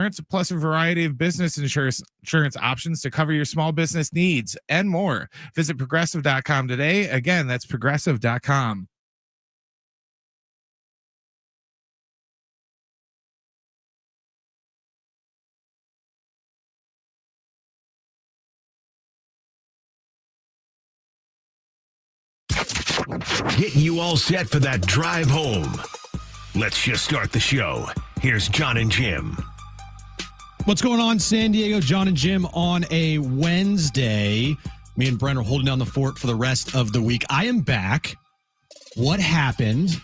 Insurance plus a variety of business insurance options to cover your small business needs and more. Visit progressive.com today. Again, that's progressive.com. Getting you all set for that drive home. Let's just start the show. Here's John and Jim. What's going on, San Diego? John and Jim on a Wednesday. Me and Brent are holding down the fort for the rest of the week. I am back. What happened?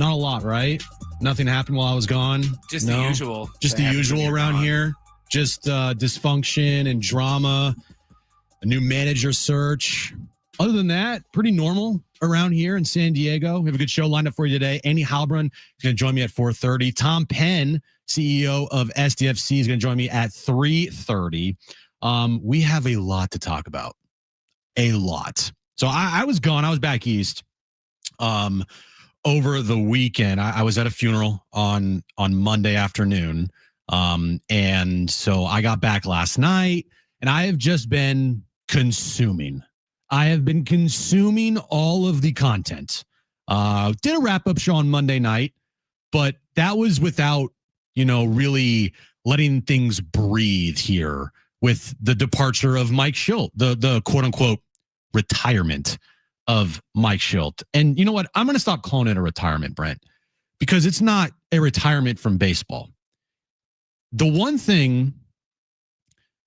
Not a lot, right? Nothing happened while I was gone? Just the usual. Just the usual around here? Just dysfunction and drama, a new manager search. Other than that, pretty normal around here in San Diego. We have a good show lined up for you today. Andy Halbrun is going to join me at 4:30. Tom Penn, CEO of SDFC, is going to join me at 3:30. We have a lot to talk about. A lot. So I was gone. I was back east over the weekend. I was at a funeral on Monday afternoon. And so I got back last night, and I have just been consuming. I have been consuming all of the content. Did a wrap-up show on Monday night, but that was without, really letting things breathe here with the departure of Mike Shildt, the quote-unquote retirement of Mike Shildt. And you know what? I'm going to stop calling it a retirement, Brent, because it's not a retirement from baseball. The one thing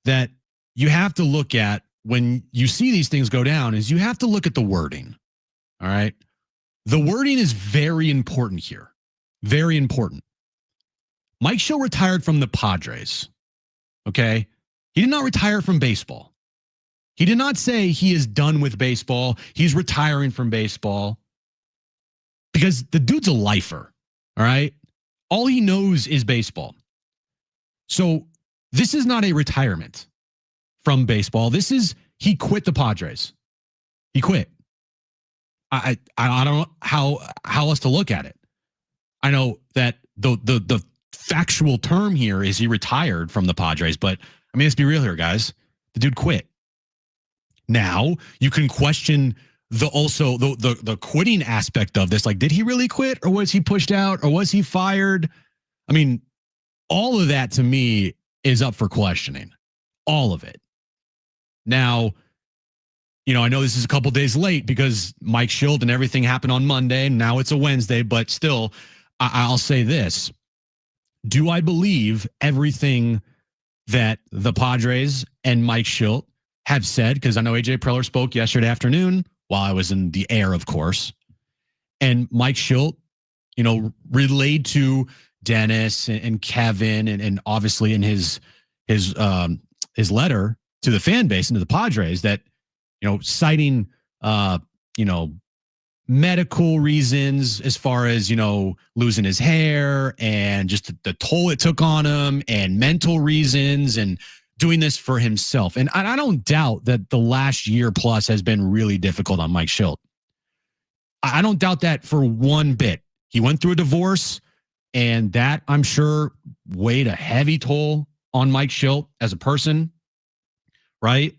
that you have to look at when you see these things go down is you have to look at the wording. All right. The wording is very important here. Very important. Mike Shildt retired from the Padres. Okay. He did not retire from baseball. He did not say he is done with baseball. He's retiring from baseball because the dude's a lifer. All right. All he knows is baseball. So this is not a retirement from baseball. This is, he quit the Padres. He quit. I don't know how else to look at it. I know that the factual term here is he retired from the Padres, but I mean, let's be real here, guys. The dude quit. Now you can question the quitting aspect of this. Like, did he really quit, or was he pushed out, or was he fired? I mean, all of that to me is up for questioning. All of it. Now, I know this is a couple days late because Mike Shildt and everything happened on Monday, and now it's a Wednesday, but still, I'll say this. Do I believe everything that the Padres and Mike Shildt have said? Because I know AJ Preller spoke yesterday afternoon while I was in the air, of course. And Mike Shildt, relayed to Dennis and Kevin and obviously in his letter to the fan base and to the Padres that, citing, medical reasons as far as, losing his hair and just the toll it took on him, and mental reasons, and doing this for himself. And I don't doubt that the last year plus has been really difficult on Mike Shildt. I don't doubt that for one bit. He went through a divorce, and that, I'm sure, weighed a heavy toll on Mike Shildt as a person, right?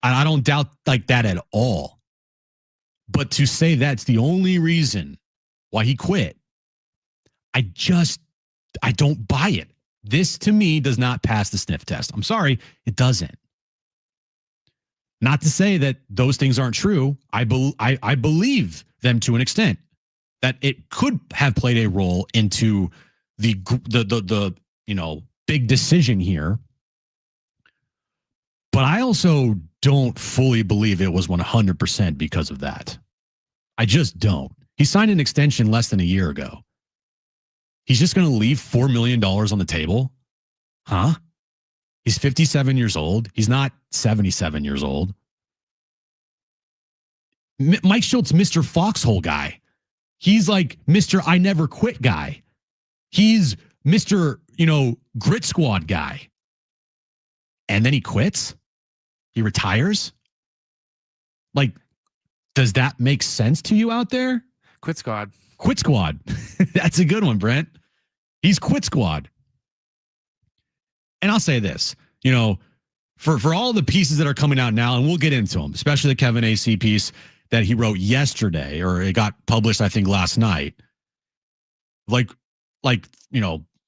I don't doubt like that at all. But to say that's the only reason why he quit, I don't buy it. This, to me, does not pass the sniff test. I'm sorry, it doesn't. Not to say that those things aren't true. I believe them to an extent, that it could have played a role into the big decision here. But I also don't fully believe it was 100% because of that. I just don't. He signed an extension less than a year ago. He's just going to leave $4 million on the table? Huh? He's 57 years old. He's not 77 years old. Mike Shildt's Mr. Foxhole guy. He's like Mr. I never quit guy. He's Mr. Grit Squad guy. And then he quits? He retires? Like, does that make sense to you out there? Quit Squad. Quit Squad. That's a good one, Brent. He's Quit Squad. And I'll say this, for all the pieces that are coming out now, and we'll get into them, especially the Kevin AC piece that he wrote yesterday, or it got published, I think, last night. Like,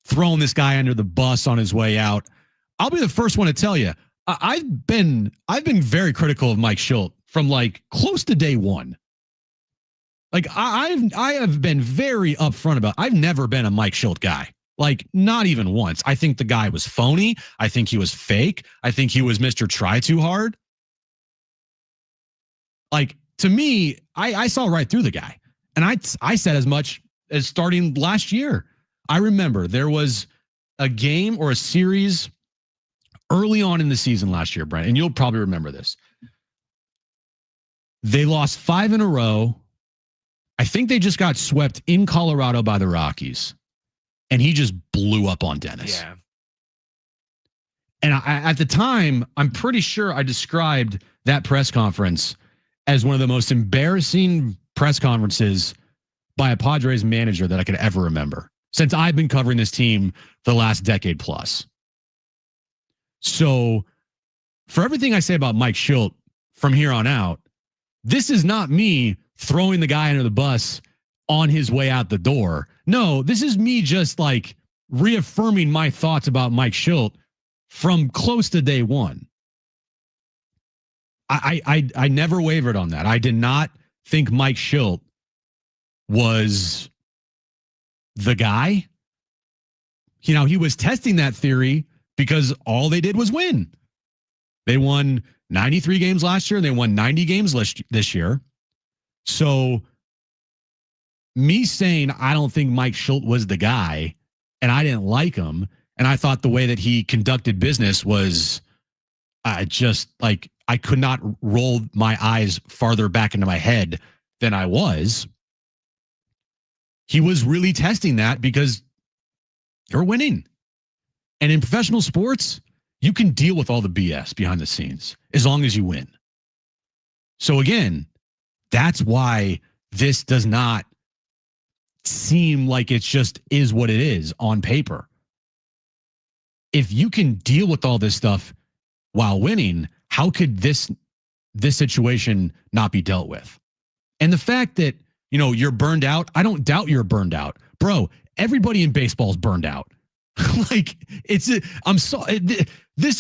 throwing this guy under the bus on his way out. I'll be the first one to tell you, I've been very critical of Mike Shildt from like close to day one. Like I have been very upfront about, I've never been a Mike Shildt guy. Like not even once. I think the guy was phony. I think he was fake. I think he was Mr. Try Too Hard. Like to me, I saw right through the guy. And I said as much as starting last year. I remember there was a game or a series early on in the season last year, Brent, and you'll probably remember this. They lost 5 in a row. I think they just got swept in Colorado by the Rockies, and he just blew up on Dennis. Yeah. And at the time, I'm pretty sure I described that press conference as one of the most embarrassing press conferences by a Padres manager that I could ever remember since I've been covering this team for the last decade plus. So for everything I say about Mike Shildt from here on out, this is not me throwing the guy under the bus on his way out the door. No, this is me just like reaffirming my thoughts about Mike Shildt from close to day one. I never wavered on that. I did not think Mike Shildt was the guy. He was testing that theory because all they did was win. They won 93 games last year and they won 90 games this year. So me saying I don't think Mike Shildt was the guy and I didn't like him and I thought the way that he conducted business was just like I could not roll my eyes farther back into my head than I was. He was really testing that because you're winning. And in professional sports, you can deal with all the BS behind the scenes as long as you win. So again, that's why this does not seem like it just is what it is on paper. If you can deal with all this stuff while winning, how could this situation not be dealt with? And the fact that, you're burned out, I don't doubt you're burned out. Bro, everybody in baseball is burned out. Like this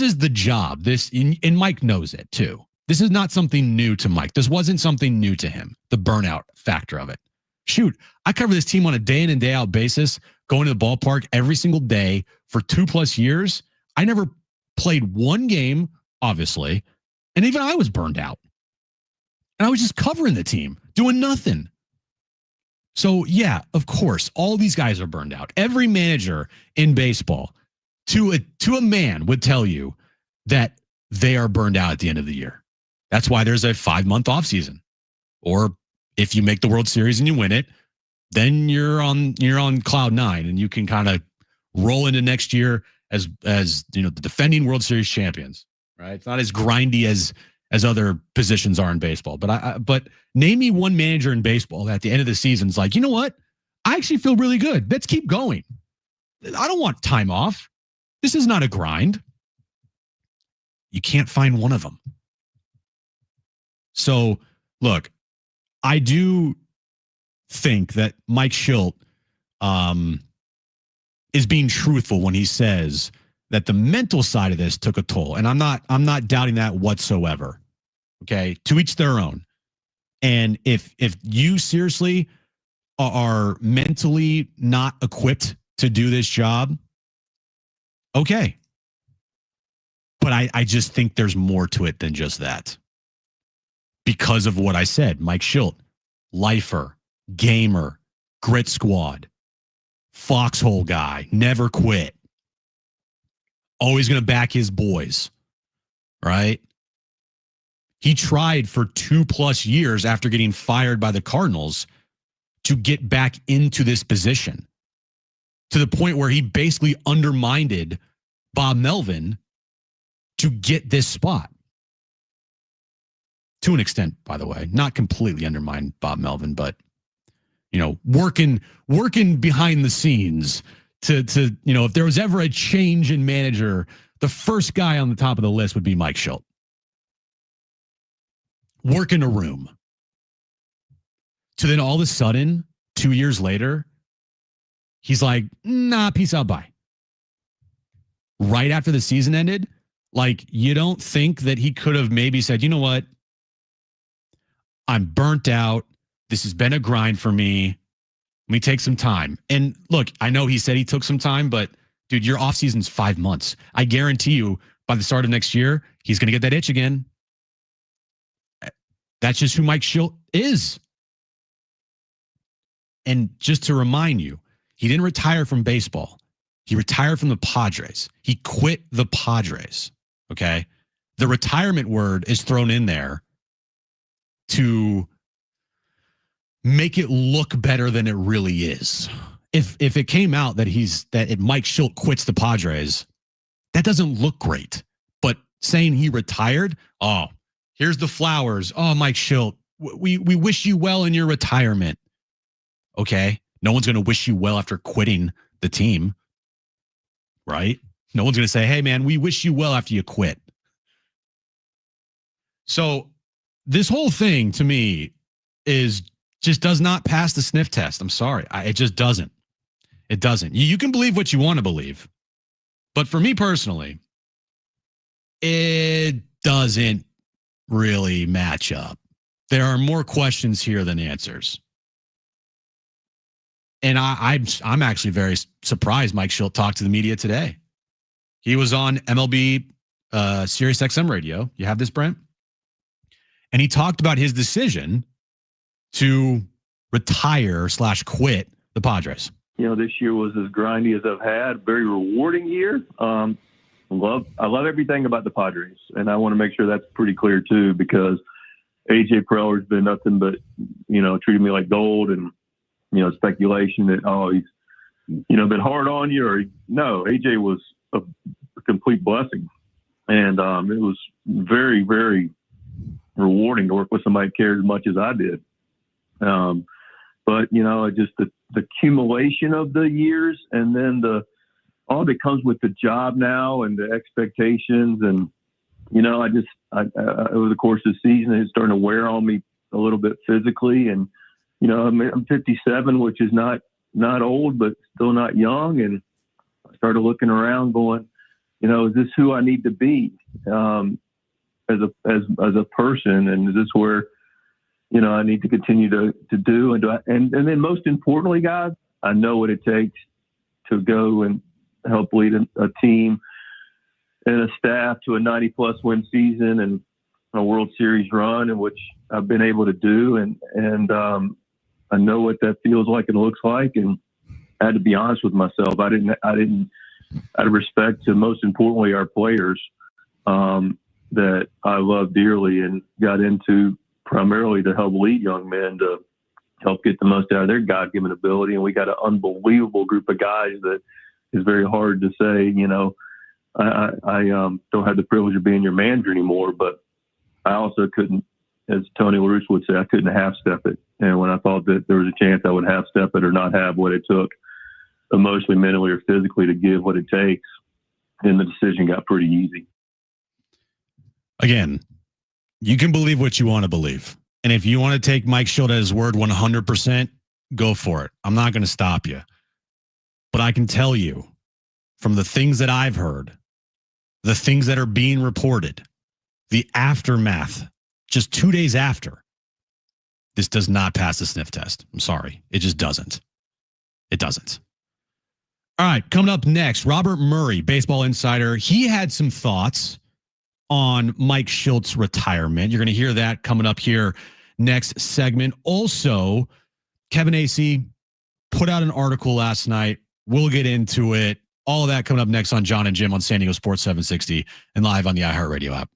is the job. And Mike knows it too. This is not something new to Mike. This wasn't something new to him, the burnout factor of it. Shoot, I cover this team on a day in and day out basis, going to the ballpark every single day for 2+ years. I never played one game, obviously, and even I was burned out. And I was just covering the team, doing nothing. So yeah, of course, all these guys are burned out. Every manager in baseball, to a man, would tell you that they are burned out at the end of the year. That's why there's a 5-month offseason. Or if you make the World Series and you win it, then you're on cloud 9 and you can kind of roll into next year as the defending World Series champions. Right? It's not as grindy as other positions are in baseball. But name me one manager in baseball that at the end of the season is like, you know what? I actually feel really good. Let's keep going. I don't want time off. This is not a grind. You can't find one of them. So, look, I do think that Mike Shildt is being truthful when he says that the mental side of this took a toll. And I'm not doubting that whatsoever. Okay. To each their own. And if you seriously are mentally not equipped to do this job, okay. But I just think there's more to it than just that. Because of what I said, Mike Shildt, lifer, gamer, grit squad, foxhole guy, never quit. Always going to back his boys, right? He tried for 2+ years after getting fired by the Cardinals to get back into this position, to the point where he basically undermined Bob Melvin to get this spot. To an extent, by the way, not completely undermined Bob Melvin, but working behind the scenes to if there was ever a change in manager, the first guy on the top of the list would be Mike Shildt. Work in a room. So then all of a sudden, 2 years later, he's like, nah, peace out, bye. Right after the season ended, like, you don't think that he could have maybe said, you know what? I'm burnt out. This has been a grind for me. Let me take some time. And look, I know he said he took some time, but dude, your offseason's 5 months. I guarantee you by the start of next year, he's going to get that itch again. That's just who Mike Shildt is. And just to remind you, he didn't retire from baseball. He retired from the Padres. He quit the Padres. Okay. The retirement word is thrown in there to make it look better than it really is. If it came out that Mike Shildt quits the Padres, that doesn't look great. But saying he retired, oh, here's the flowers. Oh, Mike Shildt, we wish you well in your retirement. Okay. No one's going to wish you well after quitting the team, right? No one's going to say, hey, man, we wish you well after you quit. So this whole thing to me just does not pass the sniff test. I'm sorry. It just doesn't. It doesn't. You can believe what you want to believe. But for me personally, it doesn't really match up. There are more questions here than answers. And I'm actually very surprised Mike Shildt talked to the media today. He was on MLB Sirius XM radio. You have this, Brent? And he talked about his decision to retire/quit the Padres. This year was as grindy as I've had. Very rewarding year. I love everything about the Padres, and I want to make sure that's pretty clear too, because AJ Preller's been nothing but treated me like gold, and speculation that he's been hard on you, or no. AJ was a complete blessing, and it was very, very rewarding to work with somebody that cared as much as I did. But just the accumulation of the years, and then all that comes with the job now, and the expectations, and over the course of the season, it's starting to wear on me a little bit physically, and I'm 57, which is not old, but still not young, and I started looking around, going, is this who I need to be as a person, and is this where I need to continue to do, and then most importantly, guys, I know what it takes to go and help lead a team and a staff to a 90+ win season and a World Series run, in which I've been able to do, and I know what that feels like and looks like, and I had to be honest with myself. I didn't out of respect to, most importantly, our players that I love dearly, and got into primarily to help lead young men to help get the most out of their God-given ability. And we got an unbelievable group of guys that is very hard to say, I don't have the privilege of being your manager anymore, but I also couldn't, as Tony La Russa would say, I couldn't half-step it. And when I thought that there was a chance I would half-step it or not have what it took emotionally, mentally, or physically to give what it takes, then the decision got pretty easy. Again, you can believe what you want to believe. And if you want to take Mike Shildt at his word 100%, go for it. I'm not going to stop you. But I can tell you, from the things that I've heard, the things that are being reported, the aftermath, just 2 days after, this does not pass the sniff test. I'm sorry. It just doesn't. It doesn't. All right, coming up next, Robert Murray, baseball insider. He had some thoughts on Mike Shildt's retirement. You're going to hear that coming up here next segment. Also, Kevin Acee put out an article last night. We'll get into it. All of that coming up next on John and Jim on San Diego Sports 760 and live on the iHeartRadio app.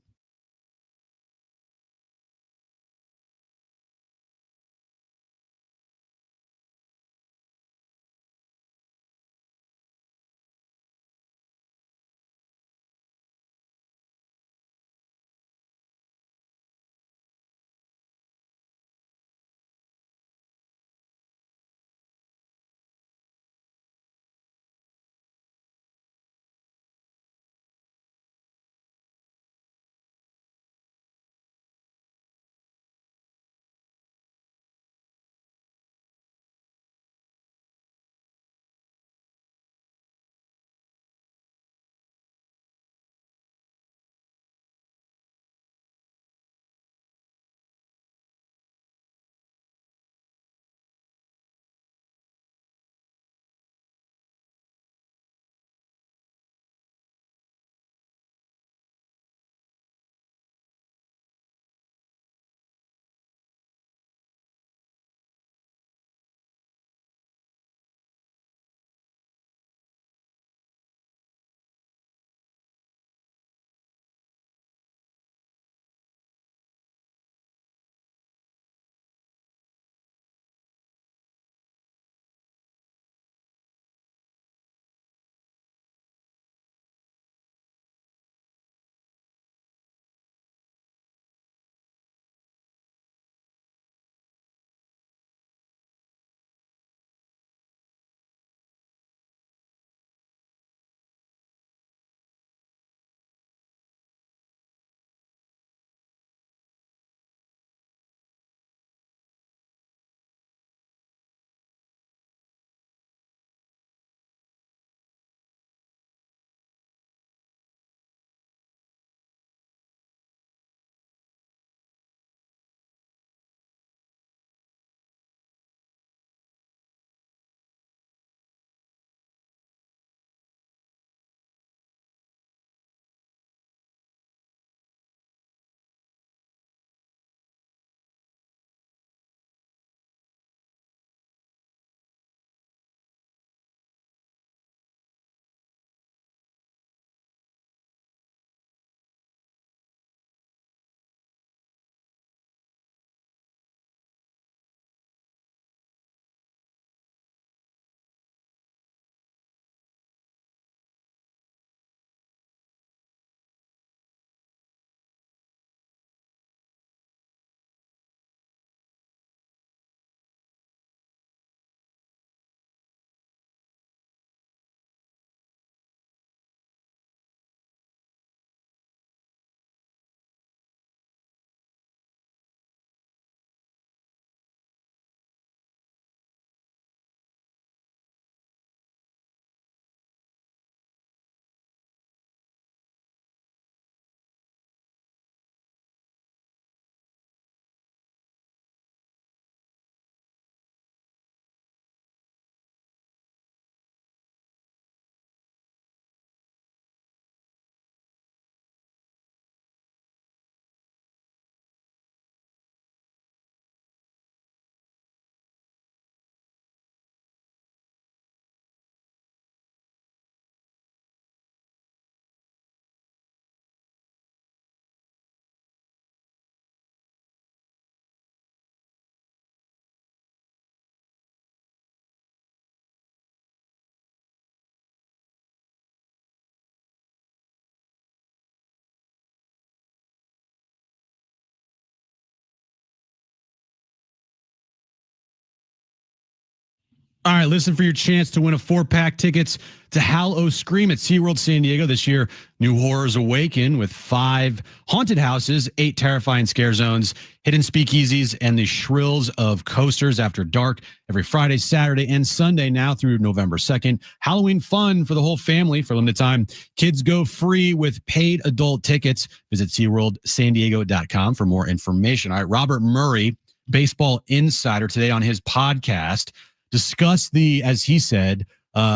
All right, listen for your chance to win a 4-pack tickets to Howl-O-Scream at SeaWorld San Diego this year. New horrors awaken with 5 haunted houses, 8 terrifying scare zones, hidden speakeasies, and the shrills of coasters after dark every Friday, Saturday, and Sunday now through November 2nd. Halloween fun for the whole family for a limited time. Kids go free with paid adult tickets. Visit SeaWorldSanDiego.com for more information. All right, Robert Murray, baseball insider, today on his podcast, discuss the, as he said,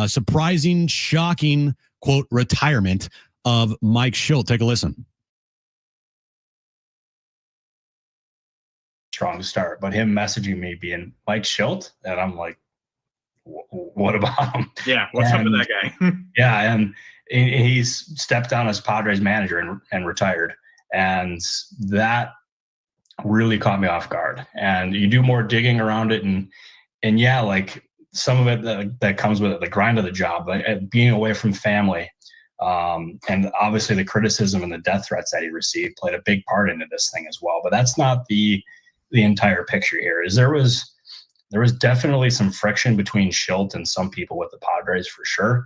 surprising, shocking, quote, retirement of Mike Shildt. Take a listen. Strong start, but him messaging me being Mike Shildt, and I'm like, what about him? Yeah, what's up with that guy? Yeah, and he's stepped down as Padres manager and retired, and that really caught me off guard. And you do more digging around it, and yeah, like some of it that comes with it, the grind of the job, like being away from family, and obviously the criticism and the death threats that he received played a big part into this thing as well. But that's not the entire picture here. There was definitely some friction between Shildt and some people with the Padres for sure.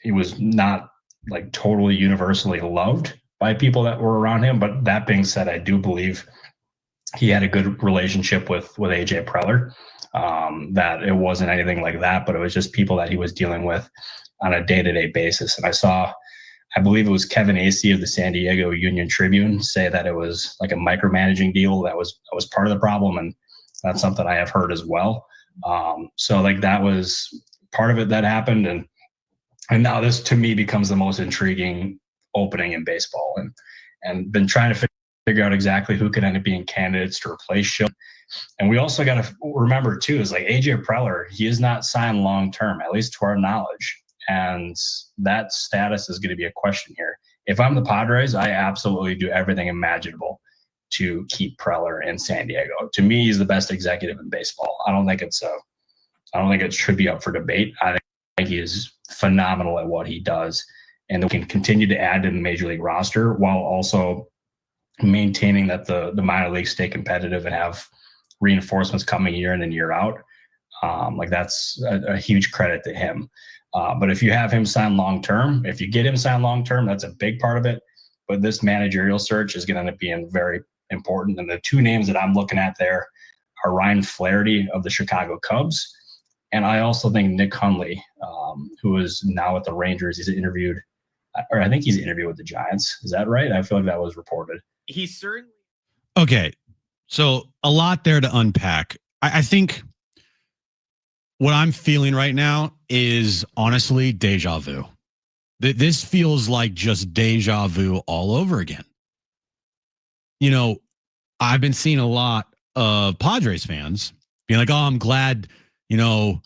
He was not like totally universally loved by people that were around him. But that being said, I do believe he had a good relationship with AJ Preller. That it wasn't anything like that, but it was just people that he was dealing with on a day-to-day basis. And I believe it was Kevin Acey of the San Diego Union Tribune say that it was like a micromanaging deal that was part of the problem. And that's something I have heard as well. So like that was part of it that happened. And now this to me becomes the most intriguing opening in baseball, and been trying to figure out exactly who could end up being candidates to replace Shildt. And we also got to remember too, is like AJ Preller, he is not signed long-term, at least to our knowledge. And that status is going to be a question here. If I'm the Padres, I absolutely do everything imaginable to keep Preller in San Diego. To me, he's the best executive in baseball. I don't think it should be up for debate. I think he is phenomenal at what he does, and we can continue to add to the major league roster while also maintaining that the minor leagues stay competitive and have reinforcements coming year in and year out. Like that's a huge credit to him. But if you have him sign long-term, if you get him signed long-term, that's a big part of it. But this managerial search is going to end up being very important. And the 2 names that I'm looking at there are Ryan Flaherty of the Chicago Cubs. And I also think Nick Hundley, who is now at the Rangers, I think he's interviewed with the Giants. Is that right? I feel like that was reported. He's certainly. Okay. So a lot there to unpack. I think what I'm feeling right now is honestly deja vu. This feels like just deja vu all over again. You know, I've been seeing a lot of Padres fans being like, "Oh, I'm glad, the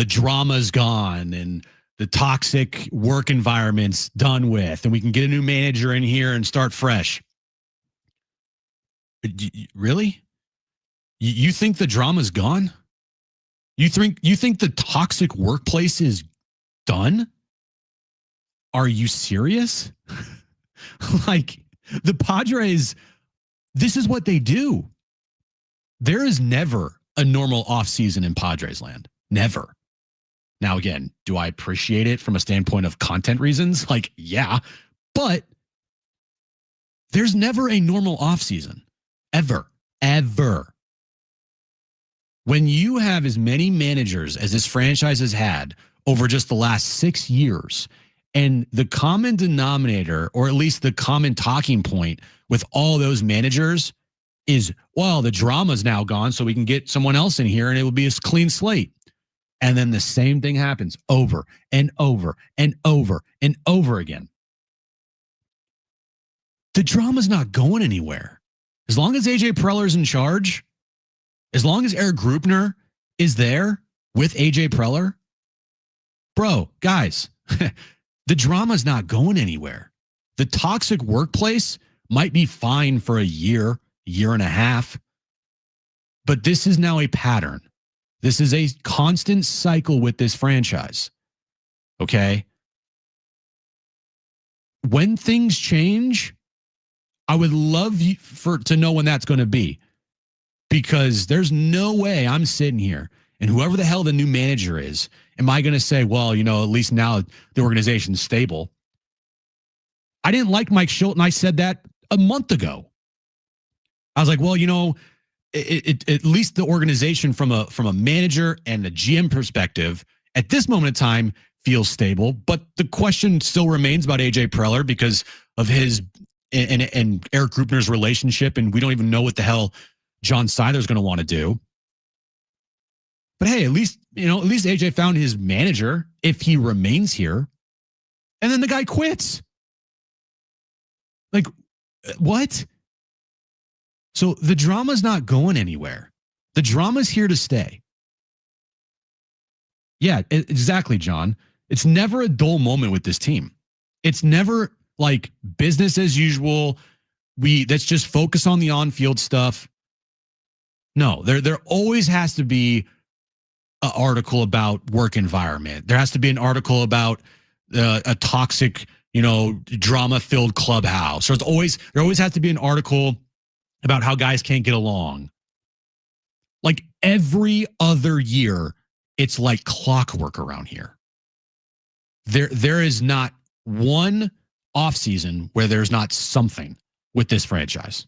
drama's gone and the toxic work environment's done with, and we can get a new manager in here and start fresh." Really? You think the drama's gone? You think the toxic workplace is done? Are you serious? Like the Padres, this is what they do. There is never a normal offseason in Padres land. Never. Now, again, do I appreciate it from a standpoint of content reasons? Like, yeah, but there's never a normal offseason. Ever. When you have as many managers as this franchise has had over just the last 6 years, and the common denominator, or at least the common talking point with all those managers is, well, the drama's now gone, so we can get someone else in here and it will be a clean slate. And then the same thing happens over and over and over and over again. The drama's not going anywhere. As long as AJ Preller's in charge, as long as Eric Grupner is there with AJ Preller, bro, guys, the drama's not going anywhere. The toxic workplace might be fine for a year and a half, but this is now a pattern. This is a constant cycle with this franchise. Okay? When things change, I would love to know when that's going to be. because there's no way I'm sitting here and whoever the hell the new manager is, am I going to say, well, at least now the organization's stable. I didn't like Mike Shildt, and I said that a month ago. I was like, well, at least the organization from a manager and a GM perspective at this moment in time feels stable. But the question still remains about AJ Preller because of his and Eric Grupner's relationship, and we don't even know what the hell John Seiler's going to want to do. But hey, at least AJ found his manager if he remains here, and then the guy quits. Like, what? So the drama's not going anywhere. The drama's here to stay. Yeah, exactly, John. It's never a dull moment with this team. It's never like business as usual. Let's just focus on the on-field stuff. No, there always has to be an article about work environment. There has to be an article about a toxic, drama-filled clubhouse. Or there always has to be an article about how guys can't get along. Like every other year, it's like clockwork around here. There is not one offseason where there's not something with this franchise.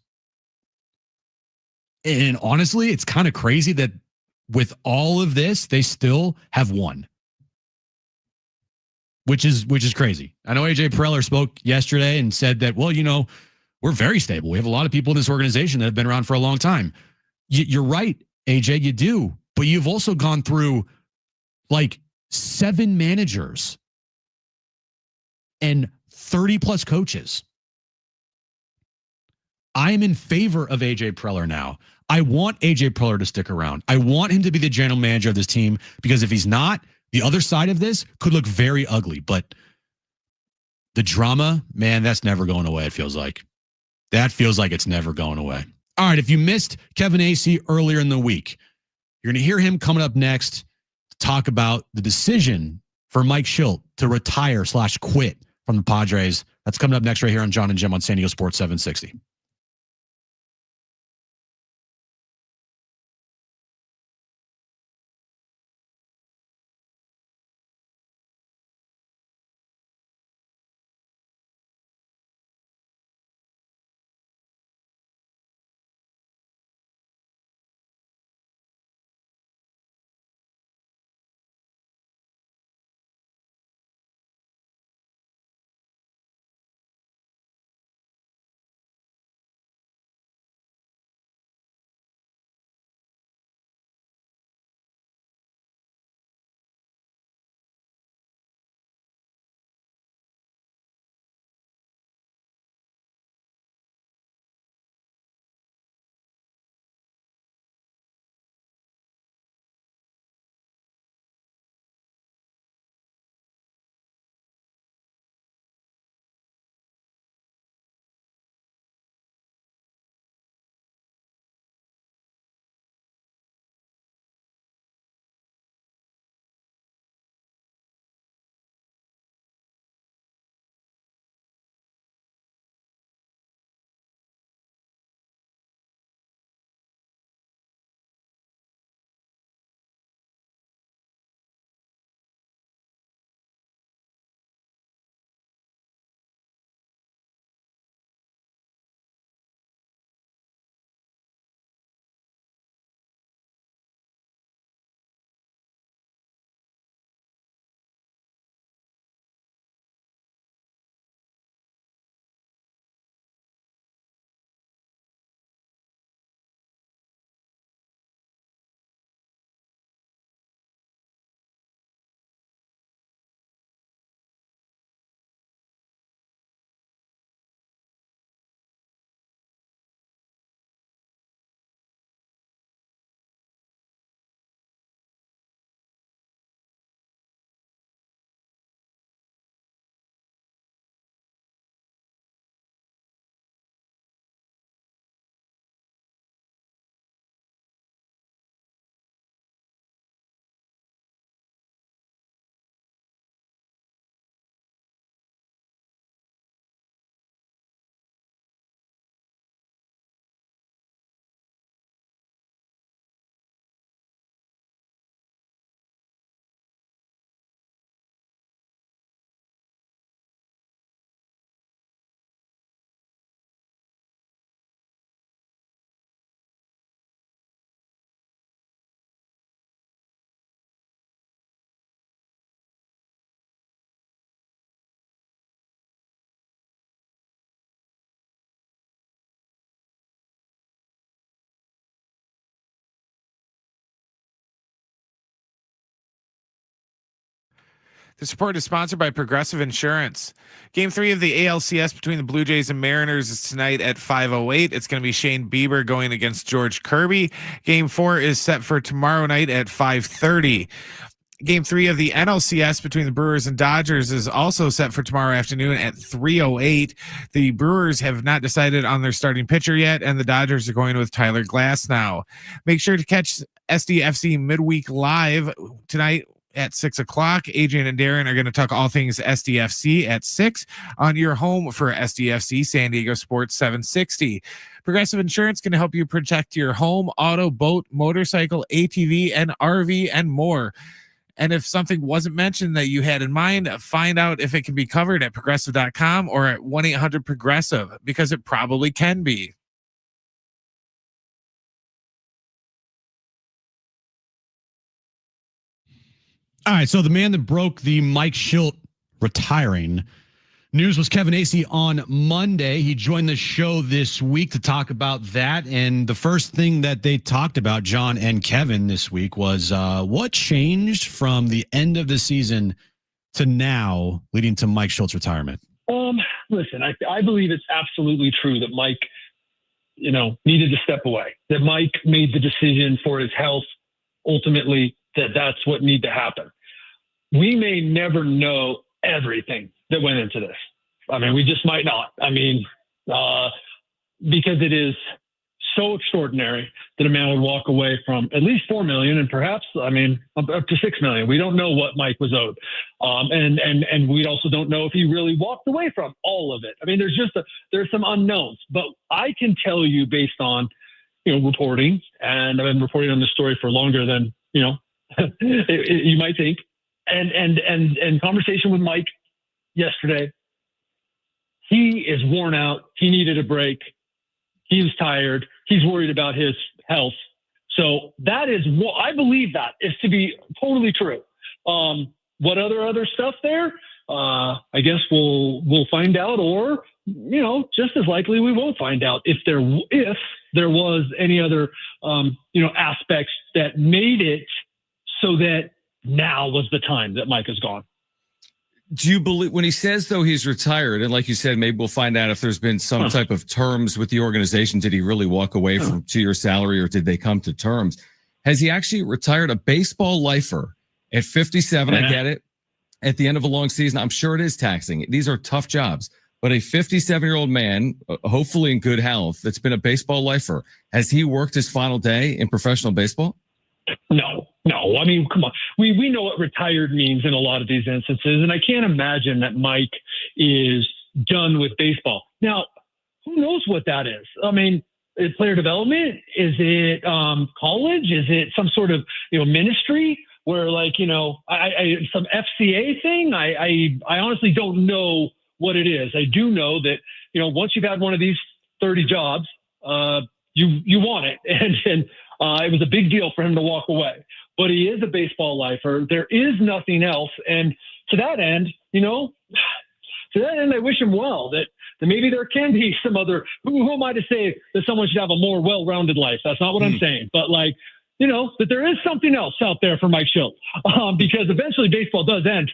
And honestly, it's kind of crazy that with all of this, they still have won. Which is crazy. I know AJ Preller spoke yesterday and said that, well, we're very stable. We have a lot of people in this organization that have been around for a long time. You're right, AJ, you do. But you've also gone through like 7 managers and 30 plus coaches. I am in favor of AJ Preller now. I want AJ Preller to stick around. I want him to be the general manager of this team because if he's not, the other side of this could look very ugly. But the drama, man, that's never going away, it feels like. That feels like it's never going away. All right, if you missed Kevin Acee earlier in the week, you're going to hear him coming up next to talk about the decision for Mike Shildt to retire/quit from the Padres. That's coming up next right here on John and Jim on San Diego Sports 760. The support is sponsored by Progressive Insurance. Game 3 of the ALCS between the Blue Jays and Mariners is tonight at 5:08. It's going to be Shane Bieber going against George Kirby. Game 4 is set for tomorrow night at 5:30. Game 3 of the NLCS between the Brewers and Dodgers is also set for tomorrow afternoon at 3:08. The Brewers have not decided on their starting pitcher yet, and the Dodgers are going with Tyler Glass now. Make sure to catch SDFC Midweek Live tonight at 6 o'clock. Adrian and Darren are going to talk all things SDFC at 6 on your home for SDFC, San Diego Sports 760. Progressive Insurance can help you protect your home, auto, boat, motorcycle, ATV, and RV, and more. And if something wasn't mentioned that you had in mind, find out if it can be covered at progressive.com or at 1-800-PROGRESSIVE, because it probably can be. All right, so the man that broke the Mike Shildt retiring news was Kevin Acee on Monday. He joined the show this week to talk about that. And the first thing that they talked about, John and Kevin, this week was what changed from the end of the season to now, leading to Mike Shildt's retirement. Listen, I believe it's absolutely true that Mike, needed to step away, that Mike made the decision for his health, ultimately, that's what needed to happen. We may never know everything that went into this. I mean, we just might not. I mean, because it is so extraordinary that a man would walk away from at least $4 million and perhaps, up to $6 million. We don't know what Mike was owed. And we also don't know if he really walked away from all of it. I mean, there's some unknowns, but I can tell you based on, reporting, and I've been reporting on this story for longer than, you might think, and conversation with Mike yesterday. He is worn out. He needed a break. He was tired. He's worried about his health. So that is what I believe that is to be totally true. What other stuff there? I guess we'll find out, or just as likely we won't find out if there was any other aspects that made it so that now was the time that Mike is gone. Do you believe when he says, though, he's retired, and like you said, maybe we'll find out if there's been some type of terms with the organization? Did he really walk away from 2-year salary, or did they come to terms? Has he actually retired a baseball lifer at 57? I get it. At the end of a long season, I'm sure it is taxing. These are tough jobs. But a 57-year-old man, hopefully in good health, that's been a baseball lifer, has he worked his final day in professional baseball? No. I mean, come on. We know what retired means in a lot of these instances, and I can't imagine that Mike is done with baseball. Now, who knows what that is? I mean, is player development? Is it college? Is it some sort of ministry where some FCA thing? I honestly don't know what it is. I do know that once you've had one of these 30 jobs, you want it, and it was a big deal for him to walk away. But he is a baseball lifer. There is nothing else. And to that end, I wish him well, that maybe there can be some other, who am I to say that someone should have a more well-rounded life? That's not what I'm saying. But that there is something else out there for Mike Shildt, because eventually baseball does end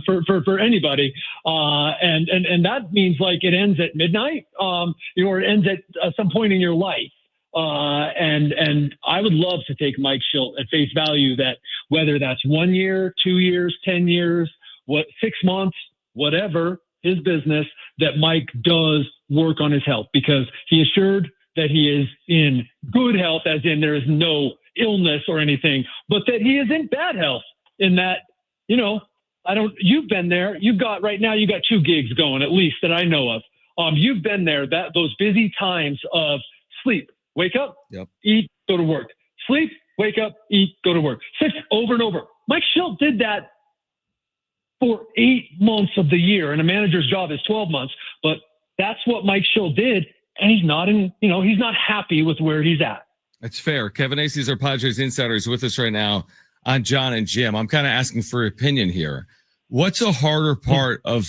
for anybody. And that means it ends at midnight, or it ends at some point in your life. And I would love to take Mike Shildt at face value, that whether that's 1 year, 2 years, 10 years, 6 months, whatever his business, that Mike does work on his health, because he assured that he is in good health, as in there is no illness or anything, but that he is in bad health, in that, you've been there. You got 2 gigs going, at least, that I know of. You've been there, those busy times of sleep, wake up, eat, go to work. Sleep, wake up, eat, go to work. 6 over and over. Mike Shildt did that for 8 months of the year, and a manager's job is 12 months. But that's what Mike Shildt did, and he's not happy with where he's at. That's fair. Kevin Acee is our Padres insider. He's with us right now on John and Jim. I'm kind of asking for your opinion here. What's a harder part of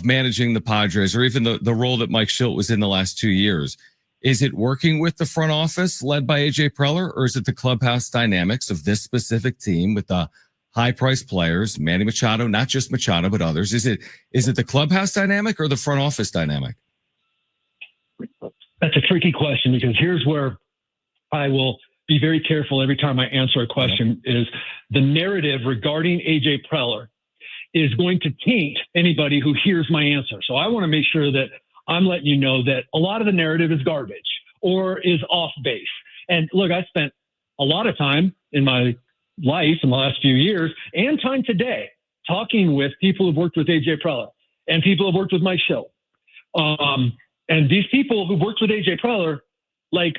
managing the Padres, or even the role that Mike Shildt was in the last 2 years? Is it working with the front office led by AJ Preller, or is it the clubhouse dynamics of this specific team with the high-priced players, Manny Machado, not just Machado, but others? Is it the clubhouse dynamic or the front office dynamic? That's a tricky question, because here's where I will be very careful every time I answer a question. Is the narrative regarding AJ Preller is going to taint anybody who hears my answer. So I want to make sure that I'm letting you know that a lot of the narrative is garbage or is off base. And look, I spent a lot of time in my life in the last few years and time today talking with people who've worked with AJ Preller and people who've worked with Mike Shildt. And these people who've worked with AJ Preller, like,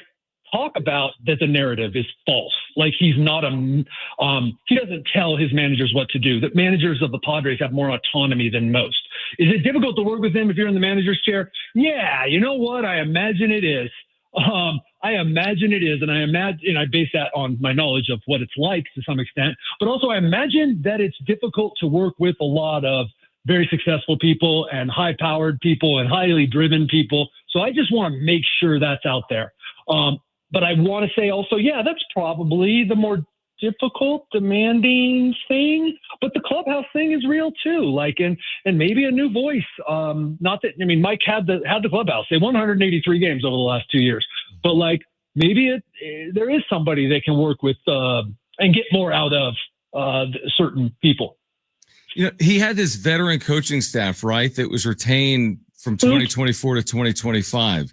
talk about that the narrative is false. Like, he's not he doesn't tell his managers what to do. That managers of the Padres have more autonomy than most. Is it difficult to work with him if you're in the manager's chair? Yeah, you know what? I imagine it is. I imagine it is. And I base that on my knowledge of what it's like to some extent, but also I imagine that it's difficult to work with a lot of very successful people and high powered people and highly driven people. So I just want to make sure that's out there. But I want to say also, yeah, that's probably the more difficult, demanding thing. But the clubhouse thing is real too. Like, and maybe a new voice. Not that, I mean, Mike had the clubhouse. They won 183 games over the last 2 years. But like, maybe there is somebody they can work with and get more out of certain people. You know, he had this veteran coaching staff, right, that was retained from 2024 to 2025.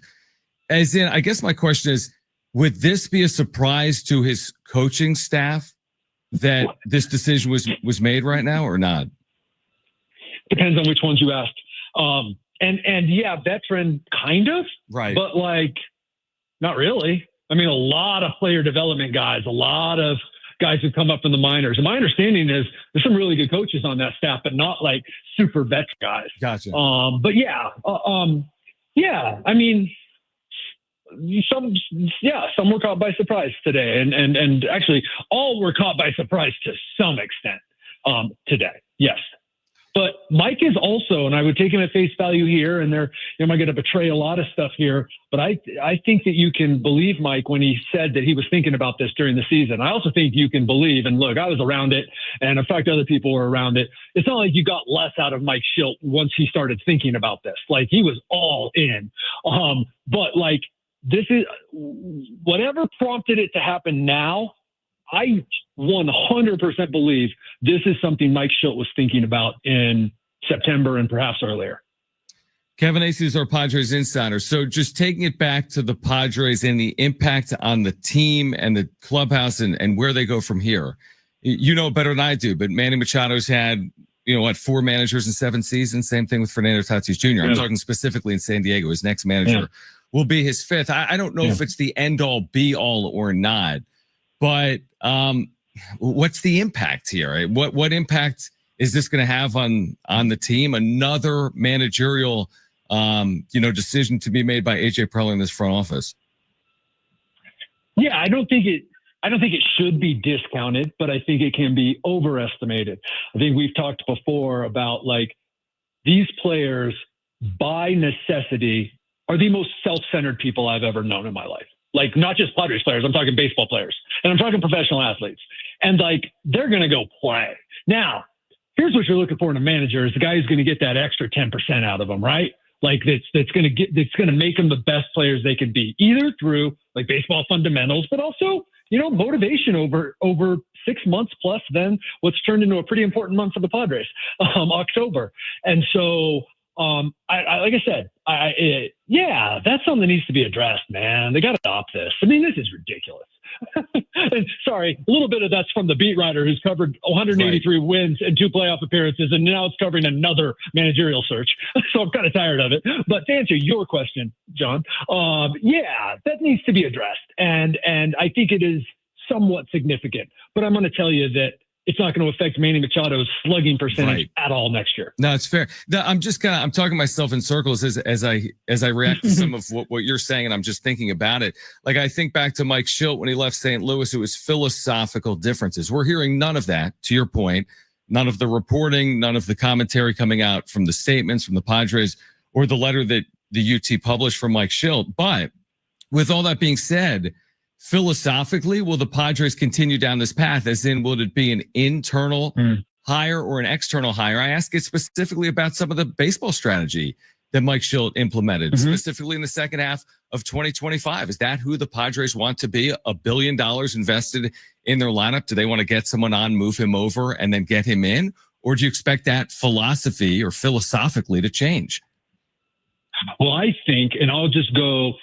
As in, I guess my question is, would this be a surprise to his coaching staff that this decision was made right now or not? Depends on which ones you asked. And yeah, veteran kind of, right, but like not really. I mean, a lot of player development guys, a lot of guys who come up in the minors. And my understanding is there's some really good coaches on that staff, but not like super vet guys. Gotcha. But yeah, yeah. I mean, some were caught by surprise today, and actually all were caught by surprise to some extent today. Yes. But Mike is also, and I would take him at face value here, and they're, am I going to betray a lot of stuff here? But I think that you can believe Mike when he said that he was thinking about this during the season. I also think you can believe, and look, I was around it, and in fact, other people were around it. It's not like you got less out of Mike Shildt once he started thinking about this. Like, he was all in. But like, this is whatever prompted it to happen now. I 100% believe this is something Mike Shildt was thinking about in September and perhaps earlier. Kevin Acey is our Padres insider. So just taking it back to the Padres and the impact on the team and the clubhouse and where they go from here. You know better than I do, but Manny Machado's had, 4 managers in 7 seasons. Same thing with Fernando Tatis Jr. I'm talking specifically in San Diego. His next manager will be his 5th. I don't know if it's the end all be all or not, but what's the impact here? What impact is this going to have on the team? Another managerial, decision to be made by AJ Preller in this front office. Yeah, I don't think it should be discounted, but I think it can be overestimated. I think we've talked before about like these players by necessity are the most self-centered people I've ever known in my life. Like, not just Padres players, I'm talking baseball players, and I'm talking professional athletes. And like, they're going to go play. Now, here's what you're looking for in a manager: is the guy who's going to get that extra 10% out of them, right? Like, that's going to make them the best players they can be, either through like baseball fundamentals, but also, motivation over 6 months plus then what's turned into a pretty important month for the Padres, October. And so, like I said, that's something that needs to be addressed, man. They got to stop this. I mean, this is ridiculous. And sorry, a little bit of that's from the beat writer who's covered 183 wins and 2 playoff appearances, and now it's covering another managerial search. So I'm kind of tired of it. But to answer your question, John, that needs to be addressed, and I think it is somewhat significant. But I'm going to tell you that it's not going to affect Manny Machado's slugging percentage at all next year. No, it's fair. I'm talking myself in circles as I react to some of what you're saying, and I'm just thinking about it. Like, I think back to Mike Shildt when he left St. Louis. It was philosophical differences. We're hearing none of that, to your point, none of the reporting, none of the commentary coming out from the statements from the Padres or the letter that the UT published from Mike Shildt. But with all that being said, philosophically, will the Padres continue down this path? As in, will it be an internal hire or an external hire? I ask it specifically about some of the baseball strategy that Mike Shildt implemented, specifically in the second half of 2025. Is that who the Padres want to be? $1 billion invested in their lineup? Do they want to get someone on, move him over, and then get him in? Or do you expect that philosophy or philosophically to change? Well, I think, and I'll just go,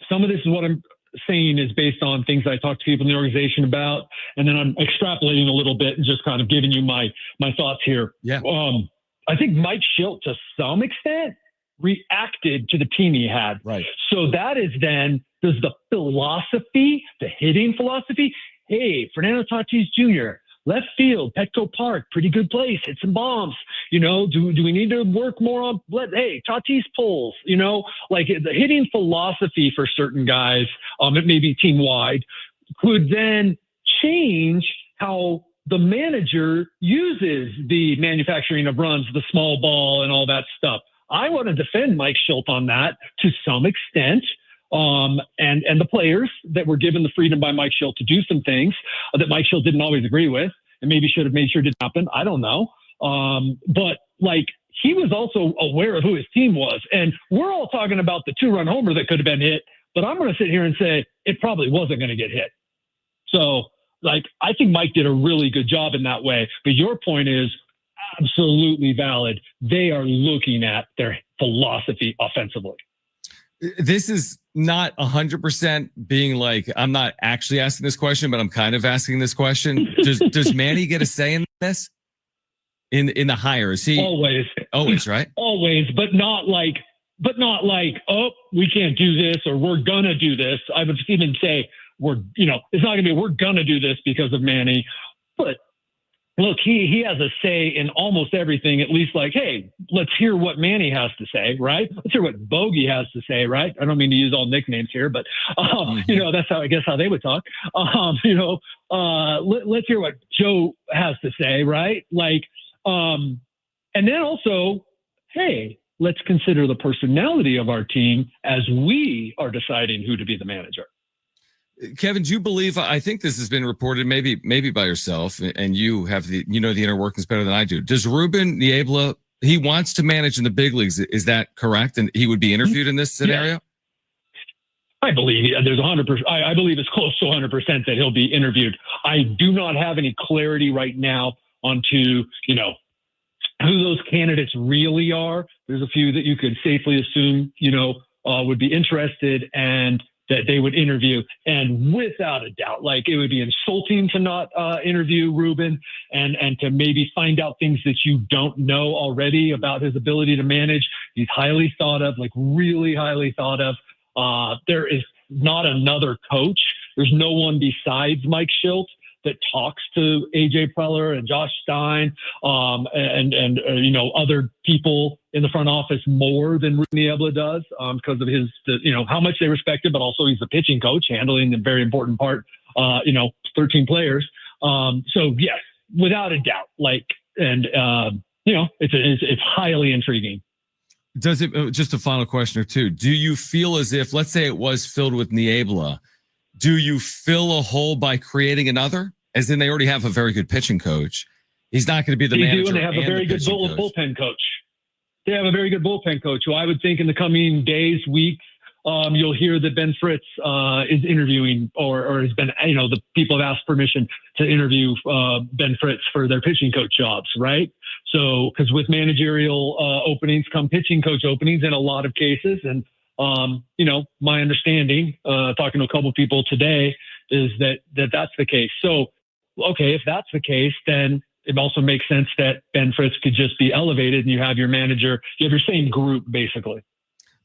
some of this is what I'm saying is based on things I talk to people in the organization about, and then I'm extrapolating a little bit and just kind of giving you my thoughts here. Yeah. I think Mike Shildt, to some extent, reacted to the team he had. Right. So that is then, does the philosophy, the hitting philosophy, hey, Fernando Tatis Jr., left field, Petco Park, pretty good place, hit some bombs. You know, do we need to work more on, hey, Tatis pulls, you know, like the hitting philosophy for certain guys, it may be team wide, could then change how the manager uses the manufacturing of runs, the small ball and all that stuff. I want to defend Mike Shildt on that to some extent. And the players that were given the freedom by Mike Shildt to do some things that Mike Shildt didn't always agree with and maybe should have made sure didn't happen. I don't know. But like, he was also aware of who his team was. And we're all talking about the 2-run homer that could have been hit, but I'm going to sit here and say it probably wasn't going to get hit. So like, I think Mike did a really good job in that way. But your point is absolutely valid. They are looking at their philosophy offensively. This is not 100% being like, I'm not actually asking this question, but I'm kind of asking this question. Does Manny get a say in this? In the hire? Is he always, right? Always, but not like, oh, we can't do this or we're gonna do this. I would even say it's not gonna be we're gonna do this because of Manny. But look, he has a say in almost everything, at least like, hey, let's hear what Manny has to say, right? Let's hear what Bogey has to say, right? I don't mean to use all nicknames here, but, that's how they would talk. Let's hear what Joe has to say, right? Like, and then also, hey, let's consider the personality of our team as we are deciding who to be the manager. Kevin, do you believe, I think this has been reported maybe by yourself, and you have the inner workings better than I do. Does Ruben Niebla, he wants to manage in the big leagues. Is that correct? And he would be interviewed in this scenario? Yeah. I believe there's 100%. I believe it's close to 100% that he'll be interviewed. I do not have any clarity right now onto, who those candidates really are. There's a few that you could safely assume, would be interested and that they would interview. And without a doubt, like, it would be insulting to not interview Ruben and to maybe find out things that you don't know already about his ability to manage. He's highly thought of, like really highly thought of. There is not another coach. There's no one besides Mike Shildt that talks to AJ Preller and Josh Stein and other people in the front office more than Ruben Niebla does because of his how much they respect him, but also he's the pitching coach handling the very important part 13 players. So yes, without a doubt, it's highly intriguing. Does it, just a final question or two, do you feel as if, let's say it was filled with Niebla, do you fill a hole by creating another? As in, they already have a very good pitching coach. He's not going to be the manager. And they have a very good bullpen coach. They have a very good bullpen coach who I would think in the coming days, weeks, you'll hear that Ben Fritz is interviewing or has been, the people have asked permission to interview Ben Fritz for their pitching coach jobs, right? So, because with managerial openings come pitching coach openings in a lot of cases. And, my understanding, talking to a couple of people today, is that's the case. So, okay, if that's the case, then it also makes sense that Ben Fritz could just be elevated and you have your manager, you have your same group, basically.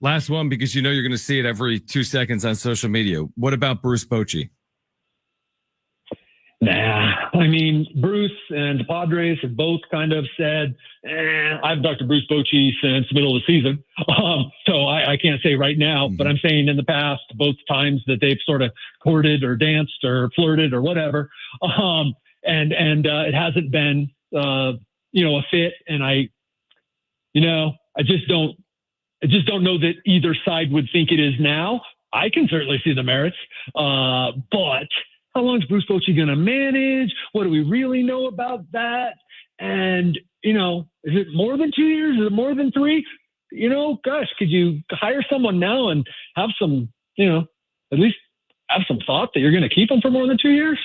Last one, because you're going to see it every 2 seconds on social media. What about Bruce Bochy? Nah, I mean, Bruce and the Padres have both kind of said, I've talked to Bruce Bochy since the middle of the season. So I can't say right now, but I'm saying in the past, both times that they've sort of courted or danced or flirted or whatever. And it hasn't been, a fit. And I just don't know that either side would think it is now. I can certainly see the merits. But how long is Bruce Bochy going to manage? What do we really know about that? And, is it more than 2 years? Is it more than 3? Gosh, could you hire someone now and have some, at least have some thought that you're going to keep him for more than 2 years?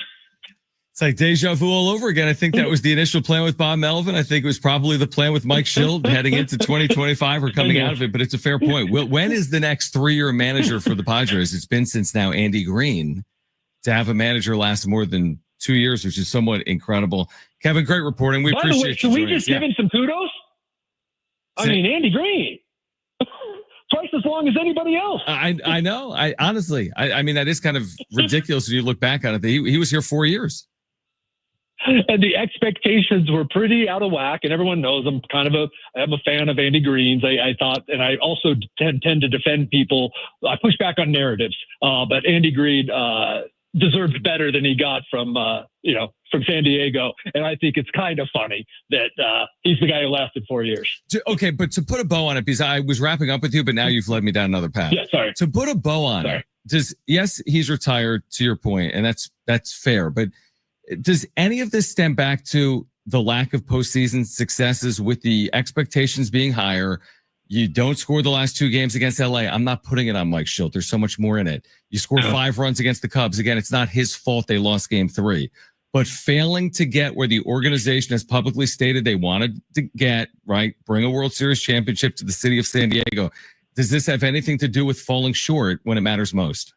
It's like deja vu all over again. I think that was the initial plan with Bob Melvin. I think it was probably the plan with Mike Shildt heading into 2025 or coming out of it, but it's a fair point. When is the next 3-year manager for the Padres? It's been since now Andy Green. To have a manager last more than 2 years, which is somewhat incredible. Kevin, great reporting. We appreciate you. Should we just give him some kudos? I mean, Andy Green, twice as long as anybody else. I know. Honestly, I mean, that is kind of ridiculous when you look back on it. He was here 4 years. And the expectations were pretty out of whack, and everyone knows I'm a fan of Andy Green's. I thought, and I also tend to defend people. I push back on narratives, but Andy Green deserved better than he got from San Diego, and I think it's kind of funny that he's the guy who lasted 4 years. Okay, but to put a bow on it, because I was wrapping up with you, but now you've led me down another path. Yeah, sorry. To put a bow on it, yes, he's retired to your point, and that's fair, but does any of this stem back to the lack of postseason successes with the expectations being higher? You don't score the last 2 games against LA. I'm not putting it on Mike Shildt. There's so much more in it. You score 5 runs against the Cubs. Again, it's not his fault they lost game 3. But failing to get where the organization has publicly stated they wanted to get, right, bring a World Series championship to the city of San Diego. Does this have anything to do with falling short when it matters most?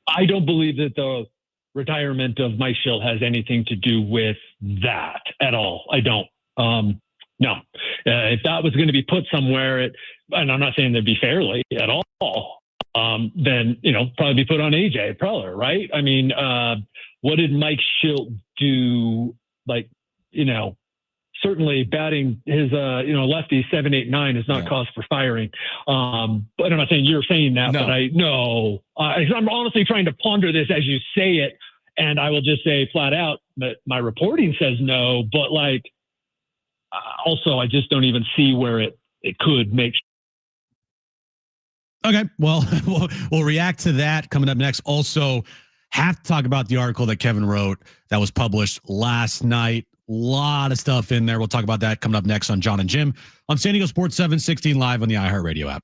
I don't believe that the retirement of Mike Shildt has anything to do with that at all. I don't. No. If that was going to be put somewhere, and I'm not saying that'd be fairly at all, then, probably be put on AJ Preller, right? I mean, what did Mike Shildt do? Like, certainly batting his, lefty 7-8-9 is not cause for firing. But I'm not saying you're saying that, but I'm honestly trying to ponder this as you say it. And I will just say flat out that my reporting says no, but also I just don't even see where it could make. Okay. Well, we'll react to that coming up next. Also have to talk about the article that Kevin wrote that was published last night. A lot of stuff in there. We'll talk about that coming up next on John and Jim on San Diego Sports 716 live on the iHeartRadio app.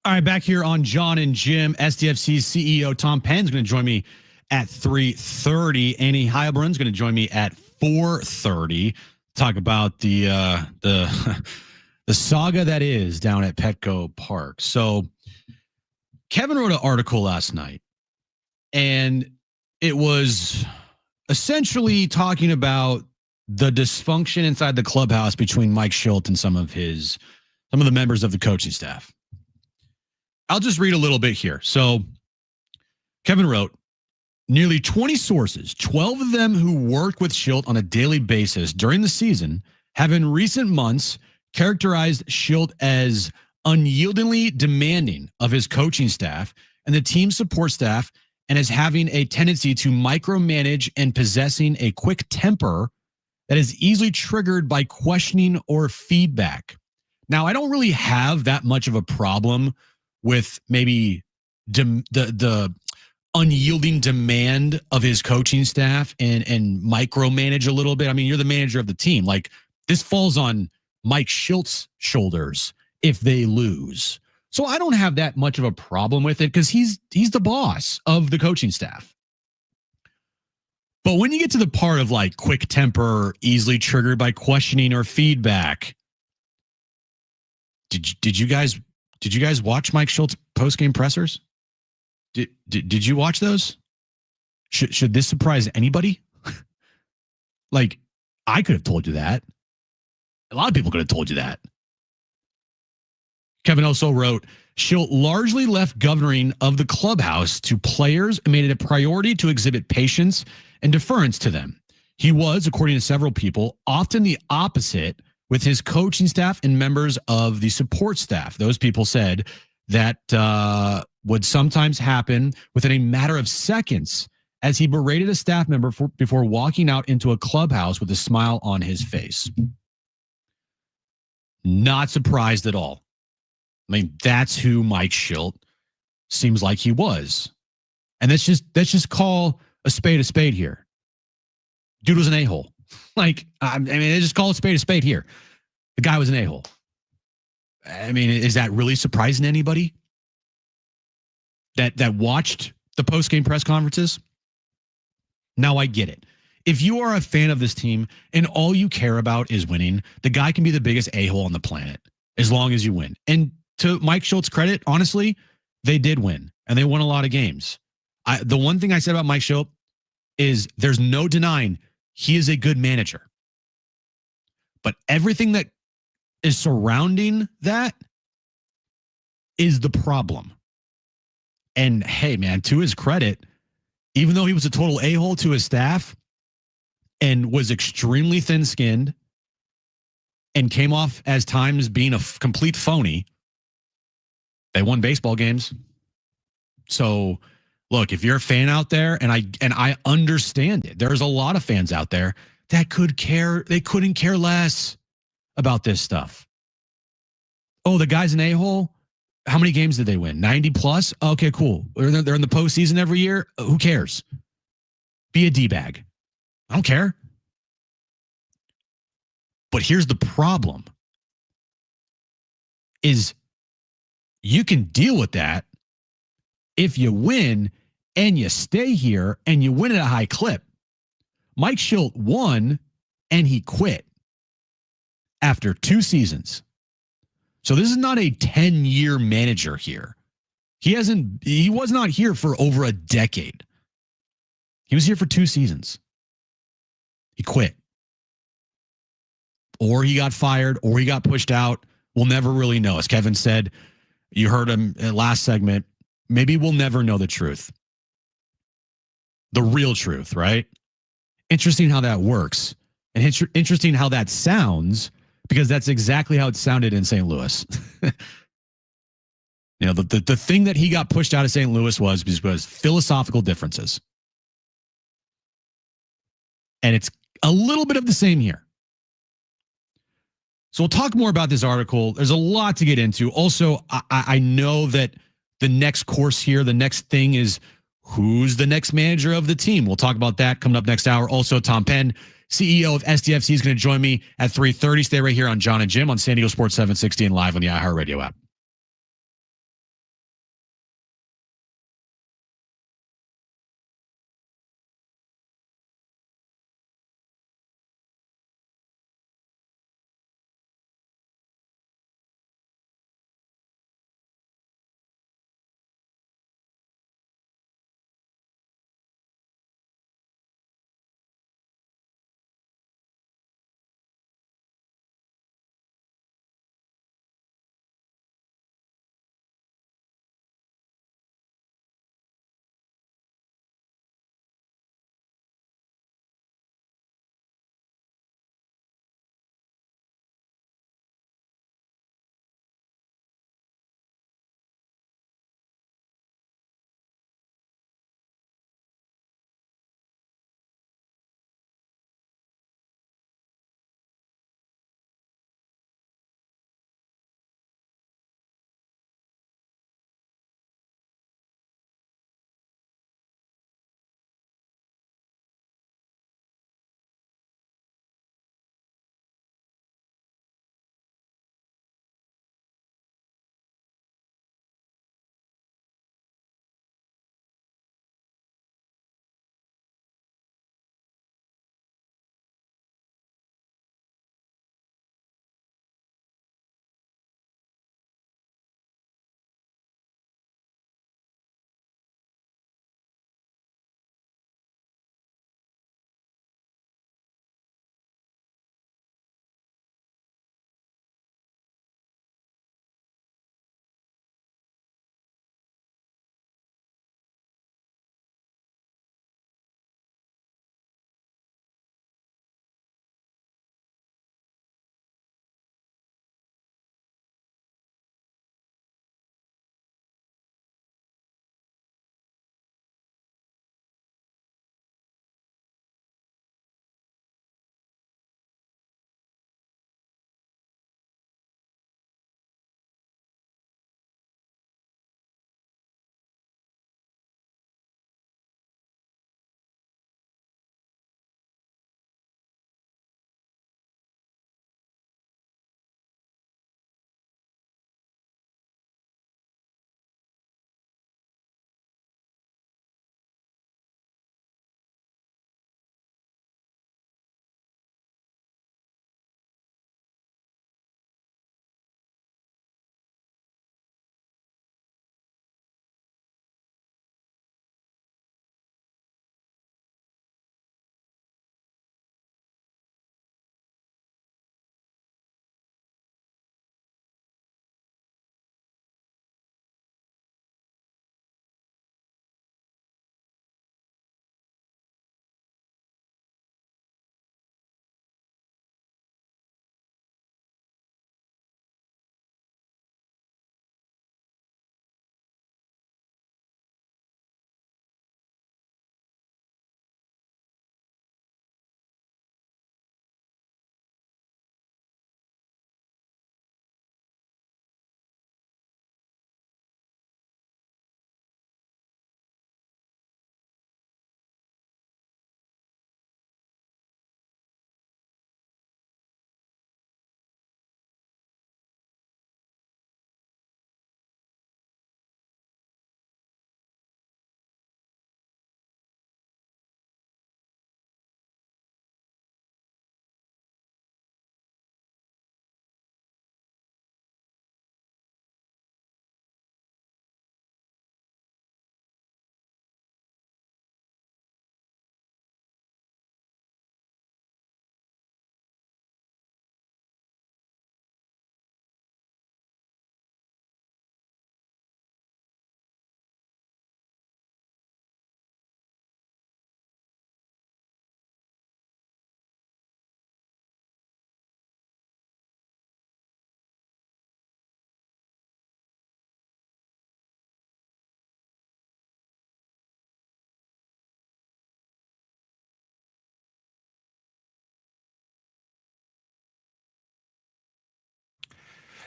All right, back here on John and Jim. SDFC's CEO Tom Penn's going to join me at 3:30. Annie Heilbrun's going to join me at 4:30. Talk about the the saga that is down at Petco Park. So Kevin wrote an article last night, and it was essentially talking about the dysfunction inside the clubhouse between Mike Shildt and some of the members of the coaching staff. I'll just read a little bit here. So Kevin wrote, nearly 20 sources, 12 of them who worked with Shildt on a daily basis during the season, have in recent months characterized Shildt as unyieldingly demanding of his coaching staff and the team support staff, and as having a tendency to micromanage and possessing a quick temper that is easily triggered by questioning or feedback. Now, I don't really have that much of a problem with maybe the unyielding demand of his coaching staff and micromanage a little bit. I mean, you're the manager of the team. Like, this falls on Mike Shilt's shoulders if they lose. So I don't have that much of a problem with it because he's the boss of the coaching staff. But when you get to the part of like quick temper, easily triggered by questioning or feedback, did you guys watch Mike Shilt's post-game pressers? Did you watch those? Should this surprise anybody? Like, I could have told you that. A lot of people could have told you that. Kevin also wrote, Shildt largely left governing of the clubhouse to players and made it a priority to exhibit patience and deference to them. He was, according to several people, often the opposite with his coaching staff and members of the support staff. Those people said that would sometimes happen within a matter of seconds as he berated a staff member before walking out into a clubhouse with a smile on his face. Not surprised at all. I mean, that's who Mike Shildt seems like he was. And let's just call a spade here. Dude was an a-hole. Like, I mean, they just call a spade here. The guy was an a-hole. I mean, is that really surprising to anybody that watched the post-game press conferences? Now, I get it. If you are a fan of this team and all you care about is winning, the guy can be the biggest a-hole on the planet as long as you win. And to Mike Shilt's credit, honestly, they did win, and they won a lot of games. The one thing I said about Mike Shildt is there's no denying he is a good manager. But everything that is surrounding that is the problem. And hey, man, to his credit, even though he was a total a-hole to his staff and was extremely thin-skinned and came off as times being a complete phony, they won baseball games. So, look, if you're a fan out there, and I understand it, there's a lot of fans out there that they couldn't care less about this stuff. Oh, the guy's an a-hole? How many games did they win? 90 plus? Okay, cool. They're in the postseason every year. Who cares? Be a D-bag. I don't care. But here's the problem is you can deal with that if you win and you stay here and you win at a high clip. Mike Shildt won and he quit after 2 seasons. So this is not a 10-year manager here. He was not here for over a decade. He was here for 2 seasons. He quit. Or he got fired, or he got pushed out. We'll never really know. As Kevin said, you heard him in last segment, maybe we'll never know the truth. The real truth, right? Interesting how that works. And interesting how that sounds, because that's exactly how it sounded in St. Louis. You know, the thing that he got pushed out of St. Louis was philosophical differences. And it's a little bit of the same here. So we'll talk more about this article. There's a lot to get into. Also, I know that the next course here, the next thing is who's the next manager of the team. We'll talk about that coming up next hour. Also, Tom Penn, CEO of SDFC, is going to join me at 3:30. Stay right here on John and Jim on San Diego Sports 760 and live on the iHeartRadio app.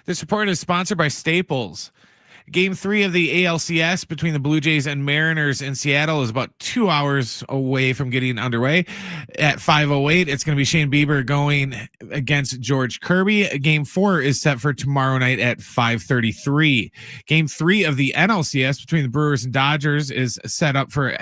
This report is sponsored by Staples. Game 3 of the ALCS between the Blue Jays and Mariners in Seattle is about 2 hours away from getting underway. At 5:08, it's going to be Shane Bieber going against George Kirby. Game 4 is set for tomorrow night at 5:33. Game 3 of the NLCS between the Brewers and Dodgers is set up for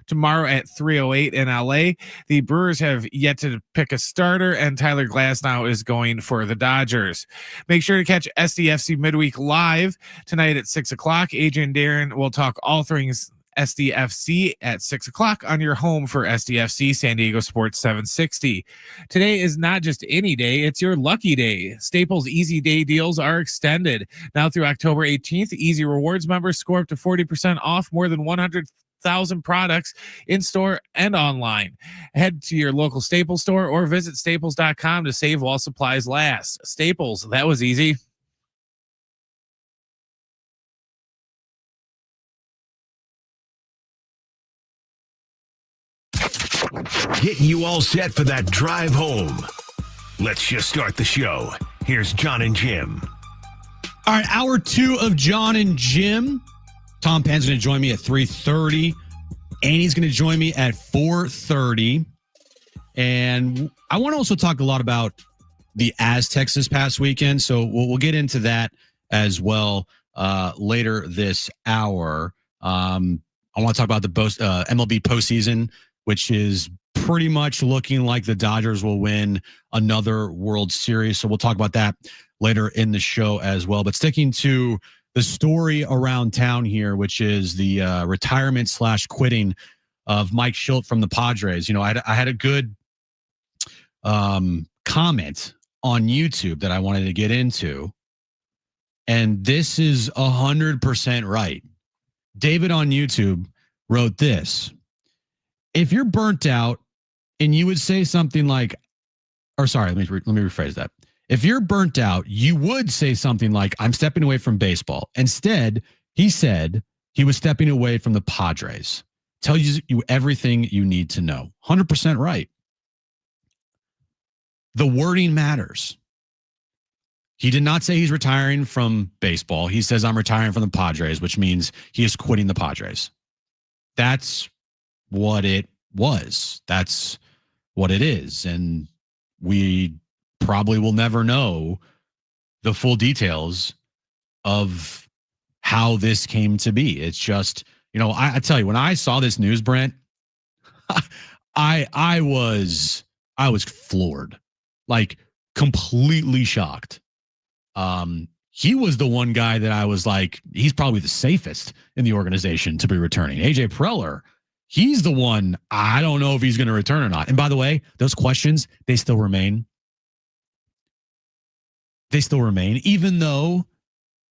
tomorrow at 3:08 in LA. The Brewers have yet to pick a starter, and Tyler Glasnow is going for the Dodgers. Make sure to catch SDFC Midweek live tonight at 6 o'clock. Adrian Darren will talk all things SDFC at 6 o'clock on your home for SDFC San Diego Sports 760. Today is not just any day, it's your lucky day. Staples Easy Day deals are extended. Now through October 18th, Easy Rewards members score up to 40% off more than 100,000 products in store and online. Head to your local Staples store or visit staples.com to save while supplies last. Staples, that was easy. Getting you all set for that drive home. Let's just start the show. Here's John and Jim. All right, hour 2 of John and Jim. Tom Penn's going to join me at 3:30. Annie's going to join me at 4:30. And I want to also talk a lot about the Aztecs this past weekend. So we'll get into that as well later this hour. I want to talk about the MLB postseason, which is pretty much looking like the Dodgers will win another World Series. So we'll talk about that later in the show as well. But sticking to the story around town here, which is the retirement/quitting of Mike Shildt from the Padres. You know, I had a good comment on YouTube that I wanted to get into, and this is 100% right. David on YouTube wrote this: if you're burnt out and you would say something like, or sorry, let me rephrase that. If you're burnt out, you would say something like, I'm stepping away from baseball. Instead, he said he was stepping away from the Padres. Tells you everything you need to know. 100% right. The wording matters. He did not say he's retiring from baseball. He says, I'm retiring from the Padres, which means he is quitting the Padres. That's what it was. That's what it is. And we probably will never know the full details of how this came to be. It's just, you know, I tell you, when I saw this news, Brent, I was floored, like completely shocked. He was the one guy that I was like, he's probably the safest in the organization to be returning. AJ Preller, he's the one, I don't know if he's going to return or not. And by the way, those questions, they still remain. They still remain, even though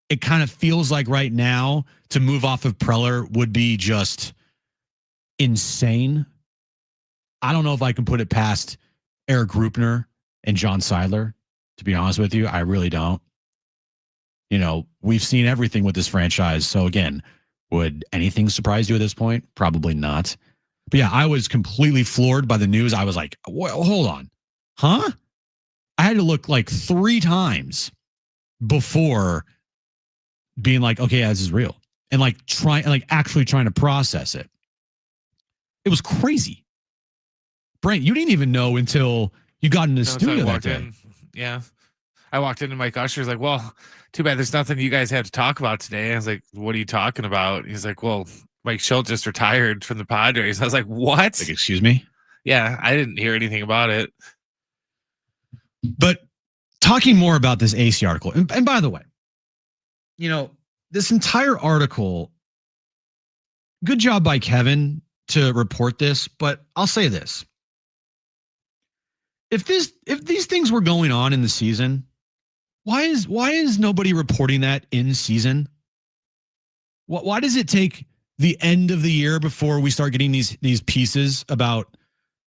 it kind of feels like right now to move off of Preller would be just insane. I don't know if I can put it past Eric Grupner and John Seidler, to be honest with you. I really don't. You know, we've seen everything with this franchise. So again, would anything surprise you at this point? Probably not. But yeah, I was completely floored by the news. I was like, well, hold on. Huh? I had to look like 3 times before being like, okay, yeah, this is real. And like actually trying to process it. It was crazy. Brent, you didn't even know until you got in the studio that day. Yeah. I walked in and Mike Usher's like, well, too bad there's nothing you guys have to talk about today. I was like, what are you talking about? He's like, well, Mike Shildt just retired from the Padres. I was like, what? Like, excuse me? Yeah, I didn't hear anything about it. But talking more about this AC article, and by the way, you know, this entire article, good job by Kevin to report this, but I'll say this. If these things were going on in the season, why is nobody reporting that in season? Why does it take the end of the year before we start getting these pieces about,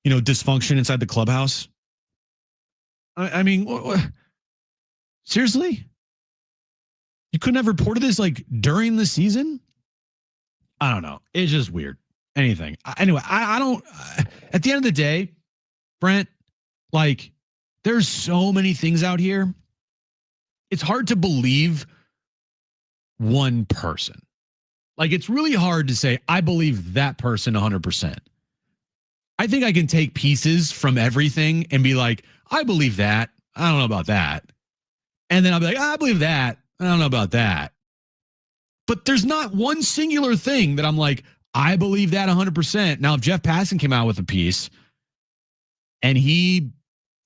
you know, dysfunction inside the clubhouse? I mean, seriously? You couldn't have reported this like during the season? I don't know. It's just weird. Anything. Anyway, I don't, at the end of the day, Brent, like, there's so many things out here. it's hard to believe one person. Like, it's really hard to say, I believe that person 100%. I think I can take pieces from everything and be like, I believe that. I don't know about that. And then I'll be like, I believe that. I don't know about that. But there's not one singular thing that I'm like, I believe that 100%. Now, if Jeff Passan came out with a piece and he,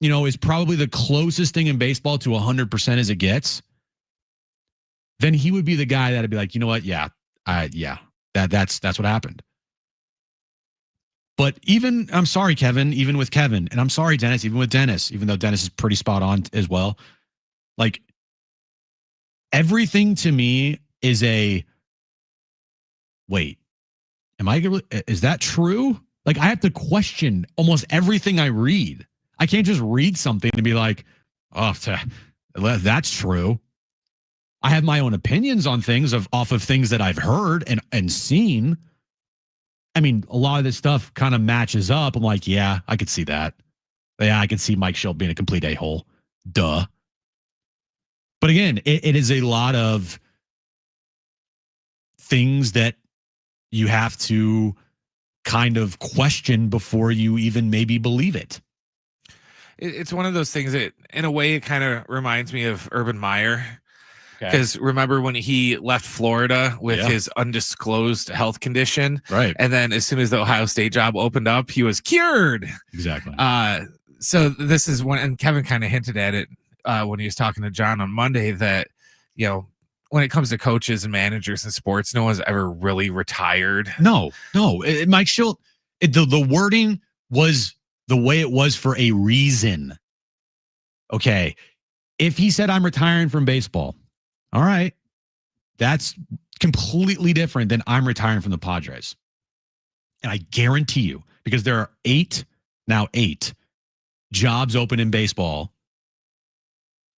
is probably the closest thing in baseball to 100% as it gets, then he would be the guy that'd be like, you know what? Yeah, that's what happened. But I'm sorry, Kevin, even with Kevin, and I'm sorry, Dennis, even with Dennis, even though Dennis is pretty spot on as well. Like, everything to me is wait, is that true? Like, I have to question almost everything I read. I can't just read something and be like, oh, that's true. I have my own opinions on things off of things that I've heard and seen. I mean, a lot of this stuff kind of matches up. I'm like, yeah, I could see that. Yeah, I could see Mike Shildt being a complete a-hole. Duh. But again, it is a lot of things that you have to kind of question before you even maybe believe it. It's one of those things that, in a way, it kind of reminds me of Urban Meyer. Because remember when he left Florida with his undisclosed health condition, right? And then as soon as the Ohio State job opened up, he was cured. Exactly. So this is one, and Kevin kind of hinted at it when he was talking to John on Monday that, when it comes to coaches and managers in sports, no one's ever really retired. No. Mike Shildt, the wording was the way it was for a reason. Okay. If he said, I'm retiring from baseball, all right, that's completely different than I'm retiring from the Padres. And I guarantee you, because there are eight jobs open in baseball,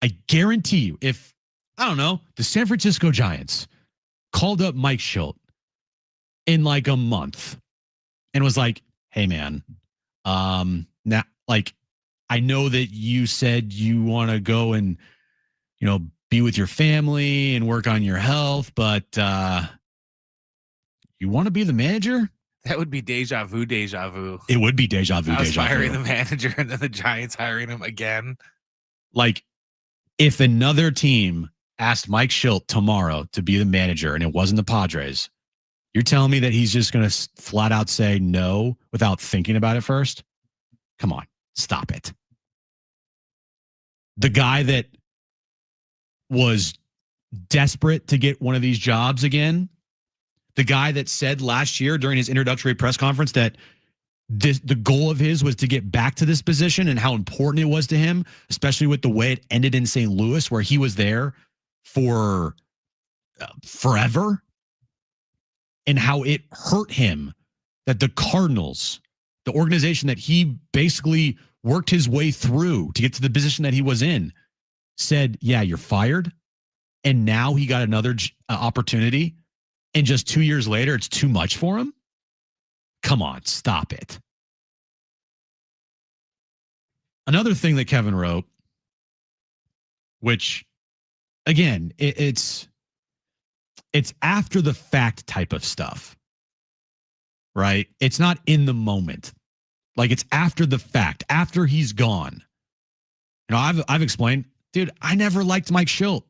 I guarantee you, if, I don't know, the San Francisco Giants called up Mike Shildt in like a month and was like, hey, man, now, like, I know that you said you want to go and, be with your family and work on your health, but you want to be the manager? That would be deja vu. It would be deja vu. I was firing the manager and then the Giants hiring him again. Like, if another team asked Mike Shildt tomorrow to be the manager and it wasn't the Padres, you're telling me that he's just going to flat out say no without thinking about it first? Come on, stop it. The guy that was desperate to get one of these jobs again, the guy that said last year during his introductory press conference that the goal of his was to get back to this position and how important it was to him, especially with the way it ended in St. Louis, where he was there for forever, and how it hurt him that the Cardinals, the organization that he basically worked his way through to get to the position that he was in, said, yeah, you're fired. And now he got another opportunity. And just 2 years later, it's too much for him. Come on, stop it. Another thing that Kevin wrote, which, again, it's after the fact type of stuff, right? It's not in the moment. Like, it's after the fact, after he's gone. I've explained, dude, I never liked Mike Shildt.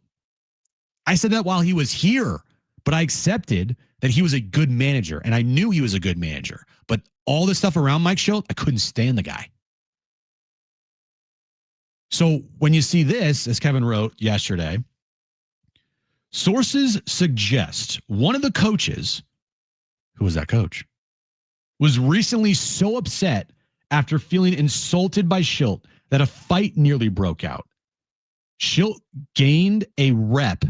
I said that while he was here, but I accepted that he was a good manager, and I knew he was a good manager. But all the stuff around Mike Shildt, I couldn't stand the guy. So when you see this, as Kevin wrote yesterday, sources suggest one of the coaches, who was that coach, was recently so upset after feeling insulted by Shildt that a fight nearly broke out. Shildt gained a rep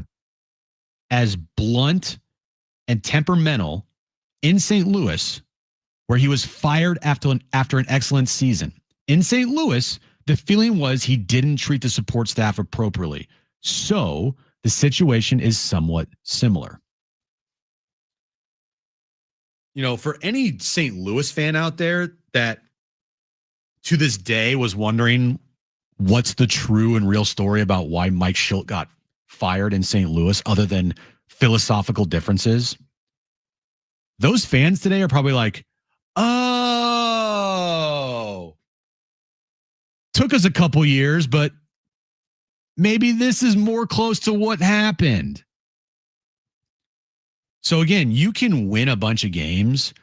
as blunt and temperamental in St. Louis, where he was fired after an excellent season. In St. Louis, the feeling was he didn't treat the support staff appropriately. So the situation is somewhat similar. For any St. Louis fan out there that to this day was wondering what's the true and real story about why Mike Shildt got fired in St. Louis other than philosophical differences, those fans today are probably like, oh, took us a couple years, but maybe this is more close to what happened. So again, you can win a bunch of games,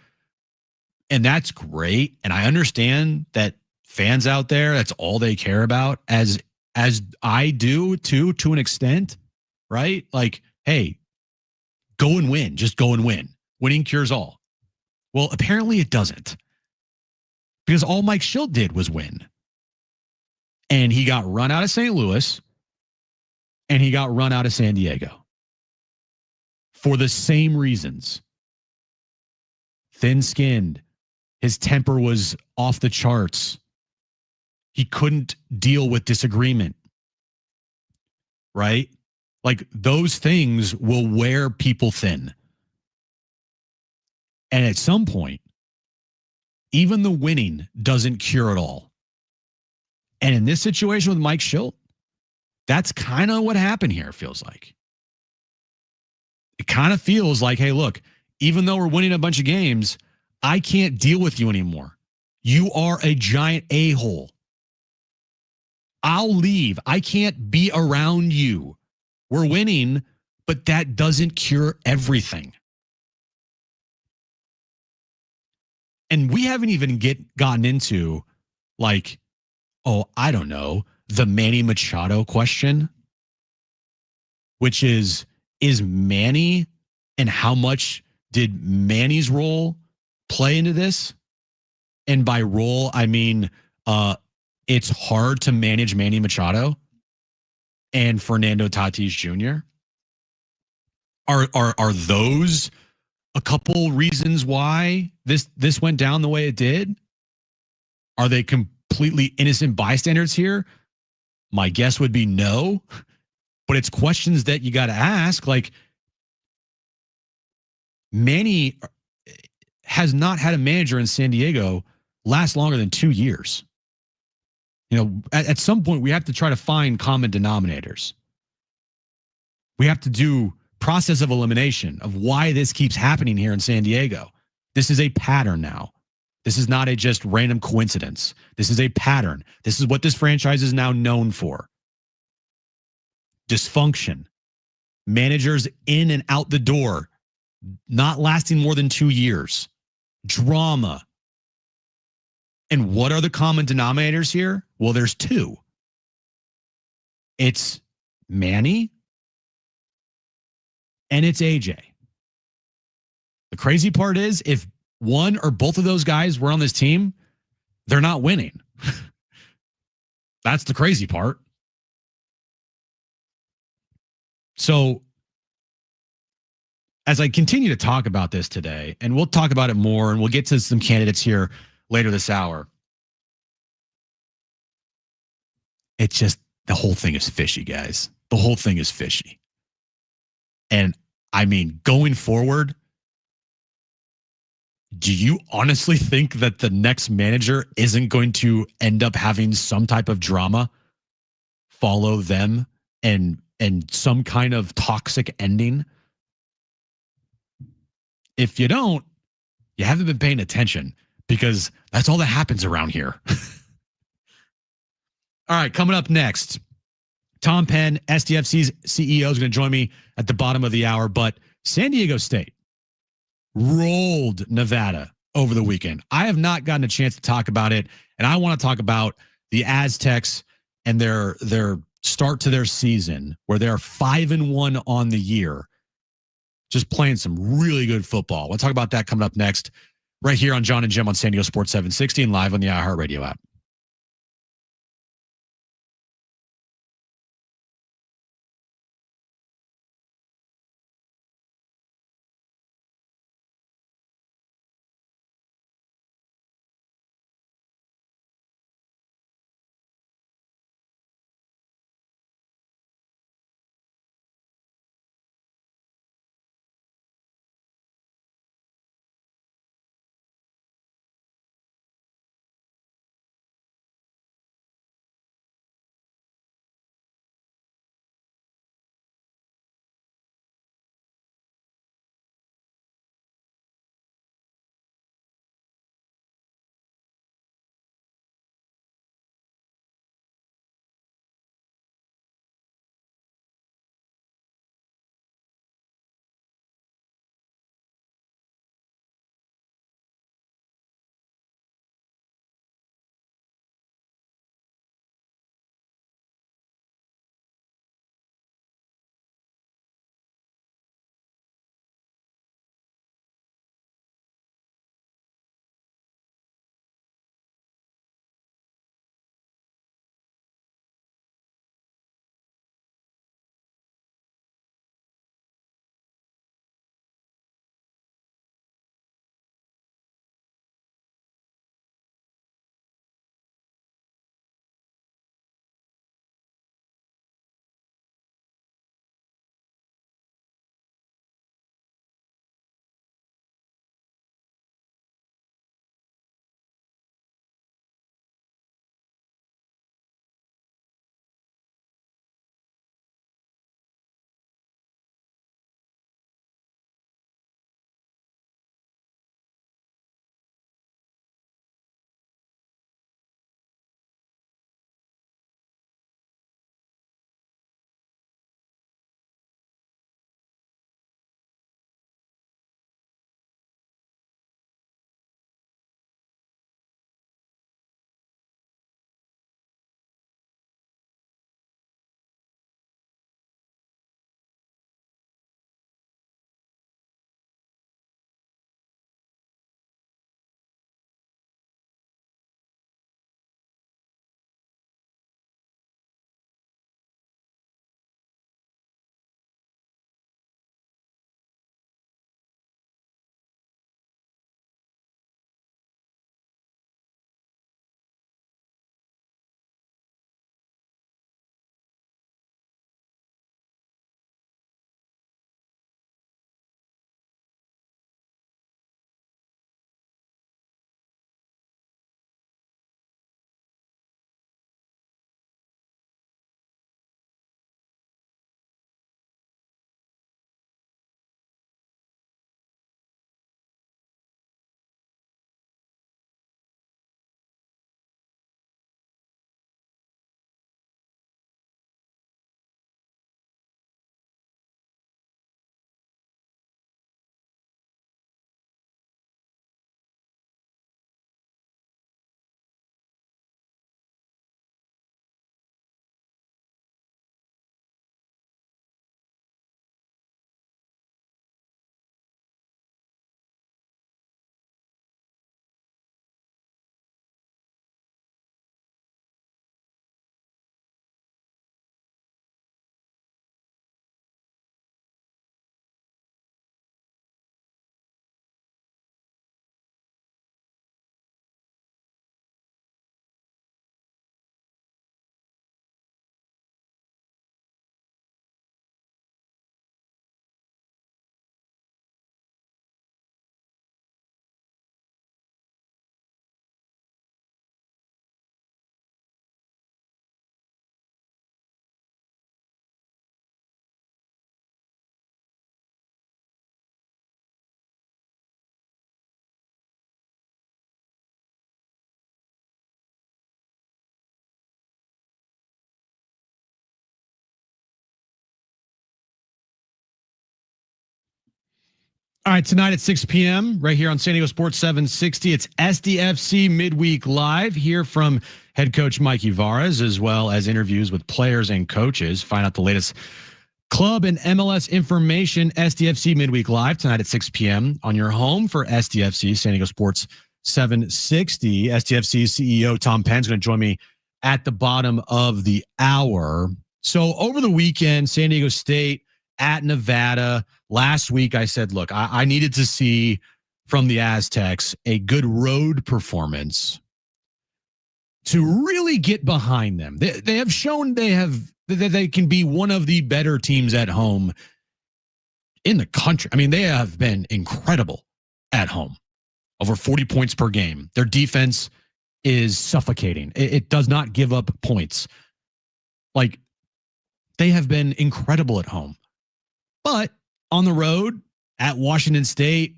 and that's great. And I understand that fans out there, that's all they care about, as I do too, to an extent, right? Like, hey, go and win. Just go and win. Winning cures all. Well, apparently it doesn't. Because all Mike Shildt did was win. And he got run out of St. Louis, and he got run out of San Diego for the same reasons. Thin-skinned. His temper was off the charts. He couldn't deal with disagreement. Right? Like, those things will wear people thin. And at some point, even the winning doesn't cure it all. And in this situation with Mike Shildt, that's kind of what happened here, it feels like. It kind of feels like, hey, look, even though we're winning a bunch of games, I can't deal with you anymore. You are a giant a-hole. I'll leave. I can't be around you. We're winning, but that doesn't cure everything. And we haven't even gotten into, like, oh, I don't know, the Manny Machado question, which is Manny, and how much did Manny's role play into this? And by role, I mean, it's hard to manage Manny Machado and Fernando Tatis Jr. Are those a couple reasons why this went down the way it did? Are they completely innocent bystanders here? My guess would be no. But it's questions that you got to ask. Like, Manny has not had a manager in San Diego last longer than 2 years. You know, at some point, we have to try to find common denominators. We have to do process of elimination of why this keeps happening here in San Diego. This is a pattern now. This is not a just random coincidence. This is a pattern. This is what this franchise is now known for. Dysfunction. Managers in and out the door, not lasting more than 2 years. Drama. And what are the common denominators here? Well, there's two. It's Manny and it's AJ. The crazy part is, if one or both of those guys were on this team, they're not winning. That's the crazy part. So, as I continue to talk about this today, and we'll talk about it more, and we'll get to some candidates here later this hour, it's just, the whole thing is fishy, guys. The whole thing is fishy. And I mean, going forward, do you honestly think that the next manager isn't going to end up having some type of drama follow them and some kind of toxic ending? If you don't, you haven't been paying attention, because that's all that happens around here. All right, coming up next, Tom Penn, SDFC's CEO, is going to join me at the bottom of the hour. But San Diego State rolled Nevada over the weekend. I have not gotten a chance to talk about it, and I want to talk about the Aztecs and their start to their season, where they're 5-1 on the year, just playing some really good football. We'll talk about that coming up next, right here on John and Jim on San Diego Sports 760 and live on the iHeartRadio app. All right, tonight at 6 p.m., right here on San Diego Sports 760, it's SDFC Midweek Live. Here from head coach Mike Ibarra, as well as interviews with players and coaches. Find out the latest club and MLS information. SDFC Midweek Live tonight at 6 p.m. on your home for SDFC, San Diego Sports 760. SDFC CEO Tom Penn's going to join me at the bottom of the hour. So over the weekend, San Diego State at Nevada. Last week, I said, look, I needed to see from the Aztecs a good road performance to really get behind them. They have shown that they can be one of the better teams at home in the country. I mean, they have been incredible at home, over 40 points per game. Their defense is suffocating. It does not give up points. Like, they have been incredible at home. But on the road at Washington State,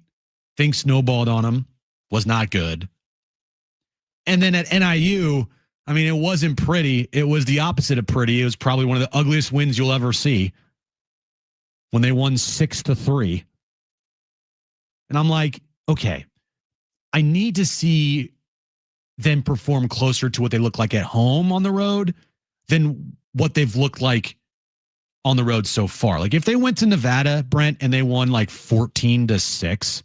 things snowballed on them, was not good. And then at NIU, I mean, it wasn't pretty. It was the opposite of pretty. It was probably one of the ugliest wins you'll ever see when they won 6-3. And I'm like, okay, I need to see them perform closer to what they look like at home on the road than what they've looked like on the road so far. Like if they went to Nevada, Brent, and they won like 14-6,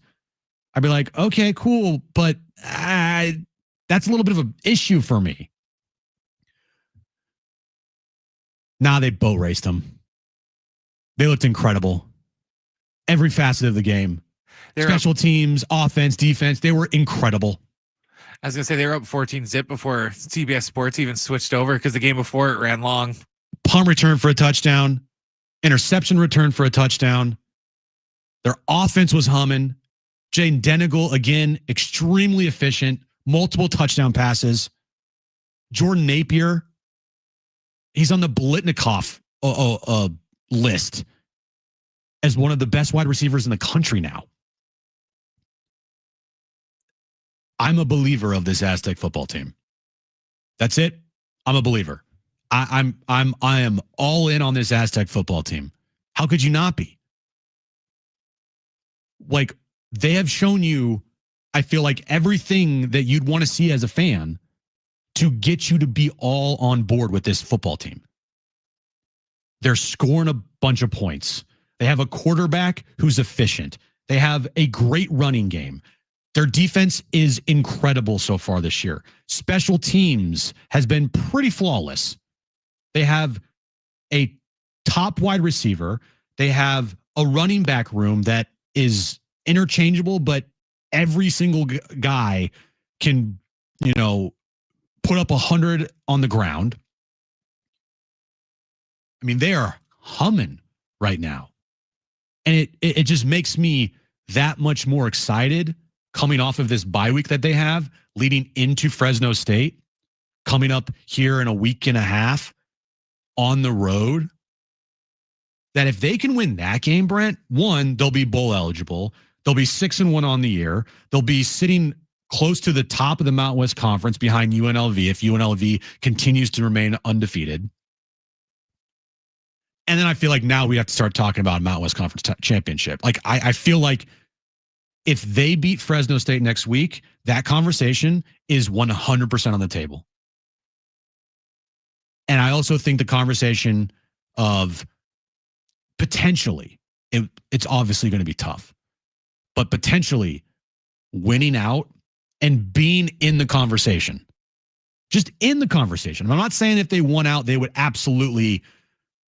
I'd be like, okay, cool. But that's a little bit of an issue for me. Nah, they boat raced them. They looked incredible. Every facet of the game. Special teams, offense, defense, they were incredible. I was going to say they were up 14-0 before CBS Sports even switched over because the game before it ran long. Punt return for a touchdown. Interception return for a touchdown. Their offense was humming. Jaden Denegal, again, extremely efficient. Multiple touchdown passes. Jordan Napier, he's on the Blitnikoff list as one of the best wide receivers in the country now. I'm a believer of this Aztec football team. That's it. I'm a believer. I am all in on this Aztec football team. How could you not be? Like, they have shown you, I feel like, everything that you'd want to see as a fan to get you to be all on board with this football team. They're scoring a bunch of points. They have a quarterback who's efficient. They have a great running game. Their defense is incredible so far this year. Special teams has been pretty flawless. They have a top wide receiver. They have a running back room that is interchangeable, but every single guy can, put up 100 on the ground. I mean, they are humming right now. And it just makes me that much more excited coming off of this bye week that they have, leading into Fresno State, coming up here in a week and a half on the road, that if they can win that game, Brent, one, they'll be bowl eligible. They'll be 6-1 on the year. They'll be sitting close to the top of the Mountain West Conference behind UNLV if UNLV continues to remain undefeated. And then I feel like now we have to start talking about Mountain West Conference championship. Like, I feel like if they beat Fresno State next week, that conversation is 100% on the table. And I also think the conversation of potentially, it's obviously going to be tough, but potentially winning out and being in the conversation, just in the conversation. I'm not saying if they won out, they would absolutely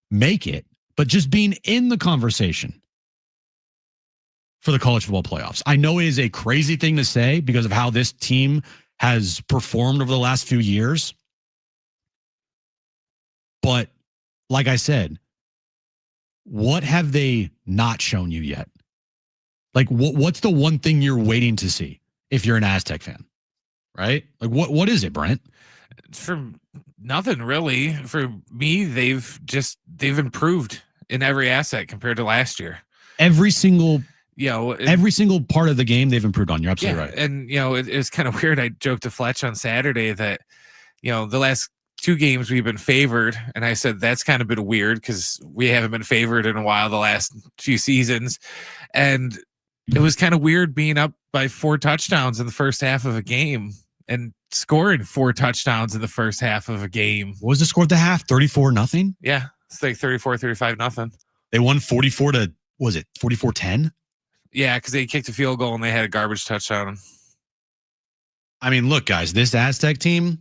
make it, but just being in the conversation for the college football playoffs. I know it is a crazy thing to say because of how this team has performed over the last few years. But like I said, what have they not shown you yet? Like, what's the one thing you're waiting to see if you're an Aztec fan, right? Like, what is it, Brent? For nothing really. For me, they've improved in every asset compared to last year. Every single part of the game they've improved on. You're absolutely right. And it was kind of weird. I joked to Fletch on Saturday that the last 2 games we've been favored, and I said that's kind of been weird because we haven't been favored in a while the last few seasons. And It was kind of weird being up by 4 touchdowns in the first half of a game and scored 4 touchdowns in the first half of a game. What was the score at the half? 34-0? Yeah, it's like 34-35 nothing. They won 44-10? Yeah, because they kicked a field goal and they had a garbage touchdown. I mean, look, guys, this Aztec team,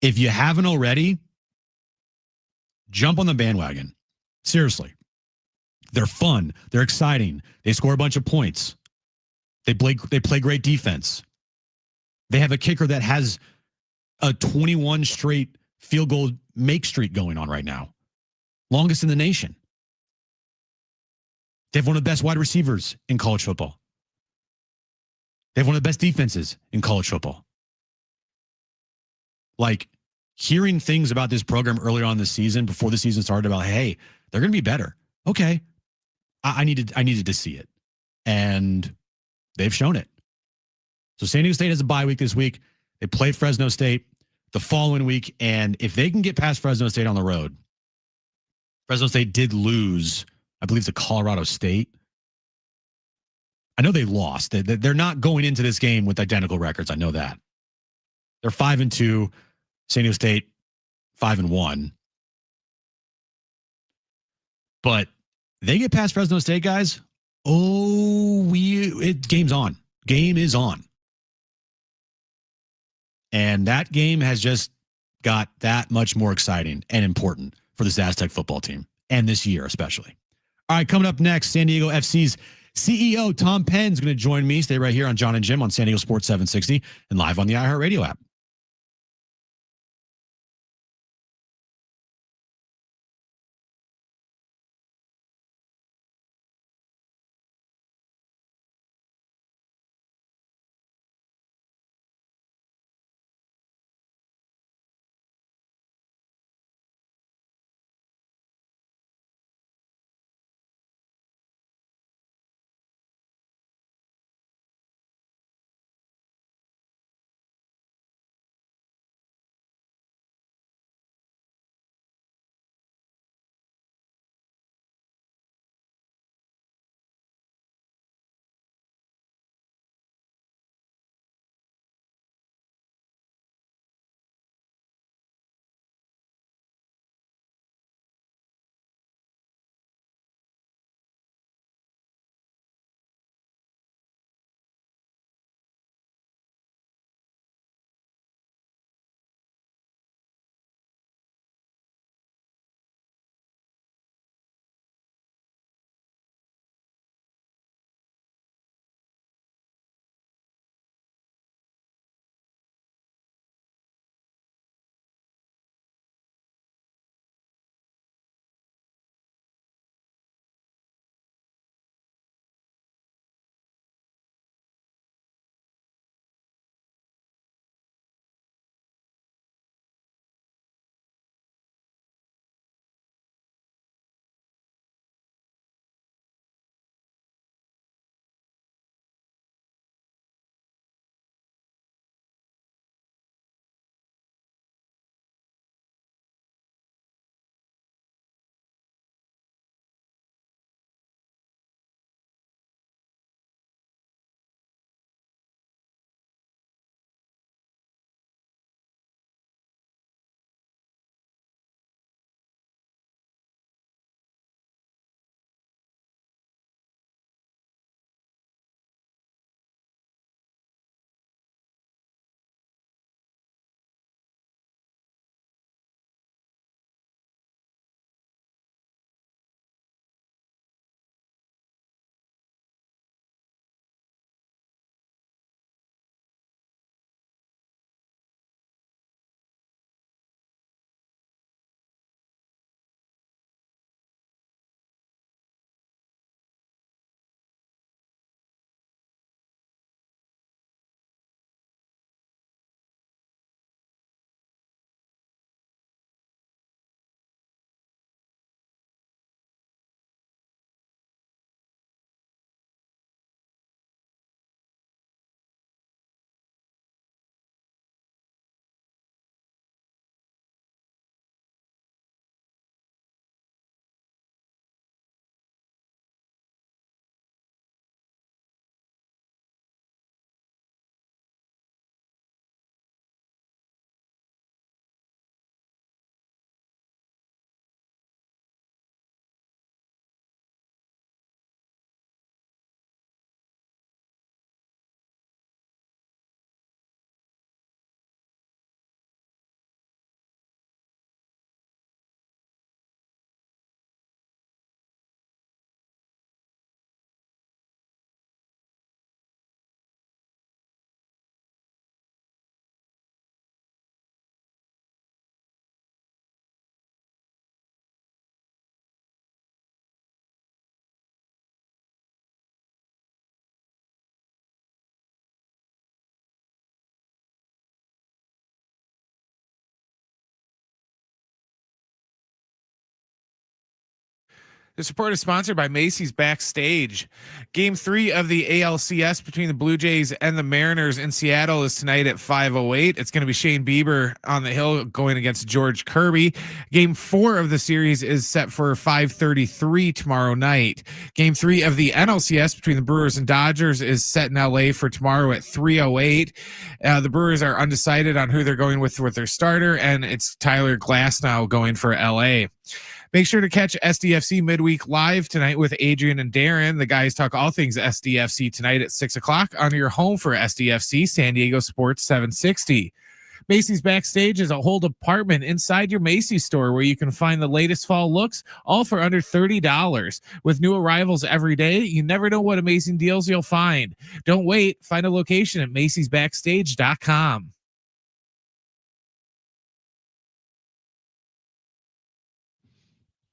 if you haven't already, jump on the bandwagon. Seriously. They're fun. They're exciting. They score a bunch of points. They play great defense. They have a kicker that has a 21 straight field goal make streak going on right now. Longest in the nation. They have one of the best wide receivers in college football. They have one of the best defenses in college football. Like, hearing things about this program earlier on this season, before the season started, about, hey, they're going to be better. Okay. I needed to see it. And they've shown it. So San Diego State has a bye week this week. They play Fresno State the following week. And if they can get past Fresno State on the road, Fresno State did lose, I believe, to Colorado State. I know they lost. They're not going into this game with identical records. I know that. They're 5-2. San Diego State 5-1. But they get past Fresno State, guys. Game's on. Game is on. And that game has just got that much more exciting and important for this Aztec football team, and this year especially. All right, coming up next, San Diego FC's CEO Tom Penn's going to join me. Stay right here on John and Jim on San Diego Sports 760 and live on the iHeartRadio app. This report is sponsored by Macy's Backstage. Game 3 of the ALCS between the Blue Jays and the Mariners in Seattle is tonight at 5:08. It's going to be Shane Bieber on the hill going against George Kirby. Game 4 of the series is set for 5:33 tomorrow night. Game 3 of the NLCS between the Brewers and Dodgers is set in LA for tomorrow at 3:08. The Brewers are undecided on who they're going with their starter, and it's Tyler Glasnow going for LA. Make sure to catch SDFC Midweek Live tonight with Adrian and Darren. The guys talk all things SDFC tonight at 6 o'clock on your home for SDFC, San Diego Sports 760. Macy's Backstage is a whole department inside your Macy's store where you can find the latest fall looks, all for under $30. With new arrivals every day, you never know what amazing deals you'll find. Don't wait. Find a location at macy'sbackstage.com.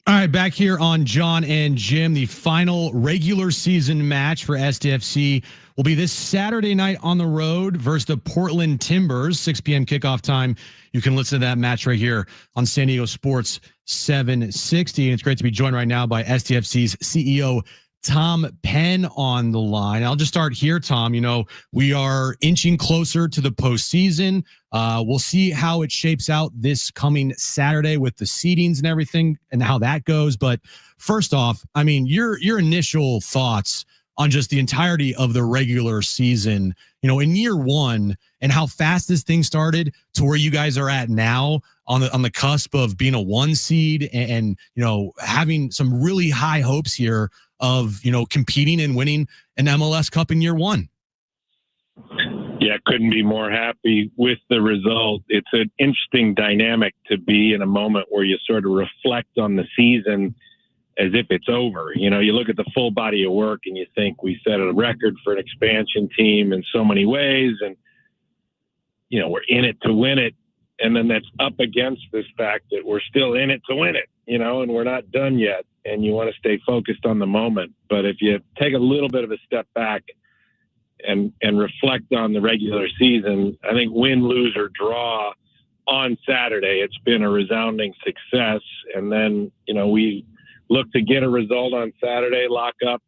All right, back here on John and Jim. The final regular season match for SDFC will be this Saturday night on the road versus the Portland Timbers, 6 p.m. kickoff time. You can listen to that match right here on San Diego Sports 760. And it's great to be joined right now by SDFC's CEO, Tom Penn, on the line. I'll just start here, Tom. You know, we are inching closer to the postseason. We'll see how it shapes out this coming Saturday with the seedings and everything and how that goes. But first off, I mean, your initial thoughts on just the entirety of the regular season, you know, in year one, and how fast this thing started to where you guys are at now on the cusp of being a 1 seed and you know, having some really high hopes here of, you know, competing and winning an MLS Cup in year one. Yeah, couldn't be more happy with the result. It's an interesting dynamic to be in a moment where you sort of reflect on the season as if it's over. You know, you look at the full body of work and you think we set a record for an expansion team in so many ways, and, you know, we're in it to win it. And then that's up against this fact that we're still in it to win it, you know, and we're not done yet. And you want to stay focused on the moment. But if you take a little bit of a step back and reflect on the regular season, I think win, lose, or draw on Saturday, it's been a resounding success. And then, you know, we look to get a result on Saturday, lock up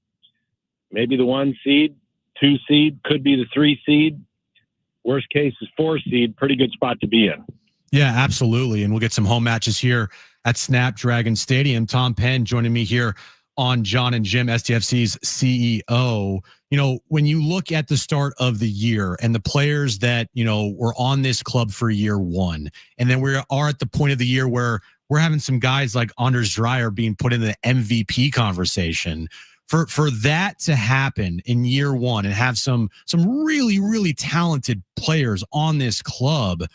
maybe the 1 seed, 2 seed, could be the 3 seed. Worst case is 4 seed, pretty good spot to be in. Yeah, absolutely. And we'll get some home matches here at Snapdragon Stadium. Tom Penn joining me here on John and Jim, SDFC's CEO. You know, when you look at the start of the year and the players that, you know, were on this club for year one, and then we are at the point of the year where we're having some guys like Anders Dreyer being put in the MVP conversation. For that to happen in year one and have some really, really talented players on this club.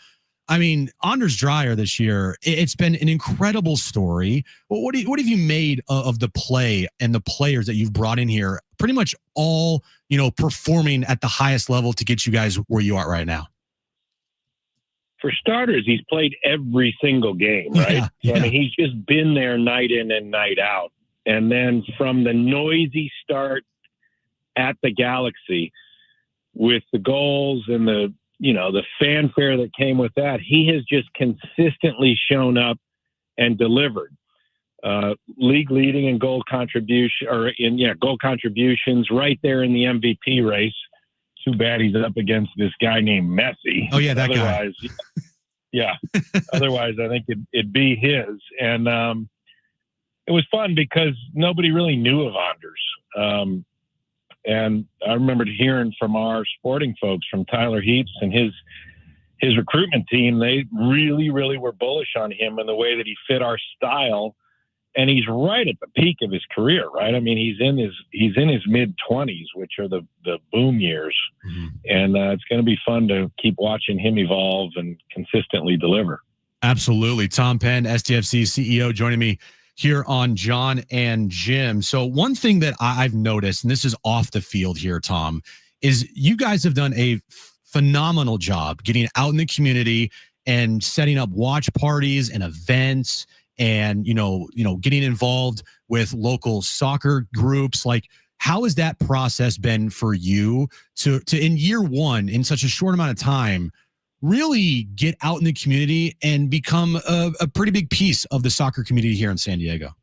I mean, Anders Dreyer this year, it's been an incredible story. What have you made of the play and the players that you've brought in here? Pretty much all, you know, performing at the highest level to get you guys where you are right now. For starters, he's played every single game, right? Yeah. So, I mean, he's just been there night in and night out. And then from the noisy start at the Galaxy with the goals and the, you know, the fanfare that came with that, he has just consistently shown up and delivered. League leading in goal contributions, right there in the MVP race. Too bad he's up against this guy named Messi. Oh yeah, that otherwise, guy. Yeah. Otherwise, I think it'd be his. And it was fun because nobody really knew of Anders. And I remember hearing from our sporting folks, from Tyler Heaps and his recruitment team, they really, really were bullish on him and the way that he fit our style. And he's right at the peak of his career, right? I mean, he's in his mid-20s, which are the boom years. Mm-hmm. And it's going to be fun to keep watching him evolve and consistently deliver. Absolutely. Tom Penn, SDFC CEO, joining me here on John and Jim. So one thing that I've noticed, and this is off the field here, Tom, is you guys have done a phenomenal job getting out in the community and setting up watch parties and events and, you know, getting involved with local soccer groups. Like, how has that process been for you to in year one, in such a short amount of time, really get out in the community and become a pretty big piece of the soccer community here in San Diego?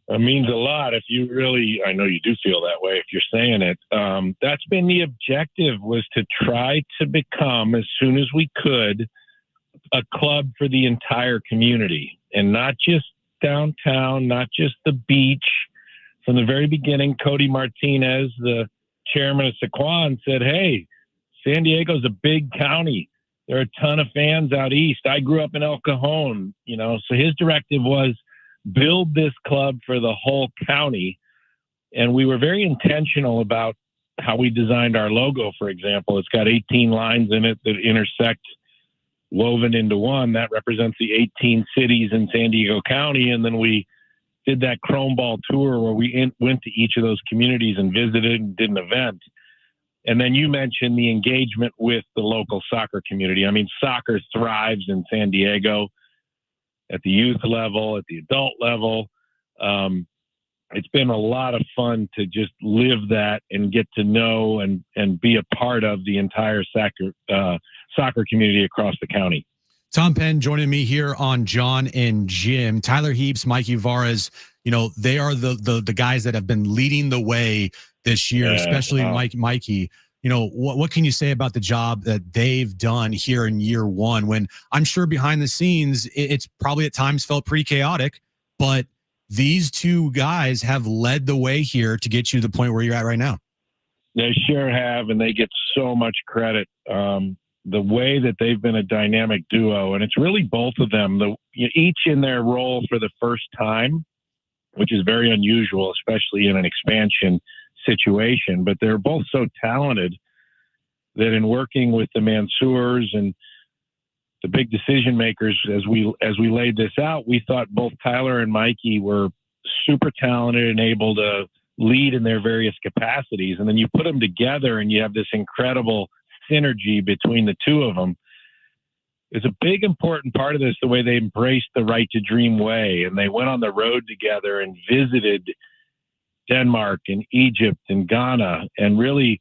It means a lot if you really, I know you do feel that way if you're saying it. That's been the objective, was to try to become, as soon as we could, a club for the entire community, and not just downtown, not just the beach. From the very beginning, Cody Martinez, the chairman of Sequan, said, hey, San Diego's a big county. There are a ton of fans out east. I grew up in El Cajon, so his directive was build this club for the whole county. And we were very intentional about how we designed our logo, for example. It's got 18 lines in it that intersect, woven into one. That represents the 18 cities in San Diego County. And then we did that Chrome Ball tour where we went to each of those communities and visited and did an event. And then you mentioned the engagement with the local soccer community. I mean, soccer thrives in San Diego at the youth level, at the adult level. It's been a lot of fun to just live that and get to know and be a part of the entire soccer community across the county. Tom Penn joining me here on John and Jim. Tyler Heaps, Mikey Varas, they are the guys that have been leading the way this year, especially Mikey. What can you say about the job that they've done here in year one, when I'm sure behind the scenes, it's probably at times felt pretty chaotic, but these two guys have led the way here to get you to the point where you're at right now. They sure have, and they get so much credit. The way that they've been a dynamic duo, and it's really both of them, each in their role for the first time, which is very unusual, especially in an expansion situation. But they're both so talented that in working with the Mansours and the big decision makers, as we laid this out, we thought both Tyler and Mikey were super talented and able to lead in their various capacities. And then you put them together and you have this incredible synergy between the two of them. It's a big, important part of this, the way they embraced the Right to Dream way. And they went on the road together and visited Denmark and Egypt and Ghana and really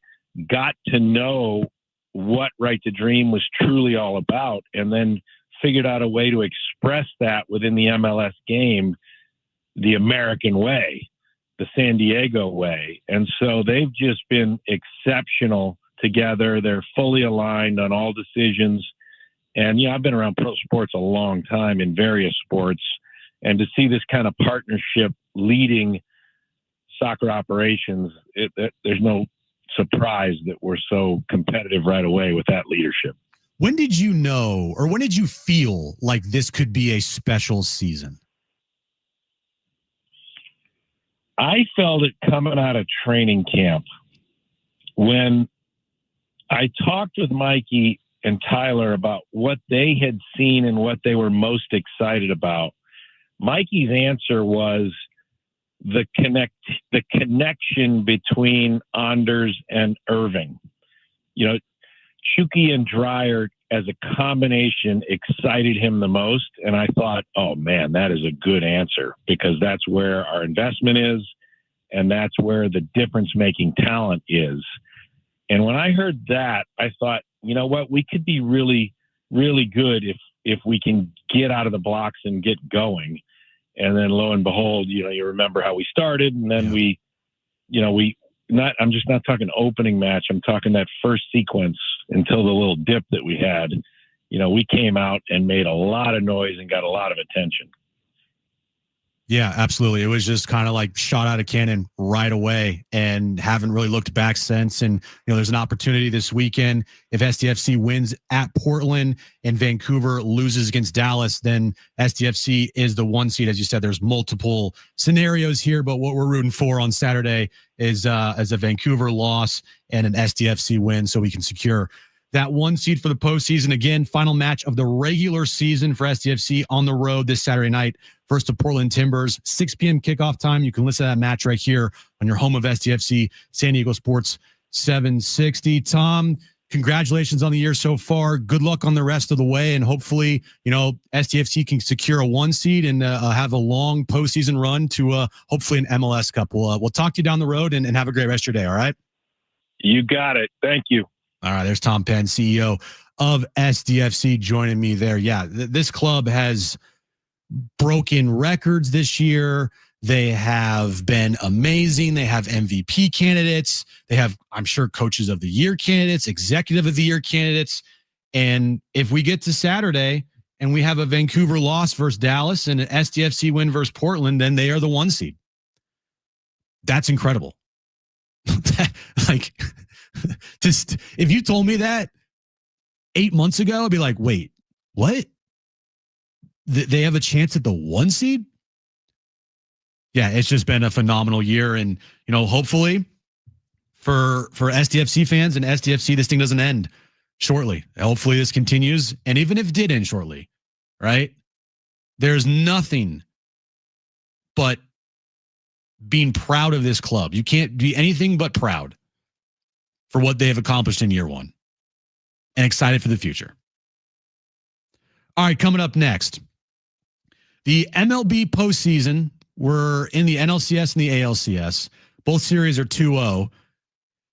got to know what Right to Dream was truly all about, and then figured out a way to express that within the MLS game, the American way, the San Diego way. And so they've just been exceptional together. They're fully aligned on all decisions. And I've been around pro sports a long time in various sports, and to see this kind of partnership leading soccer operations, there's no surprise that we're so competitive right away with that leadership. When did you know, or when did you feel like this could be a special season? I felt it coming out of training camp. When I talked with Mikey and Tyler about what they had seen and what they were most excited about, Mikey's answer was the connection between Anders and Irving. Chucky and Dreyer as a combination excited him the most. And I thought, oh man, that is a good answer, because that's where our investment is. And that's where the difference-making talent is. And when I heard that, I thought, you know what, we could be really, really good if we can get out of the blocks and get going. And then lo and behold, you remember how we started. And then I'm just not talking opening match. I'm talking that first sequence until the little dip that we had. We came out and made a lot of noise and got a lot of attention. Yeah, absolutely. It was just kind of like shot out of cannon right away, and haven't really looked back since. And, there's an opportunity this weekend. If SDFC wins at Portland and Vancouver loses against Dallas, then SDFC is the 1 seed. As you said, there's multiple scenarios here, but what we're rooting for on Saturday is as a Vancouver loss and an SDFC win, so we can secure that 1 seed for the postseason. Again, final match of the regular season for SDFC on the road this Saturday night versus the Portland Timbers, 6 p.m. kickoff time. You can listen to that match right here on your home of SDFC, San Diego Sports 760. Tom, congratulations on the year so far. Good luck on the rest of the way, and hopefully, SDFC can secure a 1 seed and have a long postseason run to hopefully an MLS Cup. We'll talk to you down the road and have a great rest of your day. All right. You got it. Thank you. All right, there's Tom Penn, CEO of SDFC, joining me there. Yeah, this club has broken records this year. They have been amazing. They have MVP candidates. They have, I'm sure, coaches of the year candidates, executive of the year candidates. And if we get to Saturday and we have a Vancouver loss versus Dallas and an SDFC win versus Portland, then they are the 1 seed. That's incredible. Like, just if you told me that 8 months ago, I'd be like, wait, what? They have a chance at the 1 seed? Yeah, it's just been a phenomenal year. And, hopefully for SDFC fans and SDFC, this thing doesn't end shortly. Hopefully this continues. And even if it did end shortly, right? There's nothing but being proud of this club. You can't be anything but proud for what they have accomplished in year one and excited for the future. All right, coming up next, the MLB postseason. We're in the NLCS and the ALCS. Both series are 2-0.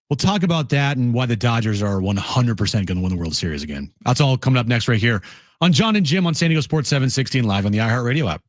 We'll talk about that and why the Dodgers are 100% going to win the World Series again. That's all coming up next right here on John and Jim on San Diego Sports 760 and live on the iHeartRadio app.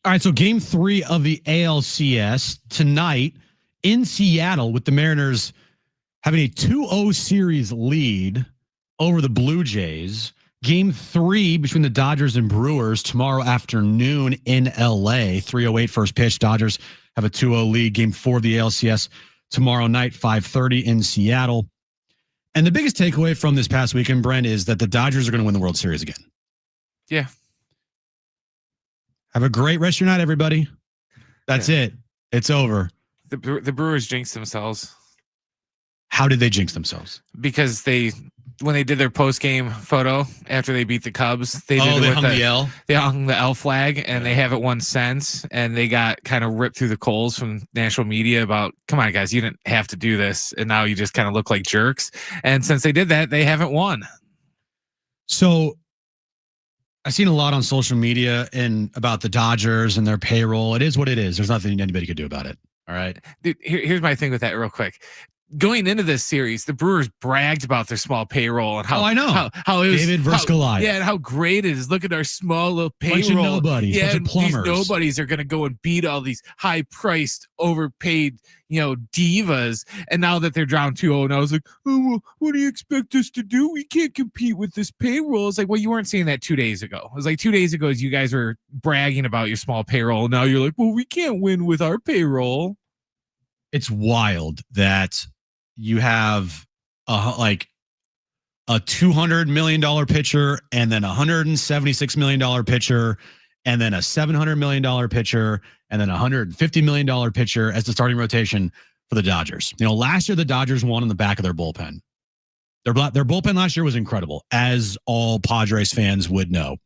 All right, so game 3 of the ALCS tonight in Seattle with the Mariners having a 2-0 series lead over the Blue Jays. Game 3 between the Dodgers and Brewers tomorrow afternoon in LA. 3:08 first pitch. Dodgers have a 2-0 lead. Game 4 of the ALCS tomorrow night, 5:30 in Seattle. And the biggest takeaway from this past weekend, Brent, is that the Dodgers are going to win the World Series again. Yeah. Have a great rest of your night, everybody. That's it. It's over. The Brewers jinxed themselves. How did they jinx themselves? Because when they did their post-game photo after they beat the Cubs, they hung the L. They hung the L flag, and they haven't won since. And they got kind of ripped through the coals from national media about, come on, guys, you didn't have to do this. And now you just kind of look like jerks. And since they did that, they haven't won. So I've seen a lot on social media and about the Dodgers and their payroll. It is what it is. There's nothing anybody could do about it. All right. Dude, here's my thing with that real quick. Going into this series, the Brewers bragged about their small payroll and how I know how it was David versus Goliath. Yeah, and how great it is. Look at our small little payroll. Bunch of nobodies, yeah, bunch of and plumbers. these nobodies are going to go and beat all these high-priced, overpaid, divas. And now that they're down 2-0, and I was like, oh, well, what do you expect us to do? We can't compete with this payroll. It's like, well, you weren't saying that 2 days ago. It was like 2 days ago, you guys were bragging about your small payroll. Now you're like, well, we can't win with our payroll. It's wild that you have a $200 million pitcher and then a $176 million pitcher and then a $700 million pitcher and then a $150 million pitcher as the starting rotation for the Dodgers. Last year the Dodgers won on the back of their bullpen. Their bullpen last year was incredible, as all Padres fans would know.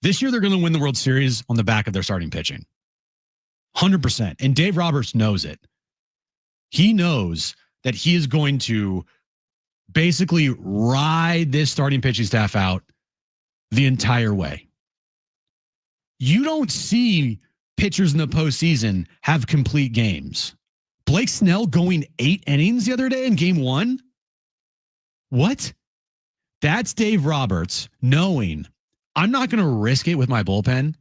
This year they're going to win the World Series on the back of their starting pitching. 100%. And Dave Roberts knows it. He knows that he is going to basically ride this starting pitching staff out the entire way. You don't see pitchers in the postseason have complete games. Blake Snell going 8 innings the other day in game 1? What? That's Dave Roberts knowing I'm not going to risk it with my bullpen.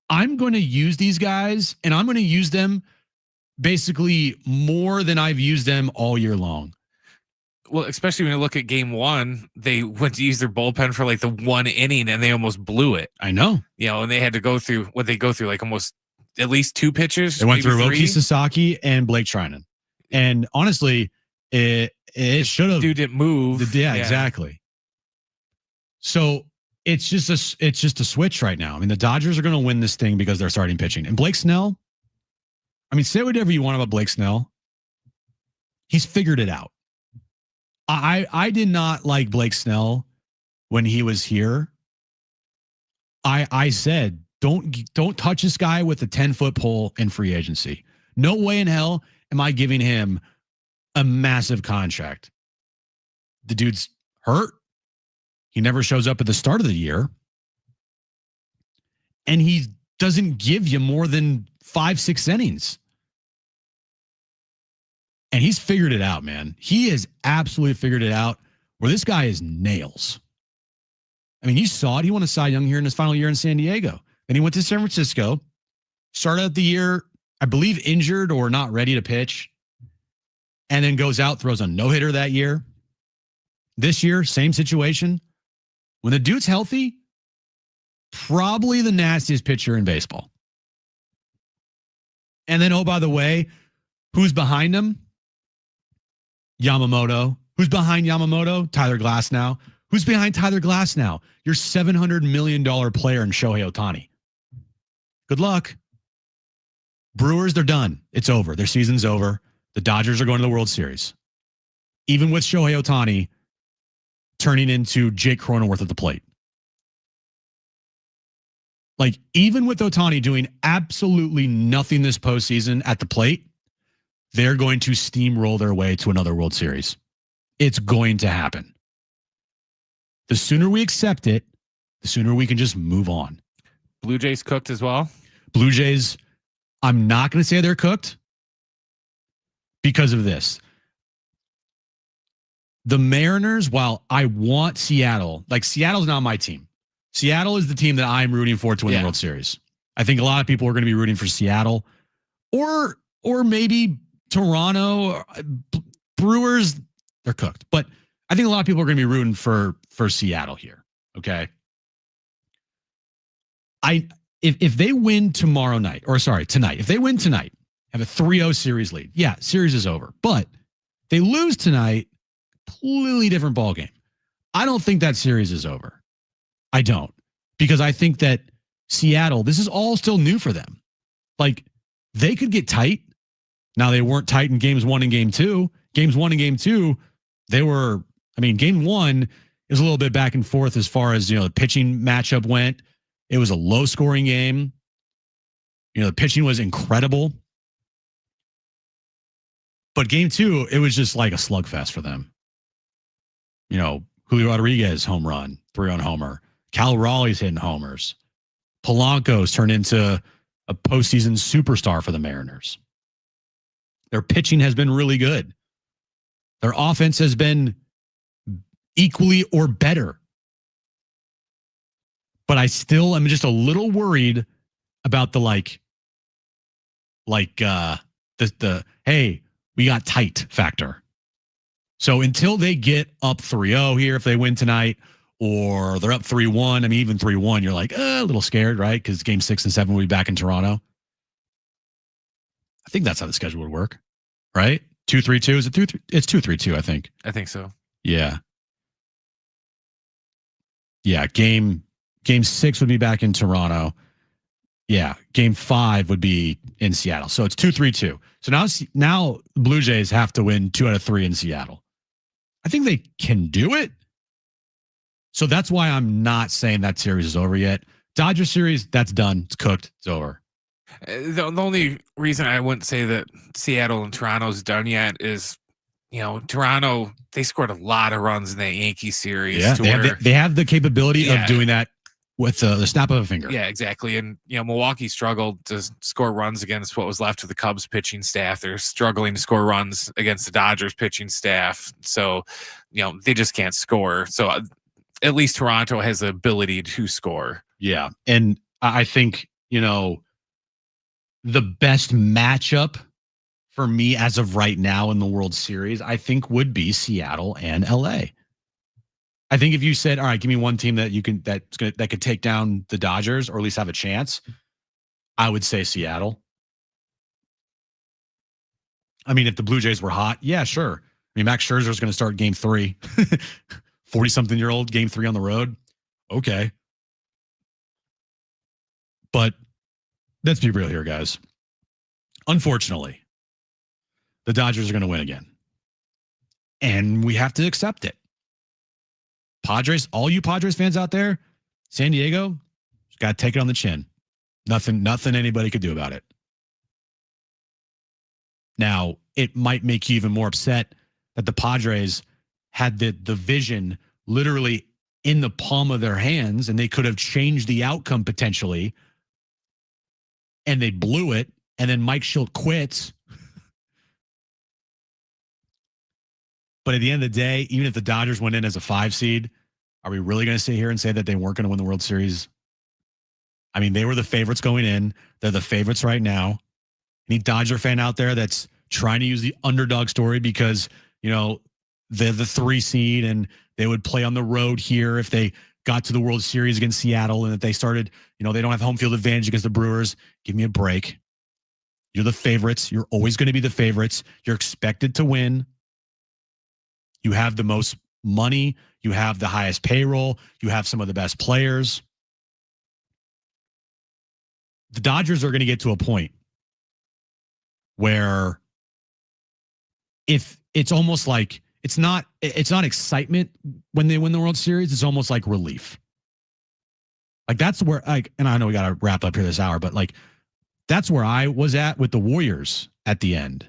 I'm going to use these guys, and I'm going to use them basically more than I've used them all year long. Well, especially when you look at game 1, they went to use their bullpen for like the 1 inning and they almost blew it. I know. And they had to go through like almost at least 2 pitchers. They went through 3. Roki Sasaki and Blake Trinan. And honestly, it should have. Dude didn't move. Yeah, exactly. So it's just a switch right now. I mean, the Dodgers are going to win this thing because they're starting pitching. And Blake Snell, say whatever you want about Blake Snell. He's figured it out. I did not like Blake Snell when he was here. I said, don't touch this guy with a 10-foot pole in free agency. No way in hell am I giving him a massive contract. The dude's hurt. He never shows up at the start of the year. And he doesn't give you more than 5-6 innings. And he's figured it out, man. He has absolutely figured it out where this guy is nails. You saw it. He won a Cy Young here in his final year in San Diego. Then he went to San Francisco, started out the year, I believe, injured or not ready to pitch, and then goes out, throws a no-hitter that year. This year, same situation. When the dude's healthy, probably the nastiest pitcher in baseball. And then, oh, by the way, who's behind him? Yamamoto. Who's behind Yamamoto? Tyler Glasnow. Who's behind Tyler Glasnow? Your $700 million player in Shohei Ohtani. Good luck. Brewers, they're done. It's over. Their season's over. The Dodgers are going to the World Series. Even with Shohei Ohtani turning into Jake Cronenworth at the plate. Even with Ohtani doing absolutely nothing this postseason at the plate, they're going to steamroll their way to another World Series. It's going to happen. The sooner we accept it, the sooner we can just move on. Blue Jays cooked as well. Blue Jays, I'm not going to say they're cooked because of this. The Mariners, while I want Seattle, Seattle's not my team. Seattle is the team that I'm rooting for to win the World Series. I think a lot of people are going to be rooting for Seattle or maybe Toronto. Brewers, they're cooked. But I think a lot of people are going to be rooting for Seattle here. Okay. If they win tonight, if they win tonight, have a 3-0 series lead. Yeah, series is over. But they lose tonight, completely different ball game. I don't think that series is over. I don't. Because I think that Seattle, this is all still new for them. Like, they could get tight. Now, they weren't tight in games 1 and game 2. Games 1 and game 2, game 1 is a little bit back and forth as far as, the pitching matchup went. It was a low-scoring game. The pitching was incredible. But game 2, it was just like a slugfest for them. Julio Rodriguez home run, 3-run homer. Cal Raleigh's hitting homers. Polanco's turned into a postseason superstar for the Mariners. Their pitching has been really good. Their offense has been equally or better. But I still am just a little worried about the hey, we got tight factor. So until they get up 3-0 here, if they win tonight, or they're up 3-1, even 3-1, you're like, a little scared, right? Because game 6 and 7 will be back in Toronto. I think that's how the schedule would work, right? 2-3-2, is it 2-3? It's 2-3-2, I think. I think so. Yeah. Yeah, game 6 would be back in Toronto. Yeah, game 5 would be in Seattle. So it's 2-3-2. So now the Blue Jays have to win 2 out of 3 in Seattle. I think they can do it. So that's why I'm not saying that series is over yet. Dodgers series, that's done. It's cooked. It's over. The only reason I wouldn't say that Seattle and Toronto's done yet is, Toronto, they scored a lot of runs in that Yankee series. Yeah, they have the capability of doing that with the snap of a finger. Yeah, exactly. And, Milwaukee struggled to score runs against what was left of the Cubs pitching staff. They're struggling to score runs against the Dodgers pitching staff. So, they just can't score. So at least Toronto has the ability to score. Yeah. And I think, the best matchup for me as of right now in the World Series, I think would be Seattle and LA. I think if you said, all right, give me one team that that could take down the Dodgers or at least have a chance, I would say Seattle. If the Blue Jays were hot, yeah, sure. Max Scherzer is going to start game 3, 40-something-year-old game 3 on the road. Okay. But let's be real here, guys. Unfortunately, the Dodgers are going to win again. And we have to accept it. Padres, all you Padres fans out there, San Diego, got to take it on the chin. Nothing anybody could do about it. Now, it might make you even more upset that the Padres had the vision literally in the palm of their hands, and they could have changed the outcome potentially, and they blew it, and then Mike Shildt quits. But at the end of the day, even if the Dodgers went in as a 5 seed, are we really going to sit here and say that they weren't going to win the World Series? They were the favorites going in. They're the favorites right now. Any Dodger fan out there that's trying to use the underdog story because, they're the 3 seed and they would play on the road here if they got to the World Series against Seattle and if they started, they don't have home field advantage against the Brewers. Give me a break. You're the favorites. You're always going to be the favorites. You're expected to win. You have the most money. You have the highest payroll. You have some of the best players. The Dodgers are going to get to a point where if it's almost like it's not excitement when they win the World Series, it's almost like relief. Like that's where and I know we got to wrap up here this hour, but that's where I was at with the Warriors at the end.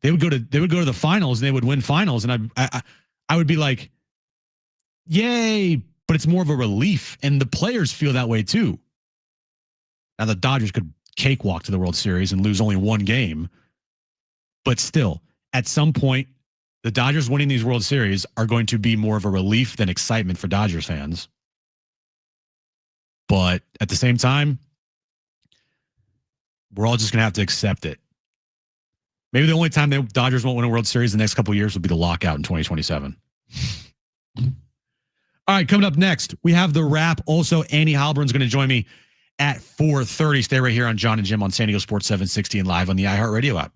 They would go to the finals and they would win finals, and I would be like, yay, but it's more of a relief, and the players feel that way too. Now the Dodgers could cakewalk to the World Series and lose only 1 game, but still, at some point, the Dodgers winning these World Series are going to be more of a relief than excitement for Dodgers fans. But at the same time, We're all just going to have to accept it. Maybe the only time the Dodgers won't win a World Series the next couple of years will be the lockout in 2027. All right, coming up next, we have the wrap. Also, Annie Halburn's going to join me at 4:30. Stay right here on John and Jim on San Diego Sports 760 and live on the iHeartRadio app.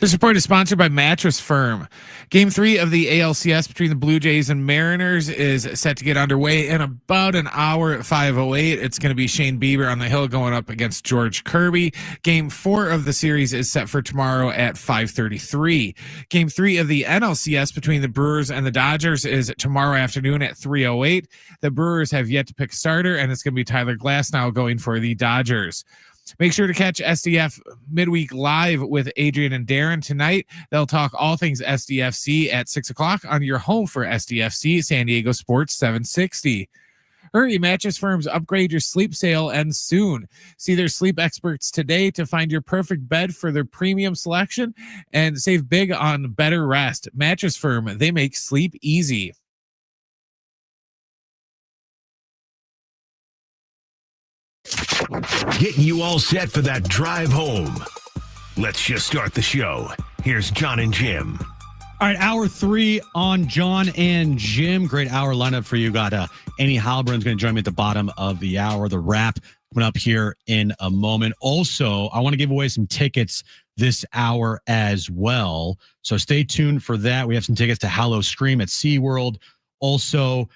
This report is sponsored by Mattress Firm. Game 3 of the ALCS between the Blue Jays and Mariners is set to get underway in about an hour at 5:08. It's going to be Shane Bieber on the hill going up against George Kirby. Game 4 of the series is set for tomorrow at 5:33. Game 3 of the NLCS between the Brewers and the Dodgers is tomorrow afternoon at 3:08. The Brewers have yet to pick a starter, and it's going to be Tyler Glasnow going for the Dodgers. Make sure to catch SDF Midweek Live with Adrian and Darren tonight. They'll talk all things SDFC at 6 o'clock on your home for SDFC, San Diego Sports 760. Hurry, Mattress Firm's Upgrade Your Sleep sale ends soon. See their sleep experts today to find your perfect bed for their premium selection and save big on better rest. Mattress Firm, they make sleep easy. Getting you all set for that drive home. Let's just start the show. Here's John and Jim. All right, hour 3 on John and Jim. Great hour lineup for you. Got Annie Halbrun's going to join me at the bottom of the hour. The wrap coming up here in a moment. Also, I want to give away some tickets this hour as well. So stay tuned for that. We have some tickets to Hallow Scream at SeaWorld. Also,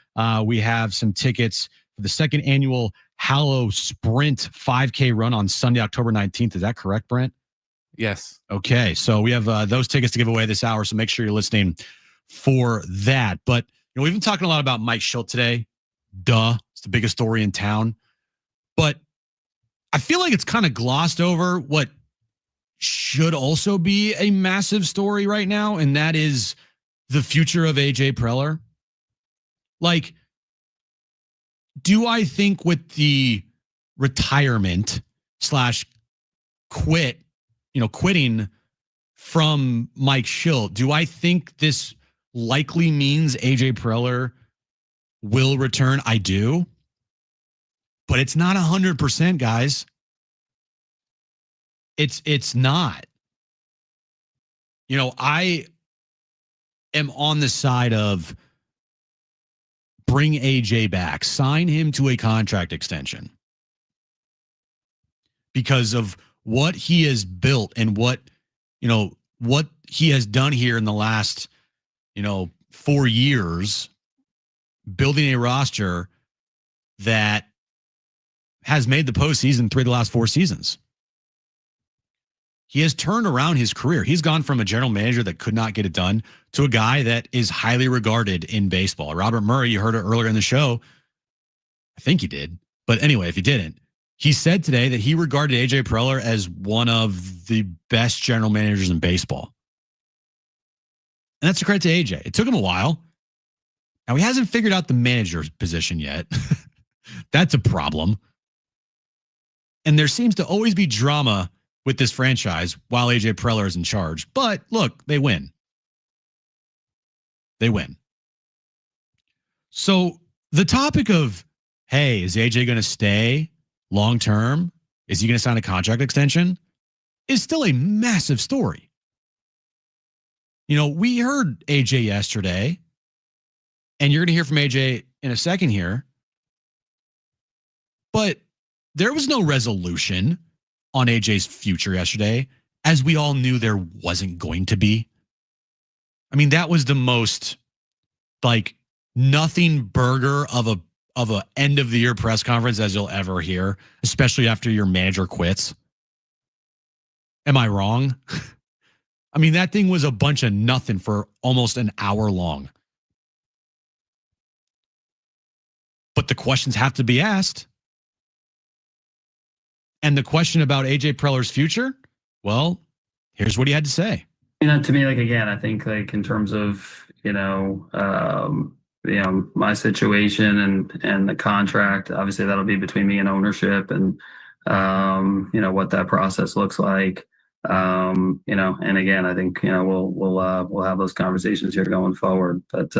we have some tickets for the second annual Hallow Sprint 5K run on Sunday, October 19th. Is that correct, Brent? Yes. Okay, so we have those tickets to give away this hour, so make sure you're listening for that. But we've been talking a lot about Mike Shildt today. Duh, it's the biggest story in town. But I feel like it's kind of glossed over what should also be a massive story right now, and that is the future of AJ Preller. Like, do I think with the retirement / quitting from Mike Shildt, do I think this likely means AJ Preller will return? I do. But it's not 100%, guys. It's not. I am on the side of bring AJ back, sign him to a contract extension because of what he has built and what he has done here in the last, 4 years, building a roster that has made the postseason 3 of the last 4 seasons. He has turned around his career. He's gone from a general manager that could not get it done to a guy that is highly regarded in baseball. Robert Murray, you heard it earlier in the show. I think you did. But anyway, if you didn't, he said today that he regarded AJ Preller as one of the best general managers in baseball. And that's a credit to AJ. It took him a while. Now, he hasn't figured out the manager's position yet. That's a problem. And there seems to always be drama with this franchise while AJ Preller is in charge. But look, they win. They win. So the topic of, hey, is AJ going to stay long term? Is he going to sign a contract extension? Is still a massive story. We heard AJ yesterday, and you're going to hear from AJ in a second here. But there was no resolution on AJ's future yesterday, as we all knew there wasn't going to be. I mean, that was the most nothing burger of a end of the year press conference as you'll ever hear, especially after your manager quits. Am I wrong? I mean, that thing was a bunch of nothing for almost an hour long. But the questions have to be asked. And the question about AJ Preller's future, well, here's what he had to say. To me, again, I think in terms of, my situation and the contract, obviously that'll be between me and ownership and, what that process looks like. And again, I think, we'll have those conversations here going forward. But,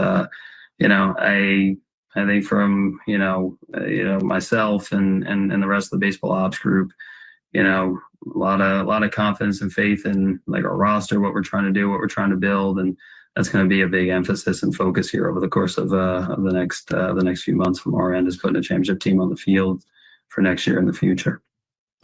I think from myself and the rest of the baseball ops group, a lot of confidence and faith in our roster, what we're trying to do, what we're trying to build, and that's going to be a big emphasis and focus here over the course of the next few months from our end, is putting a championship team on the field for next year and the future.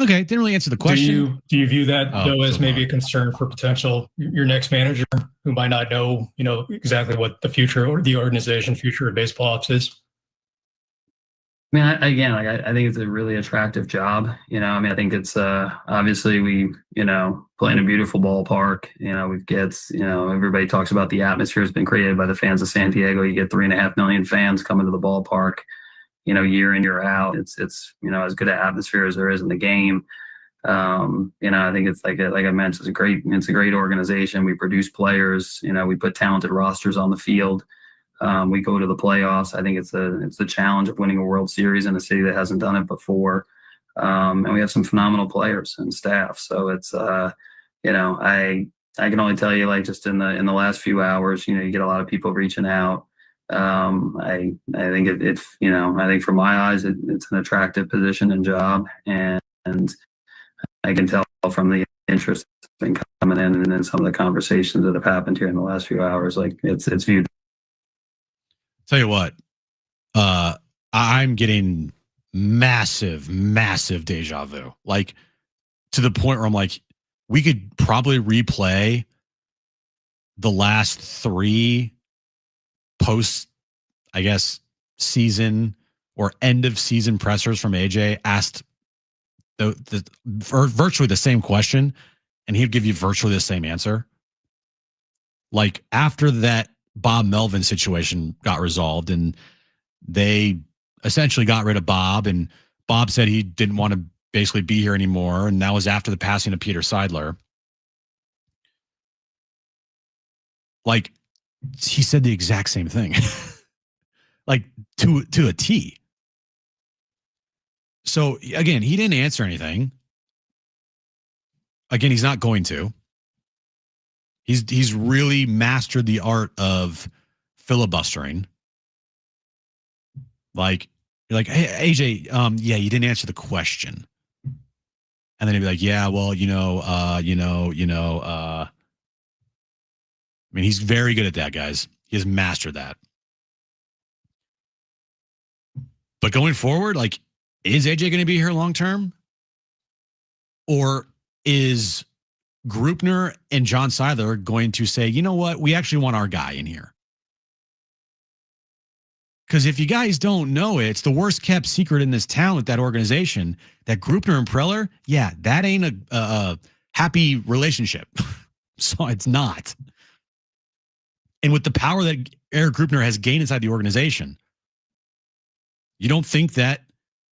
Okay, didn't really answer the question. Do you view that Oh, though as so maybe far. a concern for potential your next manager who might not know, exactly what the future or the organization future of baseball ops is? I mean, I think it's a really attractive job. I think it's obviously we, play in a beautiful ballpark. We've gets, everybody talks about the atmosphere has been created by the fans of San Diego. You get 3.5 million fans coming to the ballpark, year in, year out. It's as good an atmosphere as there is in the game. I think it's like I mentioned, it's a great organization. We produce players. We put talented rosters on the field. We go to the playoffs. I think it's the challenge of winning a World Series in a city that hasn't done it before. And we have some phenomenal players and staff. So it's I can only tell you, like, just in the last few hours, you get a lot of people reaching out. I think I think from my eyes, it's an attractive position and job, and I can tell from the interest that's been coming in and then some of the conversations that have happened here in the last few hours, like it's viewed. Tell you what, I'm getting massive deja vu. Like, to the point where I'm like, we could probably replay the last 3 post, I guess, season or end of season pressers from AJ asked virtually the same question, and he'd give you virtually the same answer. Like, after that Bob Melvin situation got resolved and they essentially got rid of Bob, and Bob said he didn't want to basically be here anymore, and that was after the passing of Peter Seidler. Like, he said the exact same thing. Like, to a T. So again, he didn't answer anything. Again, he's not going to. He's really mastered the art of filibustering. Like, you're like, hey, AJ, yeah, you didn't answer the question. And then he'd be like, yeah, well, I mean, he's very good at that, guys. He has mastered that. But going forward, like, is AJ going to be here long term? Or is Grupner and John Seidler going to say, you know what, we actually want our guy in here? Because if you guys don't know it, it's the worst kept secret in this town with that organization, that Grupner and Preller, yeah, that ain't a happy relationship. So it's not. And with the power that Eric Grupner has gained inside the organization, you don't think that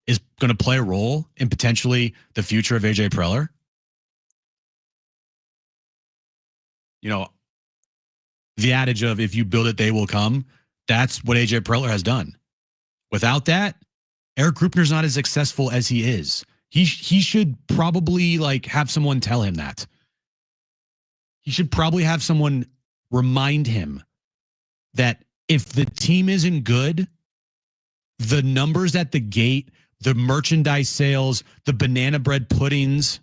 is going to play a role in potentially the future of AJ Preller? The adage of if you build it, they will come. That's what AJ Preller has done. Without that, Eric Grupner's not as successful as he is. He should probably have someone tell him that. He should probably have someone remind him that if the team isn't good, the numbers at the gate, the merchandise sales, the banana bread puddings,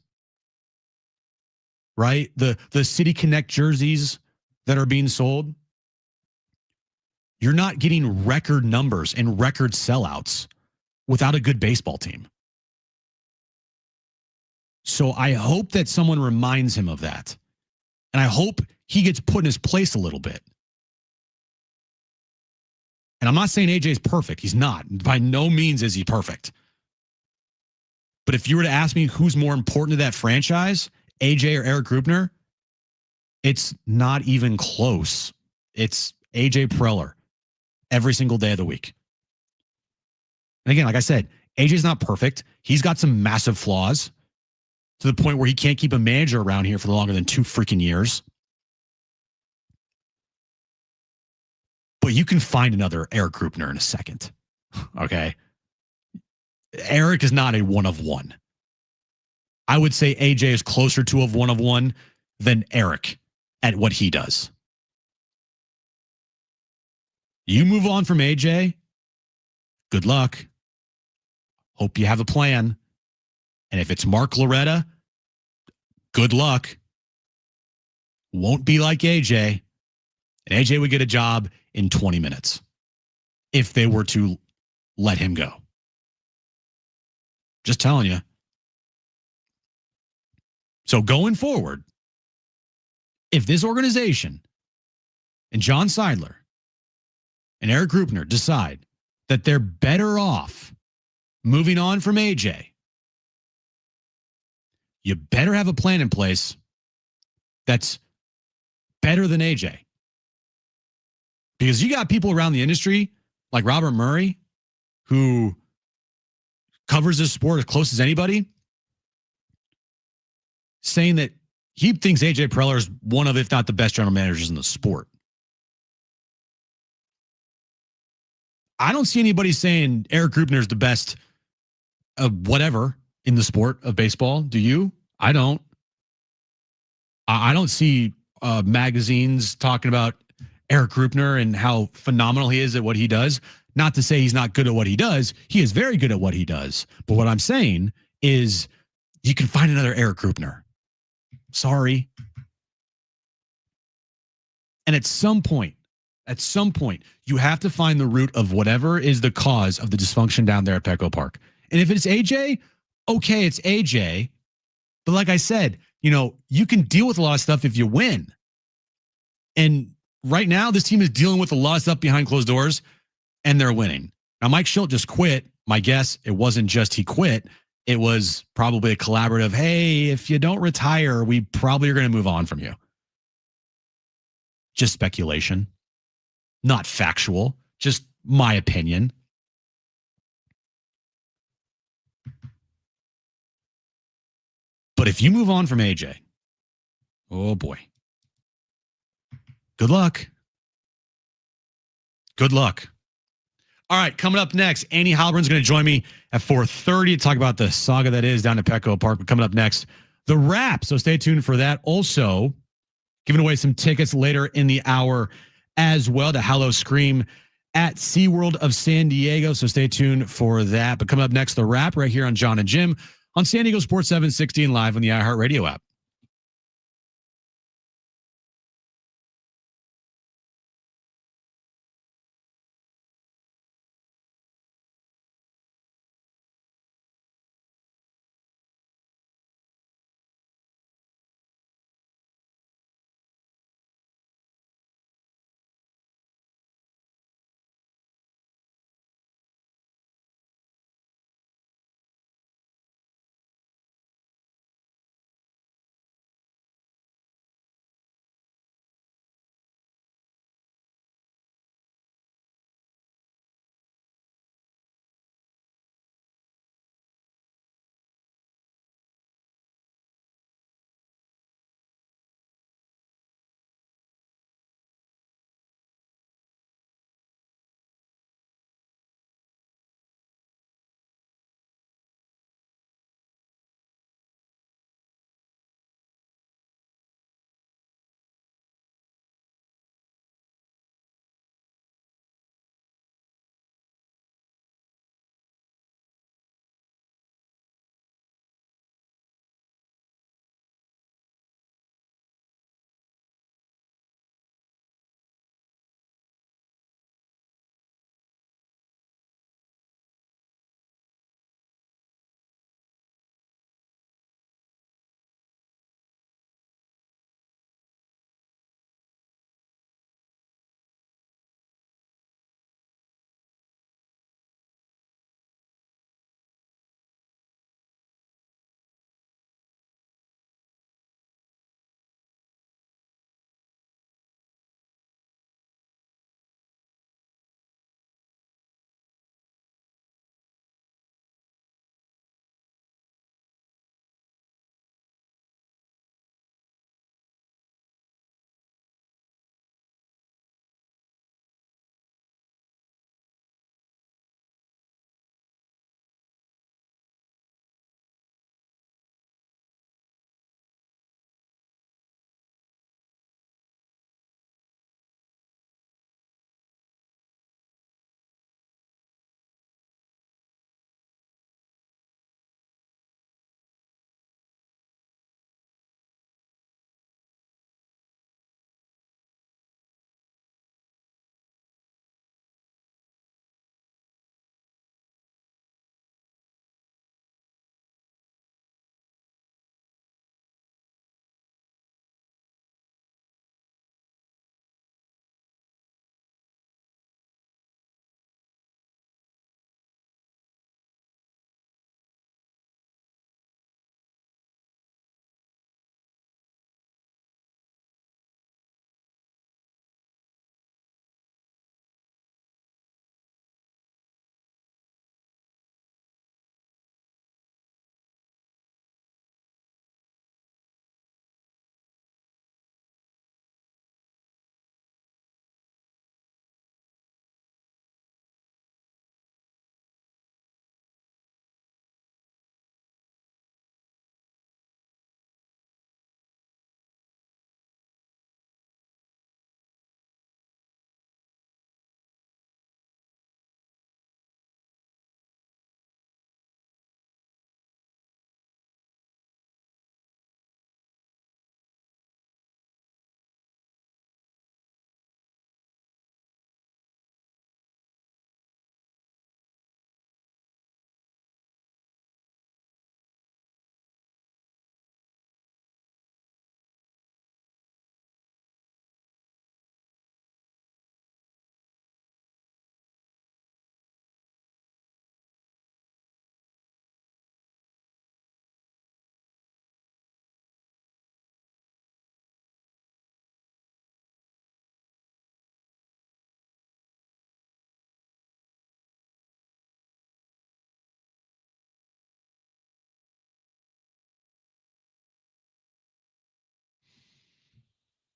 right? The City Connect jerseys that are being sold, you're not getting record numbers and record sellouts without a good baseball team. So I hope that someone reminds him of that. And I hope he gets put in his place a little bit. And I'm not saying AJ's perfect. He's not. By no means is he perfect. But if you were to ask me who's more important to that franchise, AJ or Eric Grupner, it's not even close. It's AJ Preller every single day of the week. And again, like I said, AJ's not perfect. He's got some massive flaws to the point where he can't keep a manager around here for longer than 2 freaking years. But you can find another Eric Grupner in a second. Okay? Eric is not a one of one. I would say AJ is closer to a one of one than Eric at what he does. You move on from AJ, good luck. Hope you have a plan. And if it's Mark Loretta, good luck. Won't be like AJ. And AJ would get a job in 20 minutes if they were to let him go. Just telling you. So going forward, if this organization and John Seidler and Eric Grupner decide that they're better off moving on from AJ, you better have a plan in place that's better than AJ. Because you got people around the industry like Robert Murray, who covers this sport as close as anybody, saying that he thinks AJ Preller is one of, if not the best general managers in the sport. I don't see anybody saying Eric Grupner is the best of whatever in the sport of baseball. Do you? I don't. I don't see magazines talking about Eric Grupner and how phenomenal he is at what he does. Not to say he's not good at what he does. He is very good at what he does. But what I'm saying is you can find another Eric Grupner. Sorry. And at some point, you have to find the root of whatever is the cause of the dysfunction down there at Petco Park. And if it's AJ, okay, it's AJ. But like I said, you can deal with a lot of stuff if you win. And right now, this team is dealing with a lot of stuff behind closed doors, and they're winning. Now, Mike Shildt just quit. My guess, it wasn't just he quit. It was probably a collaborative, hey, if you don't retire, we probably are going to move on from you. Just speculation, not factual, just my opinion. But if you move on from AJ, oh boy, good luck. Good luck. All right, coming up next, Annie Halburn's going to join me at 4:30 to talk about the saga that is down at Petco Park. But coming up next, the wrap. So stay tuned for that. Also, giving away some tickets later in the hour as well to Hallow Scream at SeaWorld of San Diego. So stay tuned for that. But coming up next, the wrap right here on John and Jim on San Diego Sports 760 and live on the iHeartRadio app.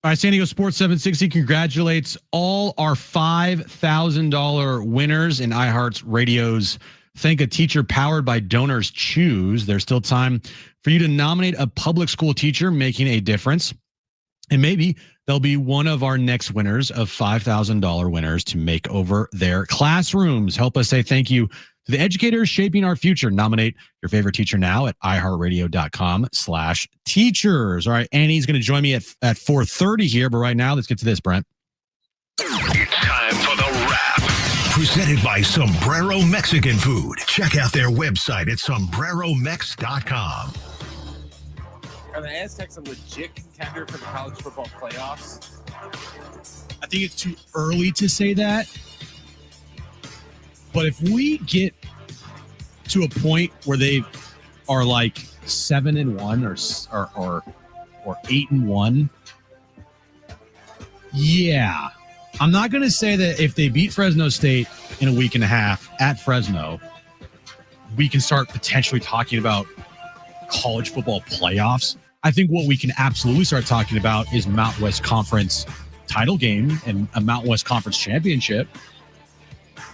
All right, San Diego Sports 760 congratulates all our $5,000 winners in iHeart's Radio's Thank a Teacher powered by Donors Choose. There's still time for you to nominate a public school teacher making a difference. And maybe they'll be one of our next winners of $5,000 winners to make over their classrooms. Help us say thank you to the educators shaping our future. Nominate your favorite teacher now at iHeartRadio.com/teachers. All right, Annie's going to join me at 4:30 here, but right now, let's get to this, Brent. It's time for the wrap. Presented by Sombrero Mexican Food. Check out their website at sombreromex.com. Are the Aztecs a legit contender for the college football playoffs? I think it's too early to say that. But if we get to a point where they are like 7-1 or 8-1, yeah. I'm not going to say that if they beat Fresno State in a week and a half at Fresno, we can start potentially talking about college football playoffs. I think what we can absolutely start talking about is Mountain West Conference title game and a Mountain West Conference championship.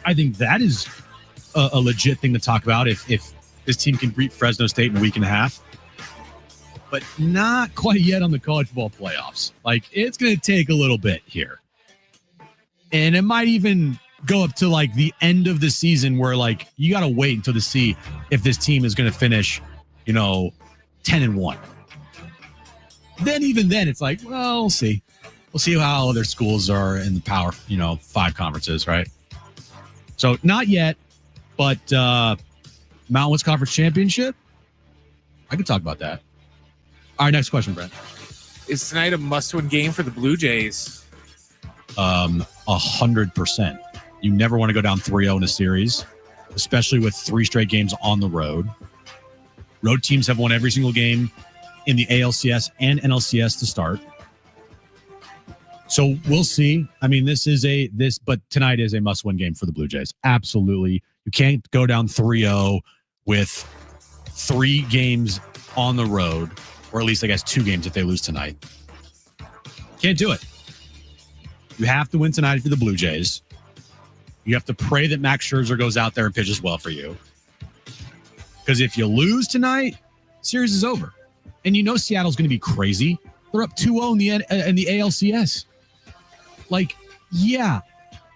I think that is a legit thing to talk about if this team can beat Fresno State in a week and a half. But not quite yet on the college football playoffs. Like, it's going to take a little bit here. And it might even go up to like the end of the season where like you got to wait until to see if this team is going to finish, 10-1. Then even then it's like, well, we'll see. We'll see how other schools are in the Power, 5 conferences, right? So not yet, but Mountain West Conference Championship, I could talk about that. All right, next question, Brent. Is tonight a must-win game for the Blue Jays? 100%. You never want to go down 3-0 in a series, especially with 3 straight games on the road. Road teams have won every single game in the ALCS and NLCS to start. So we'll see. I mean, but tonight is a must-win game for the Blue Jays. Absolutely. You can't go down 3-0 with 3 games on the road, or at least I guess 2 games if they lose tonight. Can't do it. You have to win tonight for the Blue Jays. You have to pray that Max Scherzer goes out there and pitches well for you. Because if you lose tonight, series is over. And Seattle's going to be crazy. They're up 2-0 in the ALCS. Like, yeah,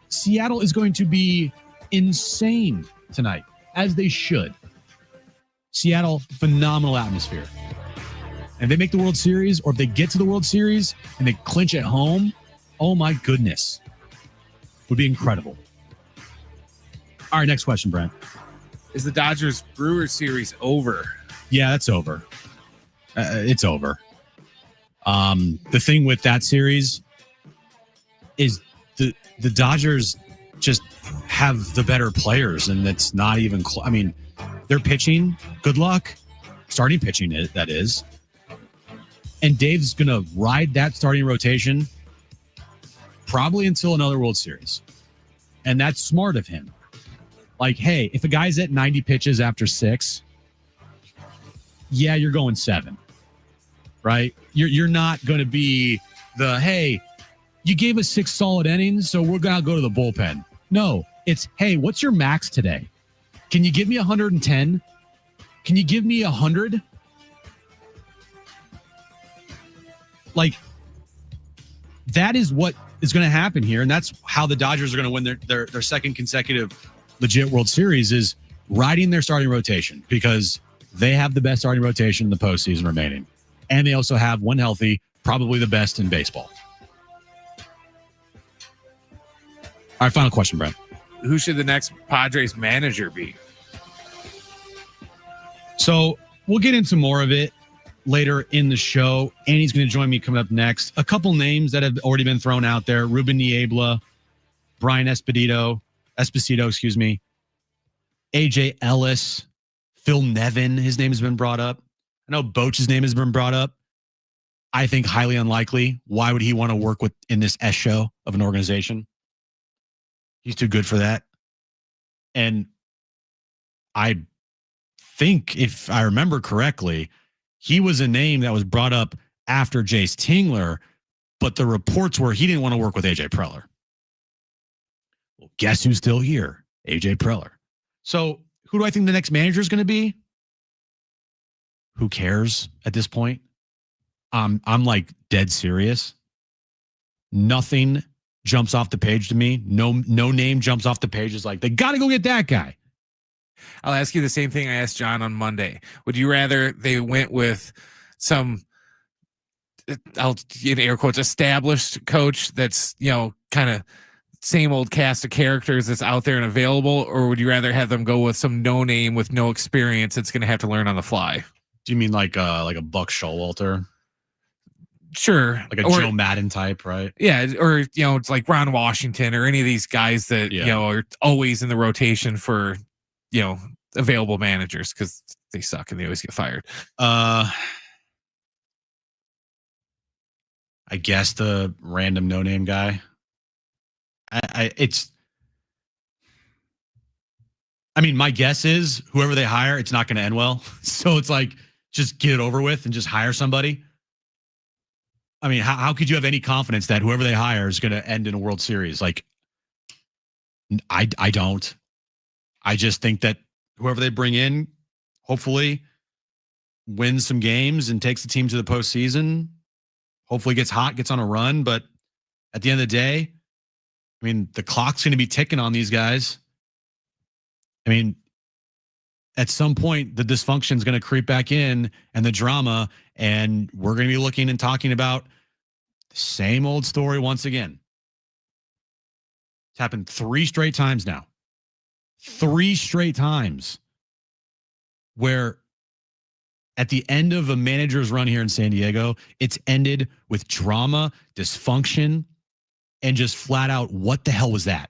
Seattle is going to be insane tonight, as they should. Seattle, phenomenal atmosphere. And if they make the World Series, or if they get to the World Series and they clinch at home, oh my goodness. Would be incredible. All right, next question, Brent. Is the Dodgers-Brewers series over? Yeah, that's over. It's over. The thing with that series is the Dodgers just have the better players, and it's not even close. I mean, they're pitching. Good luck. Starting pitching, that is. And Dave's going to ride that starting rotation probably until another World Series. And that's smart of him. Like, hey, if a guy's at 90 pitches after 6, yeah, you're going 7. Right? You're not going to be hey, you gave us 6 solid innings, so we're going to go to the bullpen. No, it's, hey, what's your max today? Can you give me 110? Can you give me 100? Like, that is what is going to happen here, and that's how the Dodgers are going to win their second consecutive legit World Series, is riding their starting rotation, because they have the best starting rotation in the postseason remaining. And they also have one healthy, probably the best in baseball. All right, final question, Brent. Who should the next Padres manager be? So we'll get into more of it later in the show. Annie's going to join me coming up next. A couple names that have already been thrown out there: Ruben Niebla, Brian Esposito, AJ Ellis, Phil Nevin. His name has been brought up. I know Boch's name has been brought up. I think highly unlikely. Why would he want to work in this S show of an organization? He's too good for that. And I think, if I remember correctly, he was a name that was brought up after Jace Tingler But the reports were he didn't want to work with AJ Preller. Well, guess who's still here? AJ Preller. So who do I think the next manager is going to be? Who cares at this point? I'm like dead serious. Nothing jumps off the page to me. No name jumps off the page. Is like, they got to go get that guy. I'll ask you the same thing I asked John on Monday. Would you rather they went with some, I'll in air quotes, established coach that's, kind of same old cast of characters that's out there and available, or would you rather have them go with some no name with no experience that's going to have to learn on the fly? Do you mean like a Buck Showalter? Sure. Like a Joe Madden type, right? Yeah. Or, it's like Ron Washington or any of these guys that, are always in the rotation for, available managers because they suck and they always get fired. I guess the random no-name guy. I mean, my guess is whoever they hire, it's not going to end well. So it's like, just get it over with and just hire somebody. I mean, how could you have any confidence that whoever they hire is going to end in a World Series? Like, I don't. I just think that whoever they bring in, hopefully wins some games and takes the team to the postseason. Hopefully gets hot, gets on a run. But at the end of the day, I mean, the clock's going to be ticking on these guys. I mean, at some point, the dysfunction is going to creep back in and the drama, and we're going to be looking and talking about the same old story once again. It's happened 3 straight times now. 3 straight times where at the end of a manager's run here in San Diego, it's ended with drama, dysfunction, and just flat out, what the hell was that?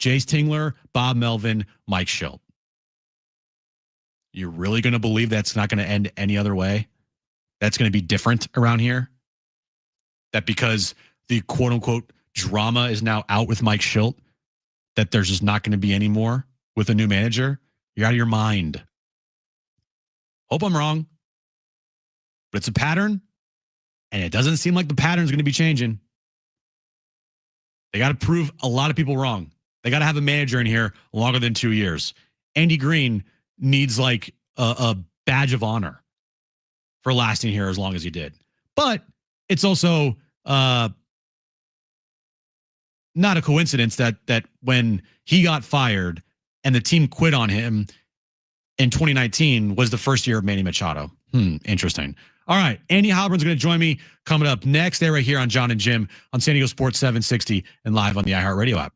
Jace Tingler, Bob Melvin, Mike Shildt. You're really going to believe that's not going to end any other way? That's going to be different around here? That because the quote-unquote drama is now out with Mike Shildt, that there's just not going to be any more with a new manager? You're out of your mind. Hope I'm wrong. But it's a pattern, and it doesn't seem like the pattern's going to be changing. They got to prove a lot of people wrong. They got to have a manager in here longer than 2 years. Andy Green needs like a badge of honor for lasting here as long as he did. But it's also not a coincidence that when he got fired and the team quit on him in 2019 was the first year of Manny Machado. Interesting. All right. Andy Halburn's going to join me coming up next. They're right here on John and Jim on San Diego Sports 760 and live on the iHeartRadio app.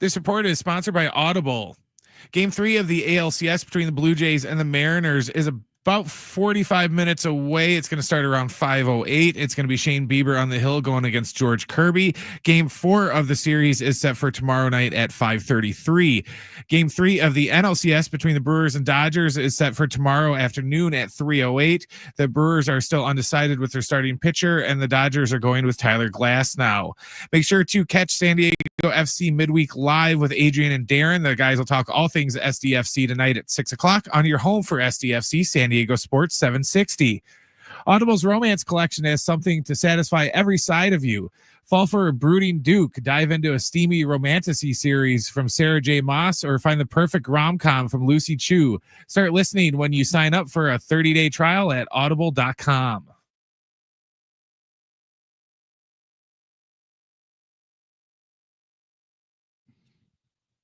This report is sponsored by Audible. Game 3 of the ALCS between the Blue Jays and the Mariners is about 45 minutes away. It's going to start around 5:08. It's going to be Shane Bieber on the hill going against George Kirby. Game 4 of the series is set for tomorrow night at 5:33. Game 3 of the NLCS between the Brewers and Dodgers is set for tomorrow afternoon at 3:08. The Brewers are still undecided with their starting pitcher, and the Dodgers are going with Tyler Glass now. Make sure to catch San Diego FC Midweek Live with Adrian and Darren. The guys will talk all things SDFC tonight at 6 o'clock on your home for SDFC, San Diego Sports 760. Audible's romance collection has something to satisfy every side of you. Fall for a brooding Duke, dive into a steamy romantasy series from Sarah J. Maas, or find the perfect rom-com from Lucy Chu. Start listening when you sign up for a 30-day trial at audible.com.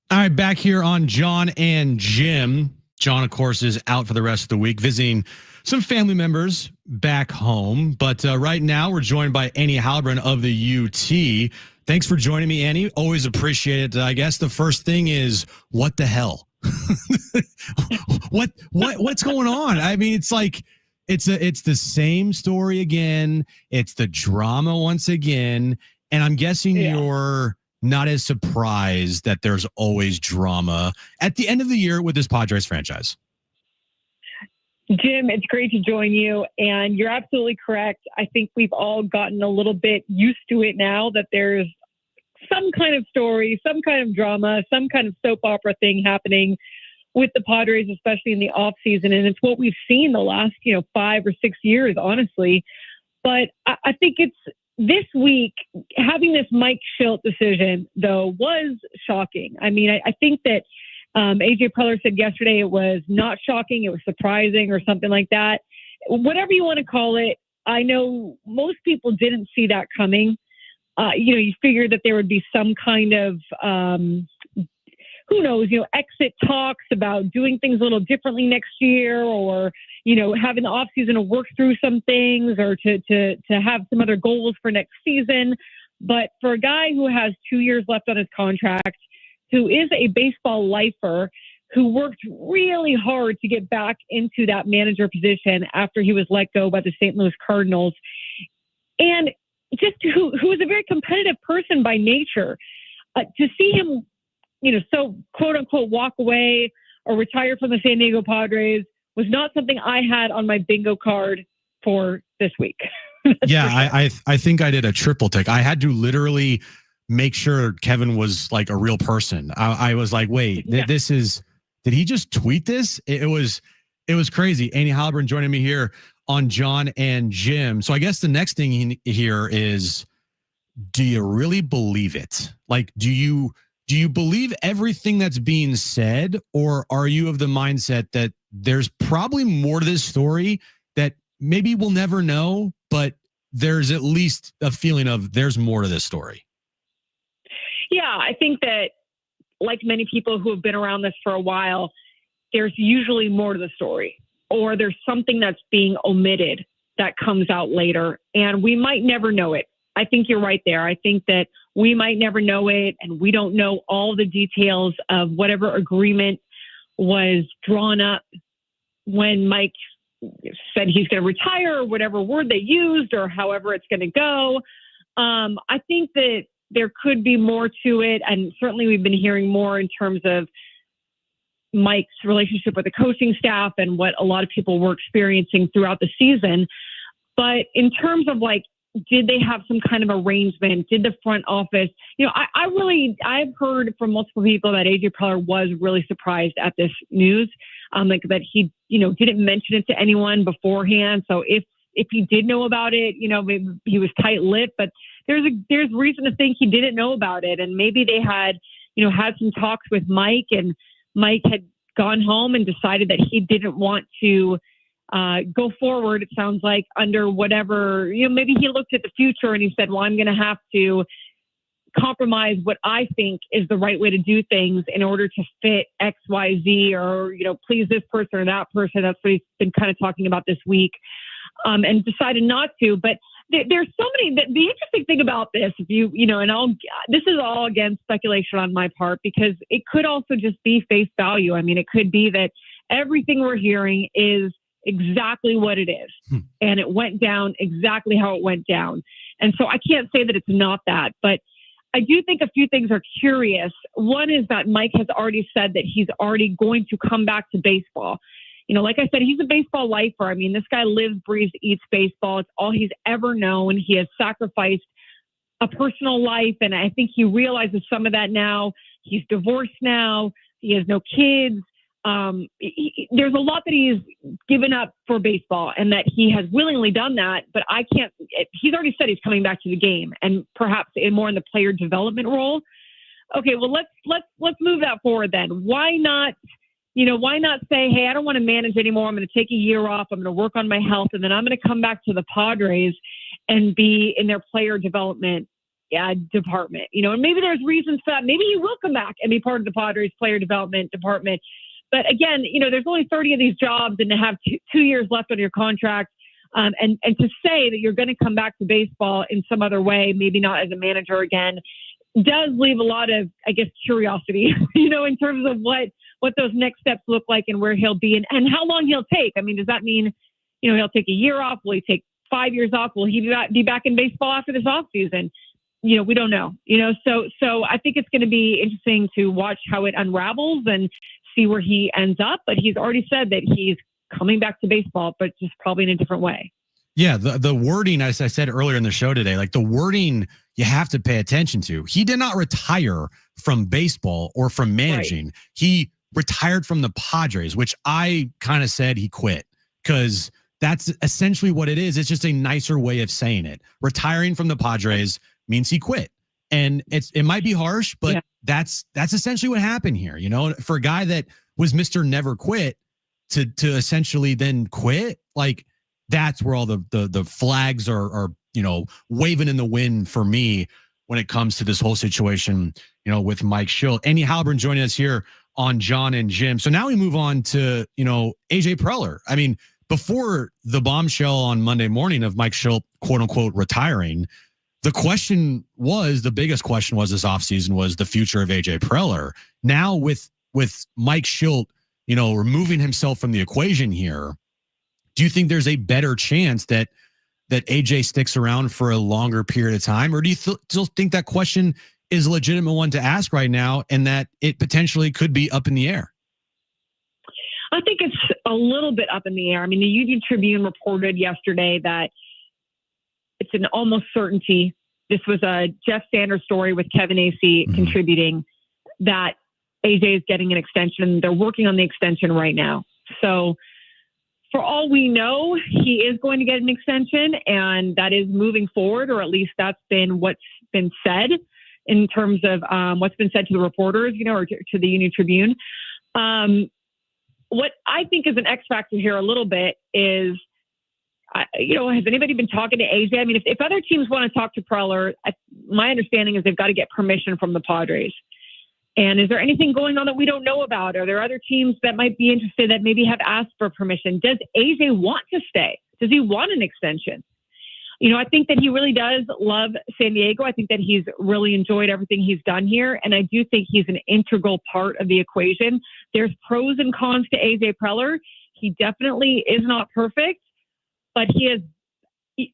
All right, back here on John and Jim. John, of course, is out for the rest of the week visiting some family members back home. But right now, we're joined by Annie Halloran of the UT. Thanks for joining me, Annie. Always appreciate it. I guess the first thing is, what the hell? What's going on? I mean, it's like it's the same story again. It's the drama once again, and I'm guessing you're not as surprised that there's always drama at the end of the year with this Padres franchise. Jim, it's great to join you. And you're absolutely correct. I think we've all gotten a little bit used to it now that there's some kind of story, some kind of drama, some kind of soap opera thing happening with the Padres, especially in the off season. And it's what we've seen the last, 5 or 6 years, honestly. But I think it's, this week, having this Mike Shildt decision, though, was shocking. I mean, I think that AJ Preller said yesterday it was not shocking, it was surprising or something like that. Whatever you want to call it, I know most people didn't see that coming. You figured that there would be some kind of, who knows, exit talks about doing things a little differently next year, or having the offseason to work through some things, or to have some other goals for next season. But for a guy who has 2 years left on his contract, who is a baseball lifer, who worked really hard to get back into that manager position after he was let go by the St. Louis Cardinals, and just who is a very competitive person by nature, to see him, so quote unquote walk away or retire from the San Diego Padres was not something I had on my bingo card for this week. Yeah, I think I did a triple take. I had to literally make sure Kevin was like a real person. I was like, wait, this is, did he just tweet this? It was crazy. Annie Halloran joining me here on John and Jim. So I guess the next thing here is, do you really believe it? Like, do you believe everything that's being said, or are you of the mindset that there's probably more to this story that maybe we'll never know, but there's at least a feeling of there's more to this story? Yeah, I think that, like many people who have been around this for a while, there's usually more to the story, or there's something that's being omitted that comes out later, and we might never know it. I think you're right there. I think that we might never know it, and we don't know all the details of whatever agreement was drawn up when Mike said he's going to retire, or whatever word they used, or however it's going to go. I think that there could be more to it, and certainly we've been hearing more in terms of Mike's relationship with the coaching staff and what a lot of people were experiencing throughout the season. But in terms of did they have some kind of arrangement? Did the front office, I've heard from multiple people that AJ Preller was really surprised at this news, that he, didn't mention it to anyone beforehand. So if he did know about it, maybe he was tight-lipped, but there's reason to think he didn't know about it. And maybe they had, had some talks with Mike, and Mike had gone home and decided that he didn't want to go forward, it sounds like, under whatever, maybe he looked at the future and he said, well, I'm going to have to compromise what I think is the right way to do things in order to fit X, Y, Z, or, please this person or that person. That's what he's been kind of talking about this week, and decided not to. But there's so many. The interesting thing about this, if this is all again speculation on my part, because it could also just be face value. I mean, it could be that everything we're hearing is exactly what it is, and it went down exactly how it went down. And so I can't say that it's not that, but I do think a few things are curious. One is that Mike has already said that he's already going to come back to baseball. Like I said, he's a baseball lifer. I mean, this guy lives, breathes, eats baseball. It's all he's ever known. He has sacrificed a personal life, and I think he realizes some of that now. He's divorced now. He has no kids. There's a lot that he's given up for baseball, and that he has willingly done that. But he's already said he's coming back to the game, and perhaps more in the player development role. Okay, well, let's move that forward then. Why not? Why not say, hey, I don't want to manage anymore. I'm going to take a year off. I'm going to work on my health. And then I'm going to come back to the Padres and be in their player development department. And maybe there's reasons for that. Maybe he will come back and be part of the Padres player development department. But again, there's only 30 of these jobs, and to have 2 years left on your contract, and to say that you're going to come back to baseball in some other way, maybe not as a manager again, does leave a lot of, I guess, curiosity, in terms of what those next steps look like and where he'll be and how long he'll take. I mean, does that mean, he'll take a year off? Will he take 5 years off? Will he be back in baseball after this offseason? We don't know, so I think it's going to be interesting to watch how it unravels and see where he ends up. But he's already said that he's coming back to baseball, but just probably in a different way. Yeah, the wording, as I said earlier in the show today, like the wording you have to pay attention to. He did not retire from baseball or from managing. Right. He retired from the Padres, which I kind of said he quit, because that's essentially what it is. It's just a nicer way of saying it. Retiring from the Padres means he quit. And it might be harsh, but that's essentially what happened here. For a guy that was Mr. Never Quit to essentially then quit, like, that's where all the flags are waving in the wind for me when it comes to this whole situation, with Mike Shildt. Andy Halpern joining us here on John and Jim. So now we move on to, AJ Preller. I mean, before the bombshell on Monday morning of Mike Shildt, quote unquote, retiring, the biggest question was this offseason was the future of AJ Preller. Now with Mike Shildt, removing himself from the equation here, do you think there's a better chance that AJ sticks around for a longer period of time? Or do you still think that question is a legitimate one to ask right now, and that it potentially could be up in the air? I think it's a little bit up in the air. I mean, the Union Tribune reported yesterday that it's an almost certainty. This was a Jeff Sanders story with Kevin AC contributing, that AJ is getting an extension. They're working on the extension right now. So for all we know, he is going to get an extension, and that is moving forward, or at least that's been what's been said in terms of what's been said to the reporters, or to the Union Tribune. What I think is an X factor here a little bit is, has anybody been talking to AJ? I mean, if other teams want to talk to Preller, my understanding is they've got to get permission from the Padres. And is there anything going on that we don't know about? Are there other teams that might be interested that maybe have asked for permission? Does AJ want to stay? Does he want an extension? I think that he really does love San Diego. I think that he's really enjoyed everything he's done here. And I do think he's an integral part of the equation. There's pros and cons to AJ Preller. He definitely is not perfect, but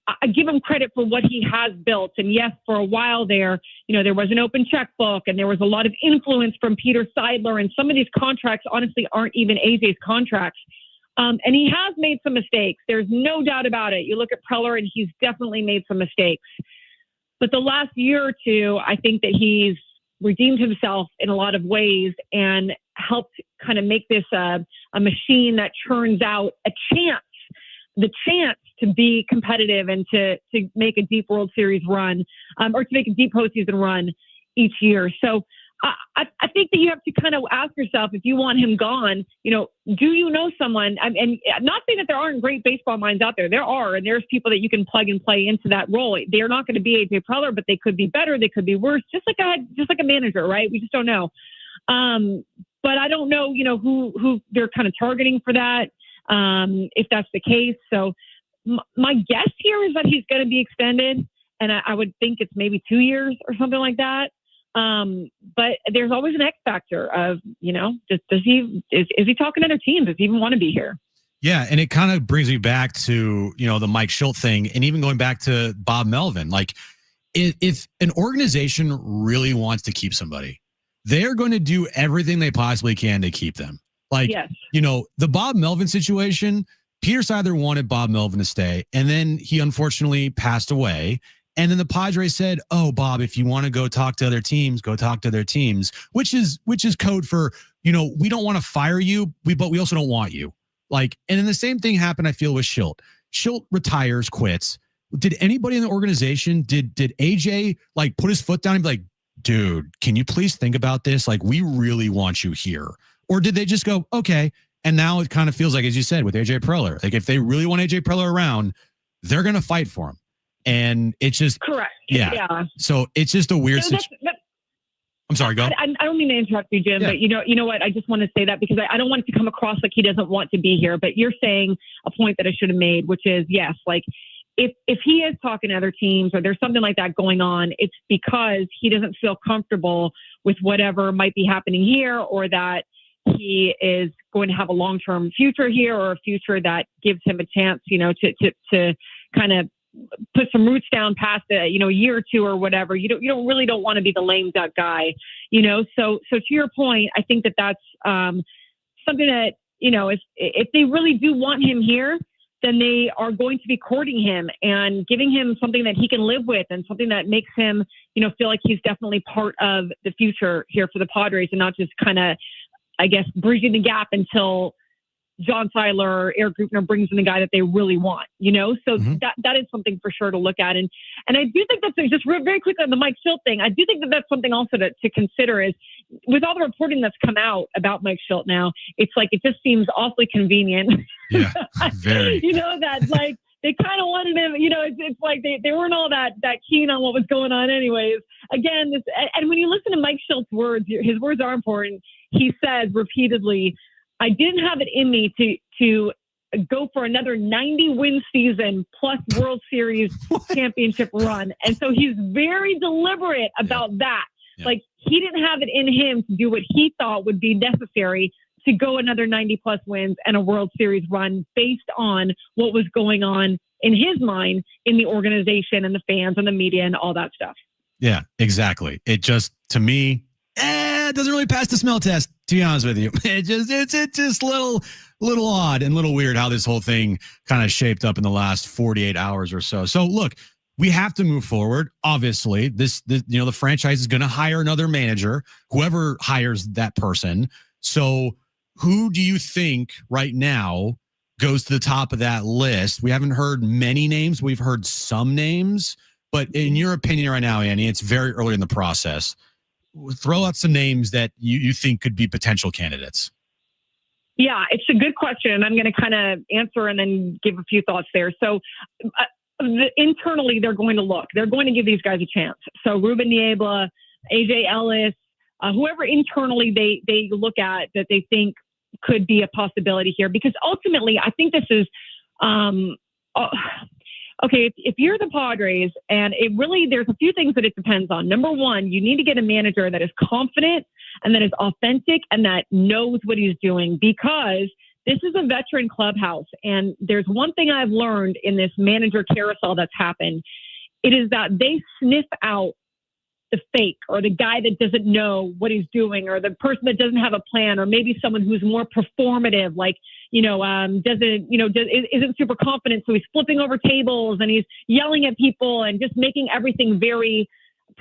I give him credit for what he has built. And yes, for a while there, there was an open checkbook, and there was a lot of influence from Peter Seidler. And some of these contracts, honestly, aren't even AJ's contracts. And he has made some mistakes. There's no doubt about it. You look at Preller, and he's definitely made some mistakes. But the last year or two, I think that he's redeemed himself in a lot of ways and helped kind of make this a machine that churns out the chance to be competitive and to make a deep World Series run, or to make a deep postseason run each year. So I think that you have to kind of ask yourself, if you want him gone, do you know someone? And I'm not saying that there aren't great baseball minds out there. There are, and there's people that you can plug and play into that role. They're not going to be AJ Preller, but they could be better. They could be worse, just like a manager, right? We just don't know. But I don't know, who they're kind of targeting for that. If that's the case. So my guess here is that he's going to be extended, and I would think it's maybe 2 years or something like that. But there's always an X factor of, is he talking to other teams? Does he even want to be here? Yeah, and it kind of brings me back to, the Mike Shildt thing, and even going back to Bob Melvin. Like, if an organization really wants to keep somebody, they're going to do everything they possibly can to keep them. Like, yes. The Bob Melvin situation, Peter Seidler wanted Bob Melvin to stay, and then he unfortunately passed away. And then the Padres said, "Oh, Bob, if you want to go talk to other teams, go talk to their teams," which is code for, we don't want to fire you, but we also don't want you. Like, and then the same thing happened, I feel, with Shildt. Shildt retires, quits. Did anybody in the organization, did AJ like put his foot down and be like, "Dude, can you please think about this? Like, we really want you here." Or did they just go, "Okay"? And now it kind of feels like, as you said, with AJ Preller, like if they really want AJ Preller around, they're going to fight for him. And it's just correct. Yeah. So it's just a weird situation. I'm sorry, go. I don't mean to interrupt you, Jim, but you know what? I just want to say that because I don't want it to come across like he doesn't want to be here. But you're saying a point that I should have made, which is, yes, like if he is talking to other teams or there's something like that going on, it's because he doesn't feel comfortable with whatever might be happening here, or that he is going to have a long-term future here, or a future that gives him a chance, to kind of put some roots down past a year or two or whatever. You don't really want to be the lame duck guy, So to your point, I think that's something that, if they really do want him here, then they are going to be courting him and giving him something that he can live with and something that makes him, feel like he's definitely part of the future here for the Padres, and not just kind of, I guess, bridging the gap until John Seiler or Eric Greupner brings in the guy that they really want, So that is something for sure to look at. And I do think that's just very quickly on the Mike Shildt thing. I do think that's something also to consider is, with all the reporting that's come out about Mike Shildt now, it's like, it just seems awfully convenient. Yeah, very. That like they kind of wanted him, it's like they weren't all that keen on what was going on anyways. Again, and when you listen to Mike Shildt's words, his words are important. He says repeatedly, "I didn't have it in me to go for another 90-win season plus World Series championship run." And so he's very deliberate about that. Yeah. Like, he didn't have it in him to do what he thought would be necessary to go another 90-plus wins and a World Series run based on what was going on in his mind in the organization and the fans and the media and all that stuff. Yeah, exactly. It just, to me, it doesn't really pass the smell test, to be honest with you. It's just little odd and little weird how this whole thing kind of shaped up in the last 48 hours or so. So look, we have to move forward. Obviously, the franchise is going to hire another manager, whoever hires that person. So who do you think right now goes to the top of that list? We haven't heard many names. We've heard some names, but in your opinion right now, Annie, it's very early in the process. Throw out some names that you think could be potential candidates. Yeah, it's a good question. And I'm going to kind of answer and then give a few thoughts there. So internally, they're going to look. They're going to give these guys a chance. So Ruben Niebla, AJ Ellis, whoever internally they look at that they think could be a possibility here. Because ultimately, I think this is okay, if you're the Padres, and there's a few things that it depends on. Number one, you need to get a manager that is confident and that is authentic and that knows what he's doing, because this is a veteran clubhouse. And there's one thing I've learned in this manager carousel that's happened. It is that they sniff out the fake, or the guy that doesn't know what he's doing, or the person that doesn't have a plan, or maybe someone who's more performative, like, isn't super confident. So he's flipping over tables and he's yelling at people and just making everything very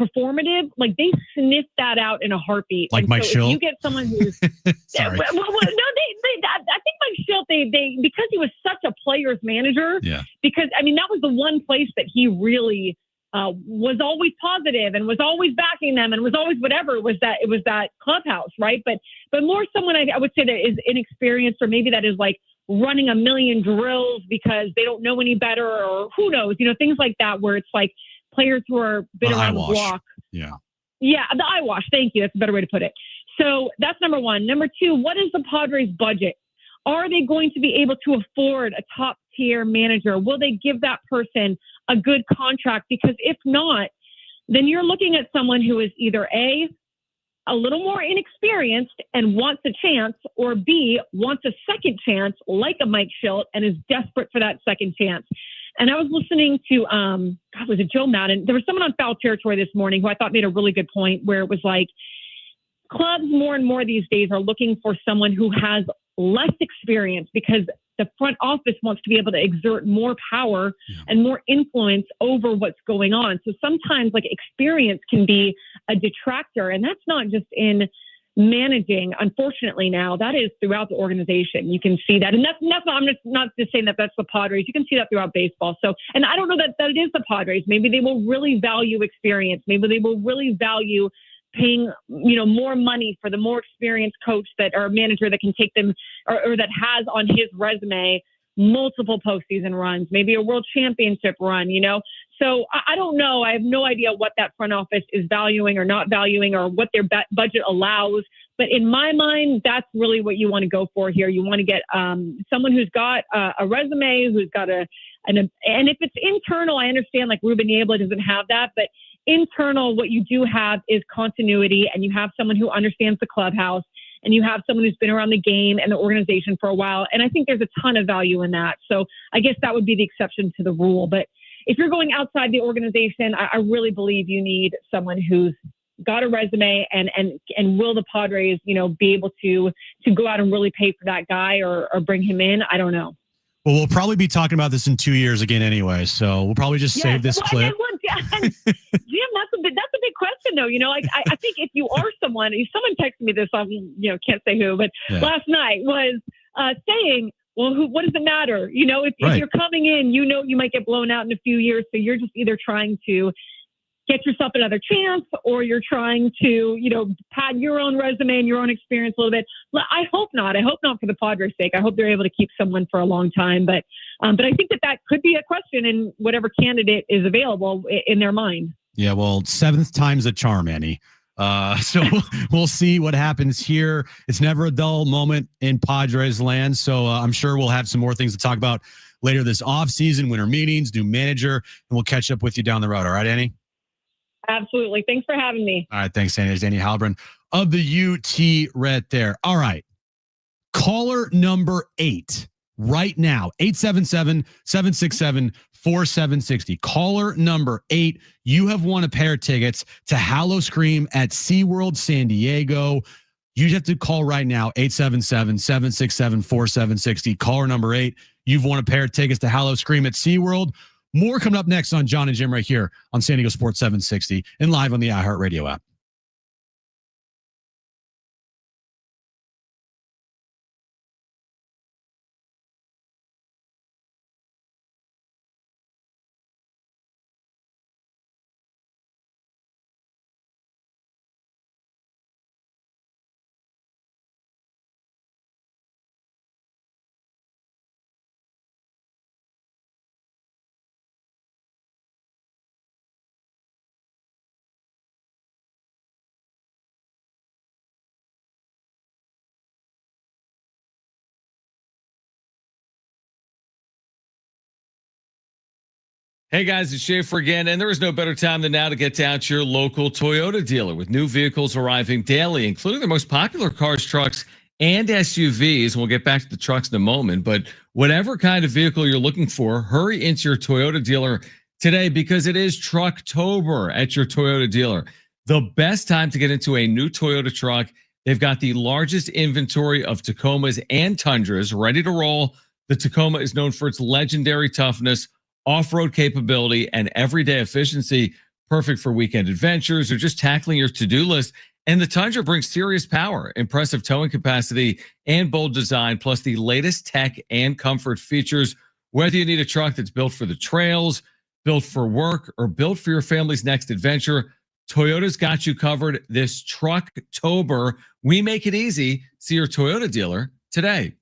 performative. Like, they sniff that out in a heartbeat. Like Mike Shildt. You get someone who's sorry. I think Mike Shildt, they because he was such a player's manager. Yeah. Because that was the one place that he really was always positive and was always backing them and was always whatever. It was that clubhouse, right? But more someone I would say that is inexperienced, or maybe that is like running a million drills because they don't know any better, or who knows, things like that, where it's like players who are been around the block. Yeah. Yeah, the eyewash. Thank you. That's a better way to put it. So that's number one. Number two, what is the Padres' budget? Are they going to be able to afford a top tier manager? Will they give that person a good contract? Because if not, then you're looking at someone who is either a little more inexperienced and wants a chance, or B, wants a second chance like a Mike Shildt and is desperate for that second chance. And I was listening to, was it Joe Madden? There was someone on Foul Territory this morning who I thought made a really good point, where it was like, clubs more and more these days are looking for someone who has less experience, because the front office wants to be able to exert more power and more influence over what's going on. So sometimes like experience can be a detractor, and that's not just in managing. Unfortunately, now that is throughout the organization. You can see that, and that's not, I'm just not just saying that that's the Padres. You can see that throughout baseball. So, and I don't know that it is the Padres. Maybe they will really value experience. Maybe they will really value paying, more money for the more experienced coach that, or manager that can take them, or that has on his resume multiple postseason runs, maybe a world championship run, So I don't know. I have no idea what that front office is valuing or not valuing, or what their budget allows. But in my mind, that's really what you want to go for here. You want to get someone who's got a resume, who's got and if it's internal, I understand like Ruben Niebla doesn't have that, but internal, what you do have is continuity, and you have someone who understands the clubhouse, and you have someone who's been around the game and the organization for a while. And I think there's a ton of value in that. So I guess that would be the exception to the rule. But if you're going outside the organization, I really believe you need someone who's got a resume, and will the Padres, be able to go out and really pay for that guy or bring him in? I don't know. Well, we'll probably be talking about this in 2 years again anyway, so we'll probably just save this clip. Jim, that's a big question, though. I think if you are someone texted me this on, can't say who, but last night was saying, well, what does it matter? If you're coming in, you might get blown out in a few years, so you're just either trying to get yourself another chance, or you're trying to, pad your own resume and your own experience a little bit. I hope not. I hope not for the Padres' sake. I hope they're able to keep someone for a long time. But I think that could be a question in whatever candidate is available in their mind. Yeah, well, seventh time's a charm, Annie. So we'll see what happens here. It's never a dull moment in Padres land. So I'm sure we'll have some more things to talk about later this offseason, winter meetings, new manager, and we'll catch up with you down the road. All right, Annie? Absolutely. Thanks for having me. All right. Thanks, Annie. There's Annie Halbrin of the UT right there. All right. Caller number 8 right now, 877-767-4760. Caller number 8. You have won a pair of tickets to Hallow Scream at SeaWorld San Diego. You have to call right now, 877-767-4760. Caller number 8. You've won a pair of tickets to Hallow Scream at SeaWorld. More coming up next on John and Jim right here on San Diego Sports 760 and live on the iHeartRadio app. Hey guys, it's Schaefer again, and there is no better time than now to get down to your local Toyota dealer with new vehicles arriving daily, including their most popular cars, trucks, and SUVs. We'll get back to the trucks in a moment, but whatever kind of vehicle you're looking for, hurry into your Toyota dealer today, because it is Trucktober at your Toyota dealer. The best time to get into a new Toyota truck. They've got the largest inventory of Tacomas and Tundras ready to roll. The Tacoma is known for its legendary toughness, off-road capability, and everyday efficiency, perfect for weekend adventures or just tackling your to-do list. And the Tundra brings serious power, impressive towing capacity, and bold design, plus the latest tech and comfort features. Whether you need a truck that's built for the trails, built for work, or built for your family's next adventure, Toyota's got you covered this Trucktober. We make it easy. See your Toyota dealer today.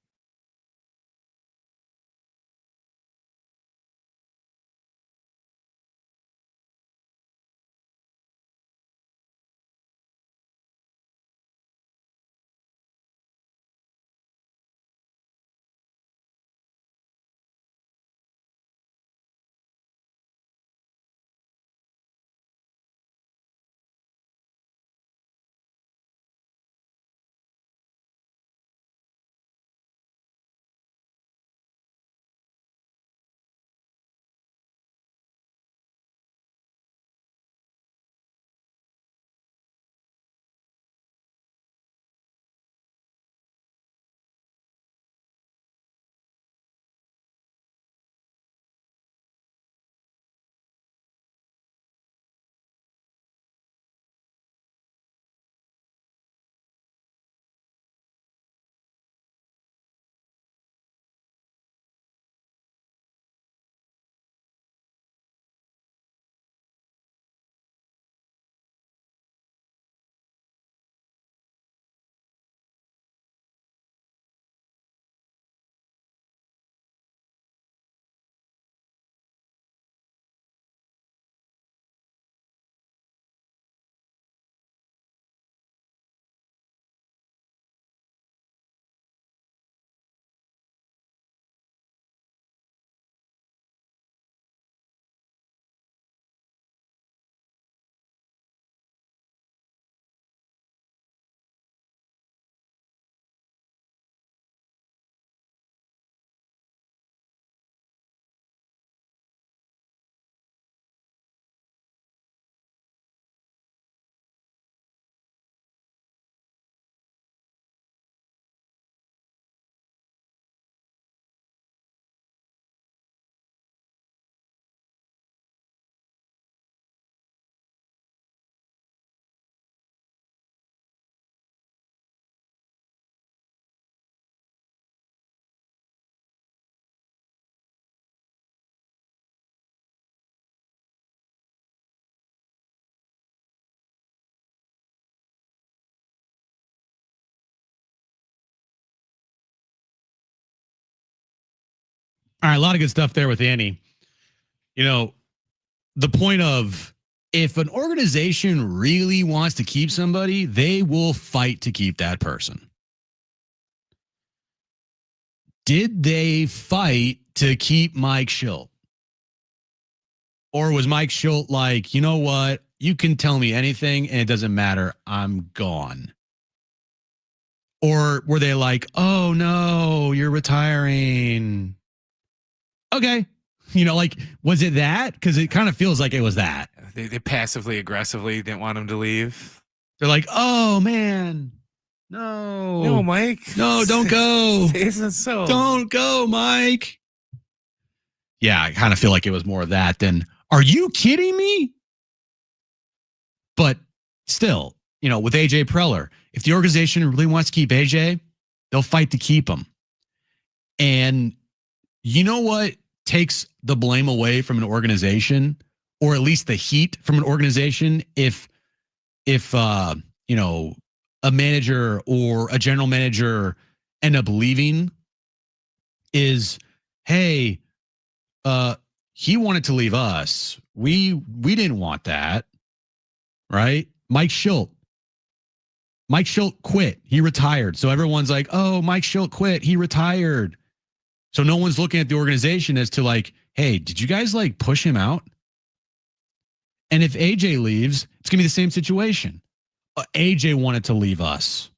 All right, a lot of good stuff there with Annie. You know, the point of if an organization really wants to keep somebody, they will fight to keep that person. Did they fight to keep Mike Shildt? Or was Mike Shildt like, you know what? You can tell me anything and it doesn't matter. I'm gone. Or were they like, oh no, you're retiring? Okay. You know, like, was it that? Because it kind of feels like it was that. They passively aggressively didn't want him to leave. They're like, oh man, no, Mike, no, don't go. Isn't so? Don't go, Mike. Yeah, I kind of feel like it was more of that than, are you kidding me? But still, you know, with AJ Preller, if the organization really wants to keep AJ, they'll fight to keep him. And you know what takes the blame away from an organization, or at least the heat from an organization, if you know, a manager or a general manager end up leaving, is, hey, he wanted to leave us. We didn't want that, right? Mike Shildt quit. He retired. So everyone's like, oh, Mike Shildt quit. He retired. So no one's looking at the organization as to like, hey, did you guys like push him out? And if AJ leaves, it's going to be the same situation. AJ wanted to leave us.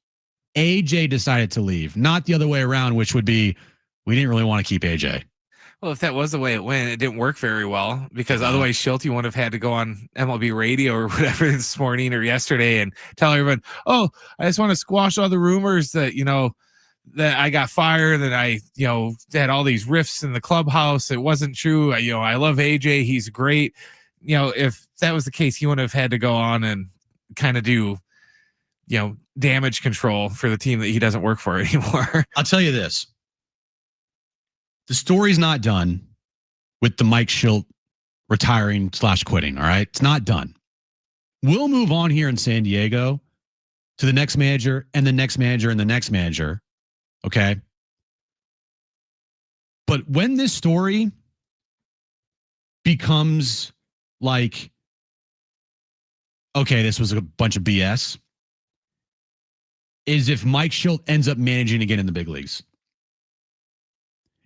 AJ decided to leave, not the other way around, which would be, we didn't really want to keep AJ. Well, if that was the way it went, it didn't work very well, because otherwise Shildt would have had to go on MLB radio or whatever this morning or yesterday and tell everyone, oh, I just want to squash all the rumors that, you know, that I got fired, that I, you know, had all these rifts in the clubhouse. It wasn't true. You know, I love AJ. He's great. You know, if that was the case, he wouldn't have had to go on and kind of do, you know, damage control for the team that he doesn't work for anymore. I'll tell you this. The story's not done with the Mike Shildt retiring / quitting. All right. It's not done. We'll move on here in San Diego to the next manager and the next manager and the next manager. Okay. But when this story becomes like, okay, this was a bunch of BS, is if Mike Shildt ends up managing again in the big leagues.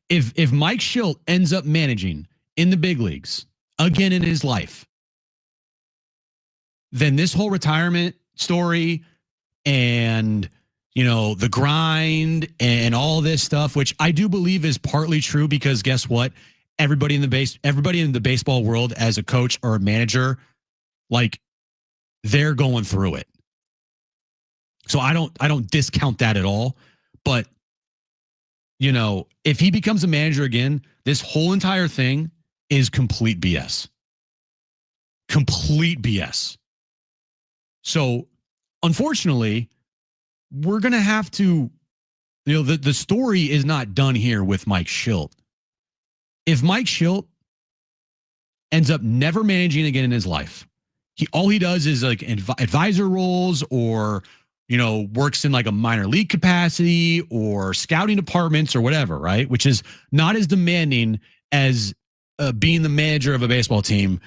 If Mike Shildt ends up managing in the big leagues again in his life, then this whole retirement story and, you know, the grind and all this stuff, which I do believe is partly true, because guess what? Everybody in the baseball world as a coach or a manager, like, they're going through it. So I don't discount that at all. But, you know, if he becomes a manager again, this whole entire thing is complete BS. Complete BS. So, unfortunately, we're going to have to, you know, the story is not done here with Mike Shildt. If Mike Shildt ends up never managing again in his life, all he does is like advisor roles, or, you know, works in like a minor league capacity or scouting departments or whatever, right? Which is not as demanding as being the manager of a baseball team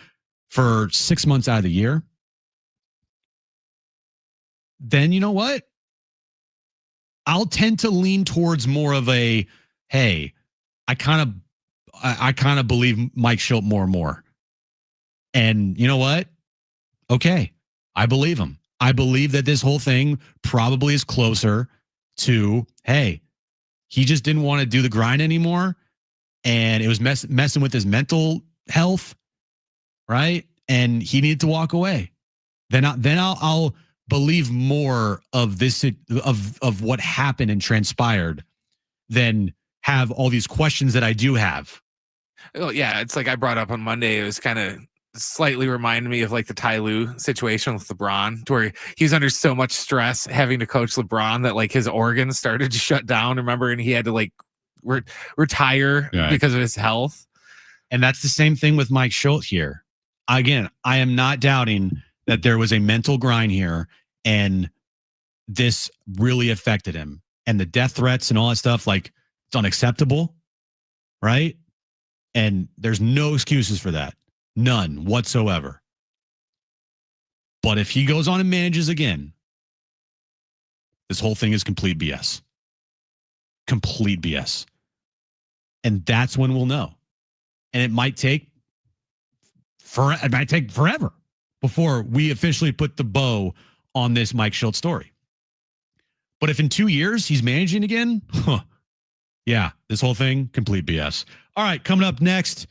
for 6 months out of the year. Then you know what? I'll tend to lean towards more of a, hey, I kind of believe Mike Shildt more and more. And you know what? Okay, I believe him. I believe that this whole thing probably is closer to, hey, he just didn't want to do the grind anymore, and it was messing with his mental health, right? And he needed to walk away. Then I'll believe more of this of what happened and transpired than have all these questions that I do have. Oh yeah, it's like I brought up on Monday. It was kind of slightly reminded me of like the Ty Lue situation with LeBron, to where he was under so much stress having to coach LeBron that like his organs started to shut down, remember, and he had to like retire because of his health. And that's the same thing with Mike Shildt here. Again, I am not doubting that there was a mental grind here, and this really affected him. And the death threats and all that stuff, like, it's unacceptable, right? And there's no excuses for that. None whatsoever. But if he goes on and manages again, this whole thing is complete BS. Complete BS. And that's when we'll know. And it might take forever before we officially put the bow on this Mike Shildt story. But if in 2 years he's managing again, yeah, this whole thing, complete BS. All right, coming up next,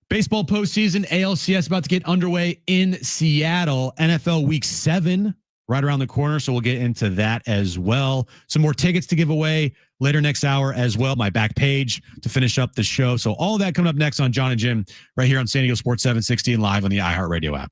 baseball postseason, ALCS about to get underway in Seattle. NFL Week 7 right around the corner, so we'll get into that as well. Some more tickets to give away later next hour as well. My back page to finish up the show. So all of that coming up next on John and Jim right here on San Diego Sports 760 and live on the iHeartRadio app.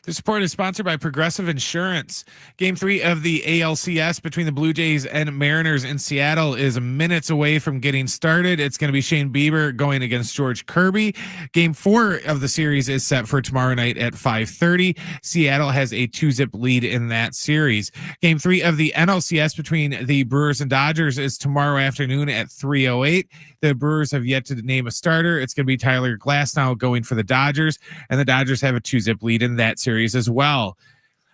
The support is sponsored by Progressive Insurance. Game 3 of the ALCS between the Blue Jays and Mariners in Seattle is minutes away from getting started. It's going to be Shane Bieber going against George Kirby. Game 4 of the series is set for tomorrow night at 5:30. Seattle has a 2-zip lead in that series. Game 3 of the NLCS between the Brewers and Dodgers is tomorrow afternoon at 3:08. The Brewers have yet to name a starter. It's going to be Tyler Glasnow going for the Dodgers, and the Dodgers have a 2-zip lead in that series as well.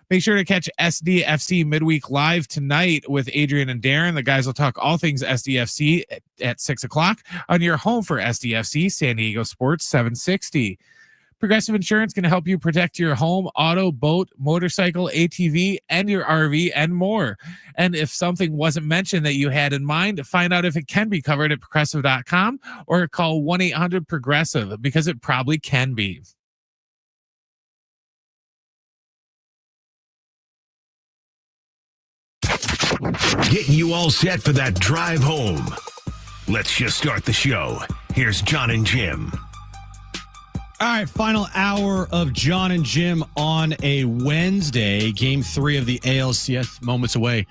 Make sure to catch SDFC Midweek Live tonight with Adrian and Darren. The guys will talk all things SDFC at 6 o'clock on your home for SDFC, San Diego Sports 760. Progressive Insurance can help you protect your home, auto, boat, motorcycle, ATV, and your RV and more. And if something wasn't mentioned that you had in mind, find out if it can be covered at progressive.com or call 1-800-PROGRESSIVE because it probably can be. Getting you all set for that drive home. Let's just start the show. Here's John and Jim. All right, final hour of John and Jim on a Wednesday. Game 3 of the ALCS, moments away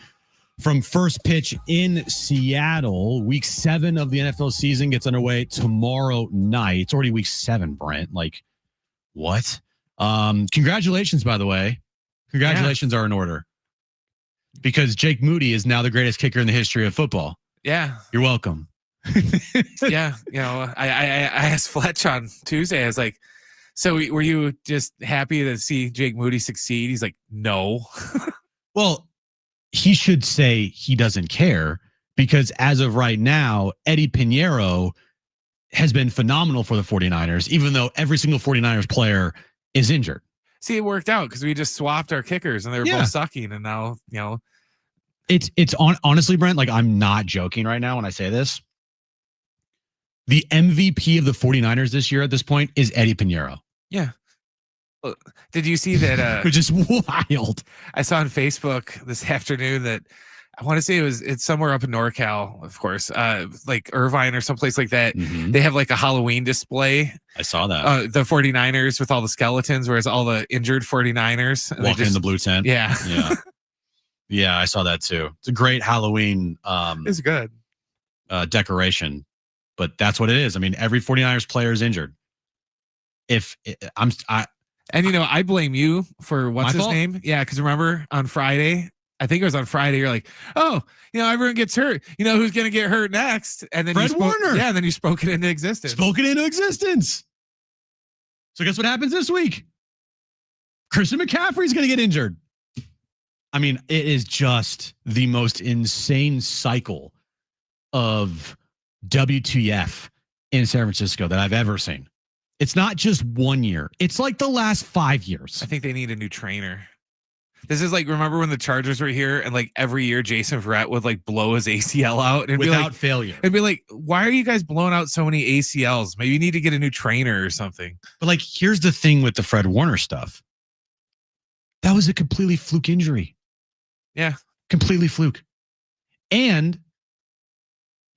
from first pitch in Seattle. Week 7 of the NFL season gets underway tomorrow night. It's already week 7, Brent. Like, what? Congratulations, by the way. Congratulations are in order. Because Jake Moody is now the greatest kicker in the history of football. Yeah. You're welcome. Yeah. You know, I asked Fletch on Tuesday. I was like, so were you just happy to see Jake Moody succeed? He's like, no. Well, he should say he doesn't care because as of right now, Eddie Pinheiro has been phenomenal for the 49ers, even though every single 49ers player is injured. See, it worked out because we just swapped our kickers and they were both sucking. And now, you know, it's honestly, Brent, like I'm not joking right now when I say this. The MVP of the 49ers this year at this point is Eddie Pinheiro. Yeah. Well, did you see that? Which is wild. I saw on Facebook this afternoon that I want to say it's somewhere up in NorCal, of course, like Irvine or someplace like that. Mm-hmm. They have like a Halloween display. I saw that. The 49ers with all the skeletons, whereas all the injured 49ers walking in the blue tent. Yeah. Yeah. Yeah, I saw that too. It's a great Halloween it's good. Decoration. But that's what it is. I mean, every 49ers player is injured. And you know, I blame you for what's his name? Yeah, because remember on Friday, I think it was on Friday, you're like, oh, you know, everyone gets hurt. You know who's gonna get hurt next? And then Fred Warner. Yeah, and then you spoke it into existence. So guess what happens this week? Christian McCaffrey's gonna get injured. I mean, it is just the most insane cycle of WTF in San Francisco that I've ever seen. It's not just 1 year. It's like the last 5 years. I think they need a new trainer. This is like, remember when the Chargers were here and like every year Jason Verrett would like blow his ACL out and without failure. It'd be like, why are you guys blowing out so many ACLs? Maybe you need to get a new trainer or something. But like, here's the thing with the Fred Warner stuff. That was a completely fluke injury. Yeah. Completely fluke. And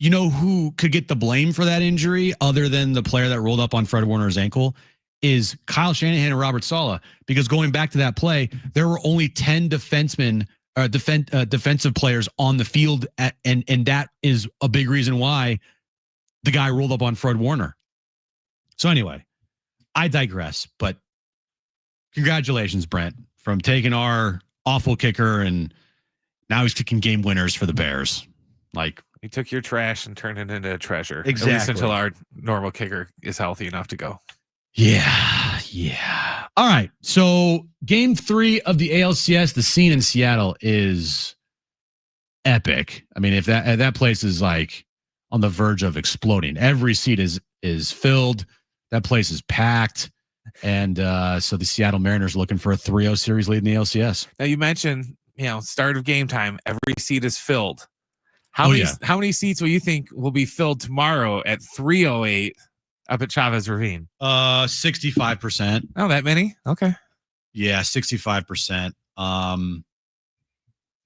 you know who could get the blame for that injury other than the player that rolled up on Fred Warner's ankle is Kyle Shanahan and Robert Saleh. Because going back to that play, there were only 10 defensive players on the field. And that is a big reason why the guy rolled up on Fred Warner. So anyway, I digress. But congratulations, Brent, from taking our awful kicker and now he's kicking game winners for the Bears. Like, he took your trash and turned it into a treasure. Exactly. At least until our normal kicker is healthy enough to go. Yeah. All right. So game 3 of the ALCS, the scene in Seattle is epic. I mean, if that place is like on the verge of exploding, every seat is filled. That place is packed. And so the Seattle Mariners looking for a 3-0 series lead in the ALCS. Now you mentioned, start of game time, every seat is filled. How many seats will you think will be filled tomorrow at 3:08 up at Chavez Ravine? 65%. Oh, that many? Okay. Yeah, 65%.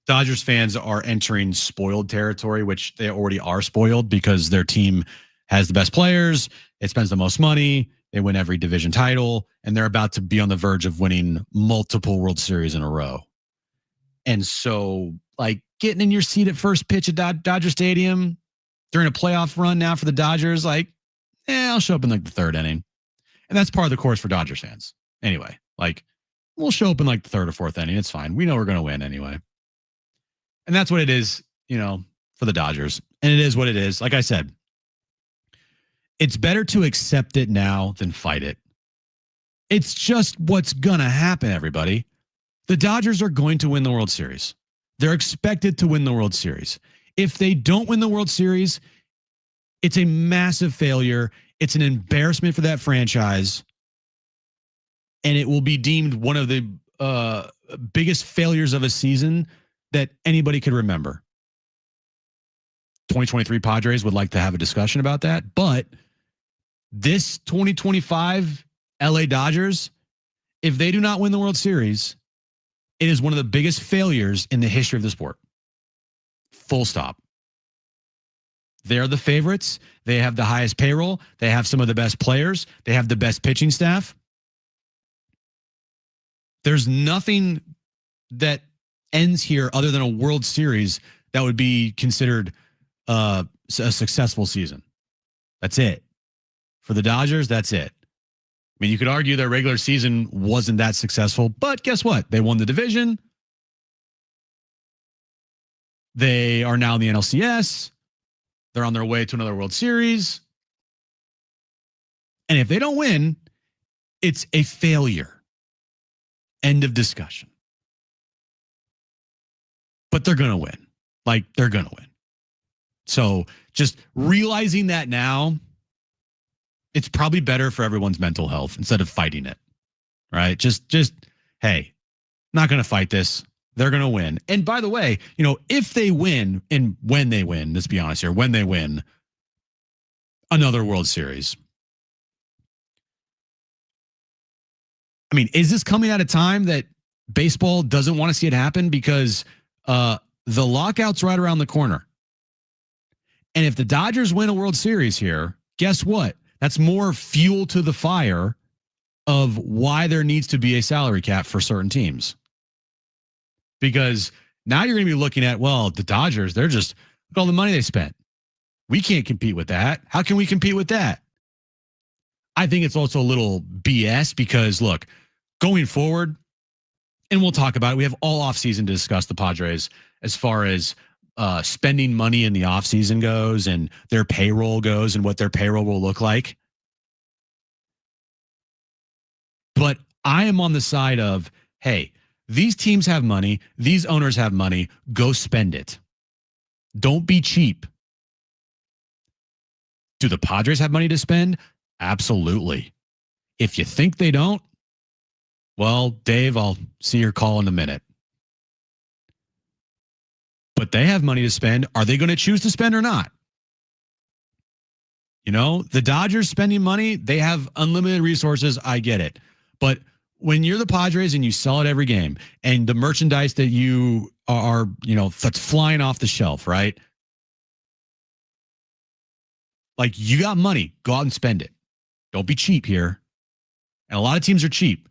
Dodgers fans are entering spoiled territory, which they already are spoiled because their team has the best players. It spends the most money. They win every division title, and they're about to be on the verge of winning multiple World Series in a row. And so, like, getting in your seat at first pitch at Dodger Stadium during a playoff run now for the Dodgers, like, I'll show up in like the third inning. And that's part of the course for Dodgers fans. Anyway, like, we'll show up in like the third or fourth inning. It's fine. We know we're going to win anyway. And that's what it is, for the Dodgers. And it is what it is. Like I said, it's better to accept it now than fight it. It's just what's going to happen, everybody. The Dodgers are going to win the World Series. They're expected to win the World Series. If they don't win the World Series, it's a massive failure. It's an embarrassment for that franchise. And it will be deemed one of the biggest failures of a season that anybody could remember. 2023 Padres would like to have a discussion about that. But this 2025 LA Dodgers, if they do not win the World Series, it is one of the biggest failures in the history of the sport. Full stop. They're the favorites. They have the highest payroll. They have some of the best players. They have the best pitching staff. There's nothing that ends here other than a World Series that would be considered a successful season. That's it. For the Dodgers, that's it. I mean, you could argue their regular season wasn't that successful, but guess what? They won the division. They are now in the NLCS. They're on their way to another World Series. And if they don't win, it's a failure. End of discussion. But they're going to win. Like, they're going to win. So just realizing that now, it's probably better for everyone's mental health instead of fighting it, right? Just, hey, not going to fight this. They're going to win. And by the way, if they win, and when they win, let's be honest here, when they win another World Series, I mean, is this coming at a time that baseball doesn't want to see it happen? Because the lockout's right around the corner. And if the Dodgers win a World Series here, guess what? That's more fuel to the fire of why there needs to be a salary cap for certain teams. Because now you're going to be looking at, well, the Dodgers, they're just, look at all the money they spent. We can't compete with that. How can we compete with that? I think it's also a little BS because, look, going forward, and we'll talk about it, we have all offseason to discuss the Padres as far as spending money in the offseason goes and their payroll goes and what their payroll will look like. But I am on the side of, hey, these teams have money. These owners have money. Go spend it. Don't be cheap. Do the Padres have money to spend? Absolutely. If you think they don't, well, Dave, I'll see your call in a minute. But they have money to spend. Are they going to choose to spend or not? The Dodgers spending money, they have unlimited resources. I get it. But when you're the Padres and you sell it every game and the merchandise that you are, that's flying off the shelf, right? Like, you got money, go out and spend it. Don't be cheap here. And a lot of teams are cheap.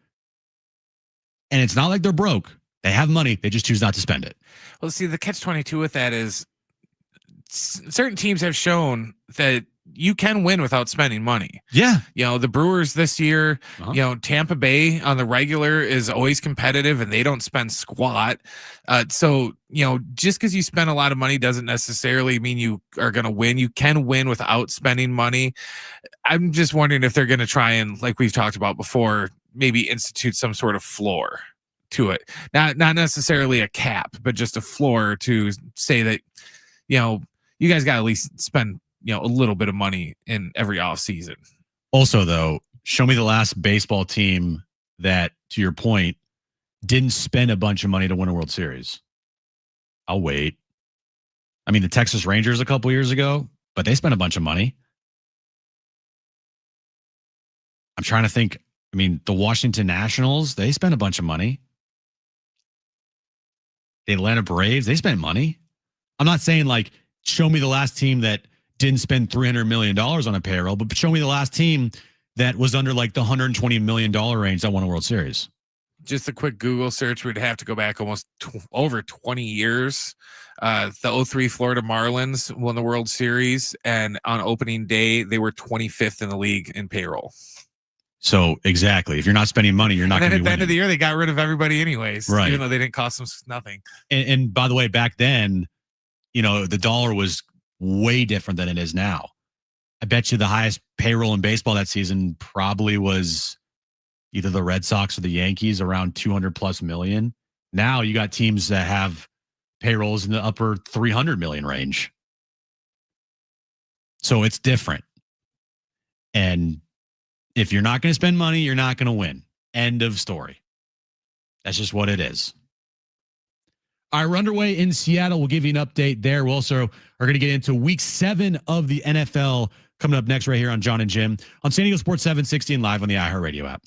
And it's not like they're broke. They have money. They just choose not to spend it. Well, see, the catch-22 with that is certain teams have shown that you can win without spending money. Yeah. The Brewers this year, Tampa Bay on the regular is always competitive and they don't spend squat. So, just because you spend a lot of money doesn't necessarily mean you are going to win. You can win without spending money. I'm just wondering if they're going to try and, like we've talked about before, maybe institute some sort of floor to it. Not necessarily a cap, but just a floor to say that, you guys got to at least spend a little bit of money in every off season. Also, though, show me the last baseball team that, to your point, didn't spend a bunch of money to win a World Series. I'll wait. I mean, the Texas Rangers a couple years ago, but they spent a bunch of money. I'm trying to think. I mean, the Washington Nationals, they spent a bunch of money. The Atlanta Braves, they spent money. I'm not saying, like, show me the last team that didn't spend $300 million on a payroll, but show me the last team that was under like the $120 million range that won a World Series. Just a quick Google search would have to go back almost over 20 years. The 03 Florida Marlins won the World Series, and on opening day, they were 25th in the league in payroll. So exactly, if you're not spending money, you're not And going then to at be the winning. end of the year, they got rid of everybody anyways, Right. even though they didn't cost them nothing. And by the way, back then, the dollar was way different than it is now. I bet you the highest payroll in baseball that season probably was either the Red Sox or the Yankees, around 200 plus million. Now you got teams that have payrolls in the upper 300 million range. So it's different. And if you're not going to spend money, you're not going to win. End of story. That's just what it is. All right, we're underway in Seattle. We'll give you an update there. We also are going to get into week 7 of the NFL coming up next right here on John and Jim on San Diego Sports 760 and live on the iHeartRadio app.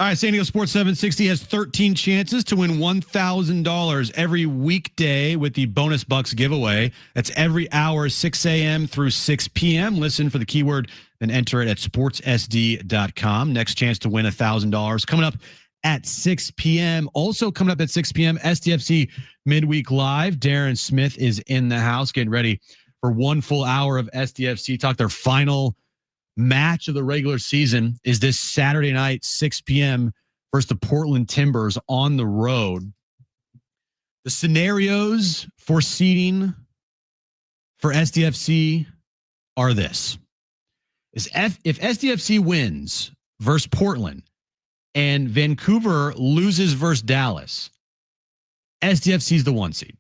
All right, San Diego Sports 760 has 13 chances to win $1,000 every weekday with the Bonus Bucks giveaway. That's every hour, 6 a.m. through 6 p.m. Listen for the keyword, then enter it at sportssd.com. Next chance to win $1,000 coming up at 6 p.m. Also coming up at 6 p.m., SDFC Midweek Live. Darren Smith is in the house getting ready for one full hour of SDFC Talk. Their final match of the regular season is this Saturday night, 6 p.m. versus the Portland Timbers on the road. The scenarios for seeding for SDFC are this. If SDFC wins versus Portland and Vancouver loses versus Dallas, SDFC is the 1 seed.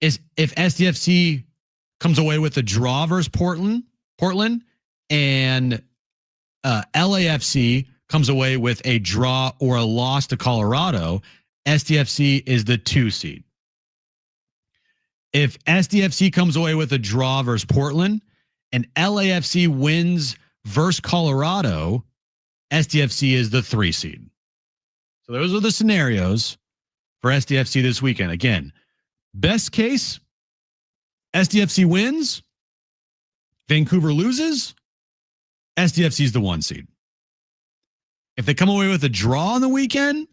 If SDFC comes away with a draw versus Portland, and LAFC comes away with a draw or a loss to Colorado, SDFC is the 2 seed. If SDFC comes away with a draw versus Portland and LAFC wins versus Colorado, SDFC is the 3 seed. So those are the scenarios for SDFC this weekend. Again, best case, SDFC wins, Vancouver loses, SDFC is the 1 seed. If they come away with a draw on the weekend,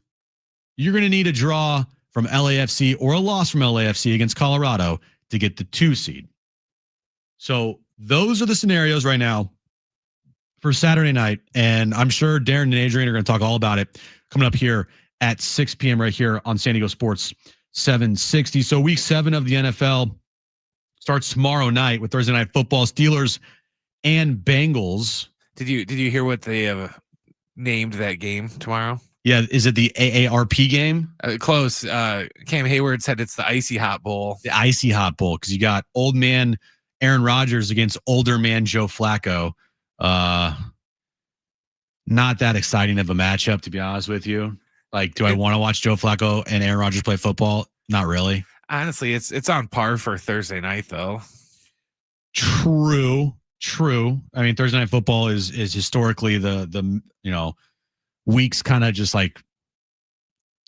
you're going to need a draw from LAFC or a loss from LAFC against Colorado to get the 2 seed. So those are the scenarios right now for Saturday night. And I'm sure Darren and Adrian are going to talk all about it coming up here at 6 p.m. right here on San Diego Sports 760. So week 7 of the NFL starts tomorrow night with Thursday Night Football. Steelers and Bengals. Did you hear what they named that game tomorrow? Yeah, is it the AARP game? Close. Cam Hayward said it's the Icy Hot Bowl. The Icy Hot Bowl, because you got old man Aaron Rodgers against older man Joe Flacco. Not that exciting of a matchup, to be honest with you. Like, do I want to watch Joe Flacco and Aaron Rodgers play football? Not really. Honestly, it's on par for Thursday night, though. True. I mean, Thursday Night Football is historically the weeks kind of just like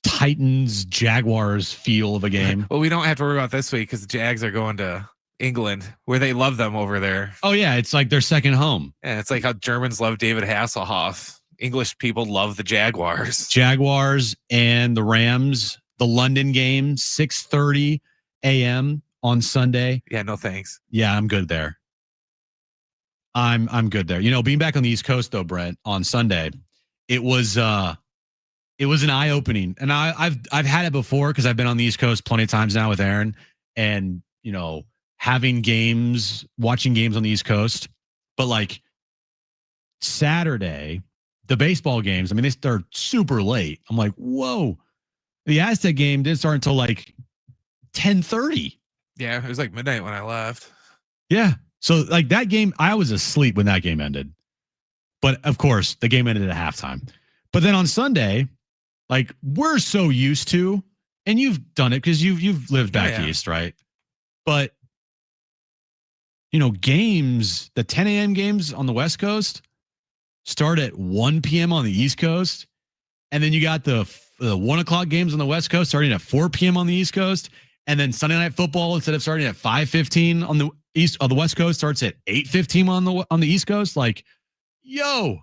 Titans Jaguars feel of a game. Well, we don't have to worry about this week because the Jags are going to England, where they love them over there. Oh yeah, it's like their second home. Yeah, it's like how Germans love David Hasselhoff. English people love the Jaguars. Jaguars and the Rams. The London game, 6:30 a.m. on Sunday. Yeah, no thanks. Yeah, I'm good there. I'm good there. You know, being back on the East Coast though, Brent, on Sunday, it was an eye-opening. And I've had it before because I've been on the East Coast plenty of times now with Aaron, and you know, watching games on the East Coast. But like Saturday, the baseball games, I mean, they start super late. I'm like, whoa. The Aztec game didn't start until like 10:30. Yeah, it was like midnight when I left. Yeah. So like that game, I was asleep when that game ended. But of course, the game ended at halftime. But then on Sunday, like we're so used to, and you've done it because you've lived back east, right? But you know, games, the 10 a.m. games on the West Coast start at 1 p.m. on the East Coast. And then you got the 1 o'clock games on the West Coast starting at 4 p.m. on the East Coast. And then Sunday Night Football, instead of starting at 5:15 on the West Coast, starts at 8:15 on the East Coast. Like, yo,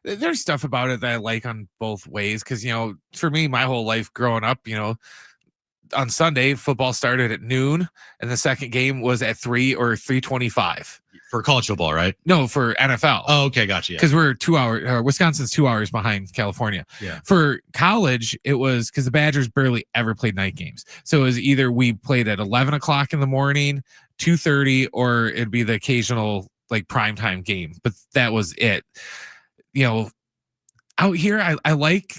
there's stuff about it that I like on both ways. Cause you know, for me, my whole life growing up, you know, on Sunday, football started at noon and the second game was at 3 or 3:25 for college football, right? No, for NFL. Oh, okay. Gotcha. Because we're 2 hours, Wisconsin's 2 hours behind California. Yeah. For college, it was because the Badgers barely ever played night games. So it was either we played at 11 o'clock in the morning, 2:30, or it'd be the occasional like primetime game. But that was it. You know, out here, I like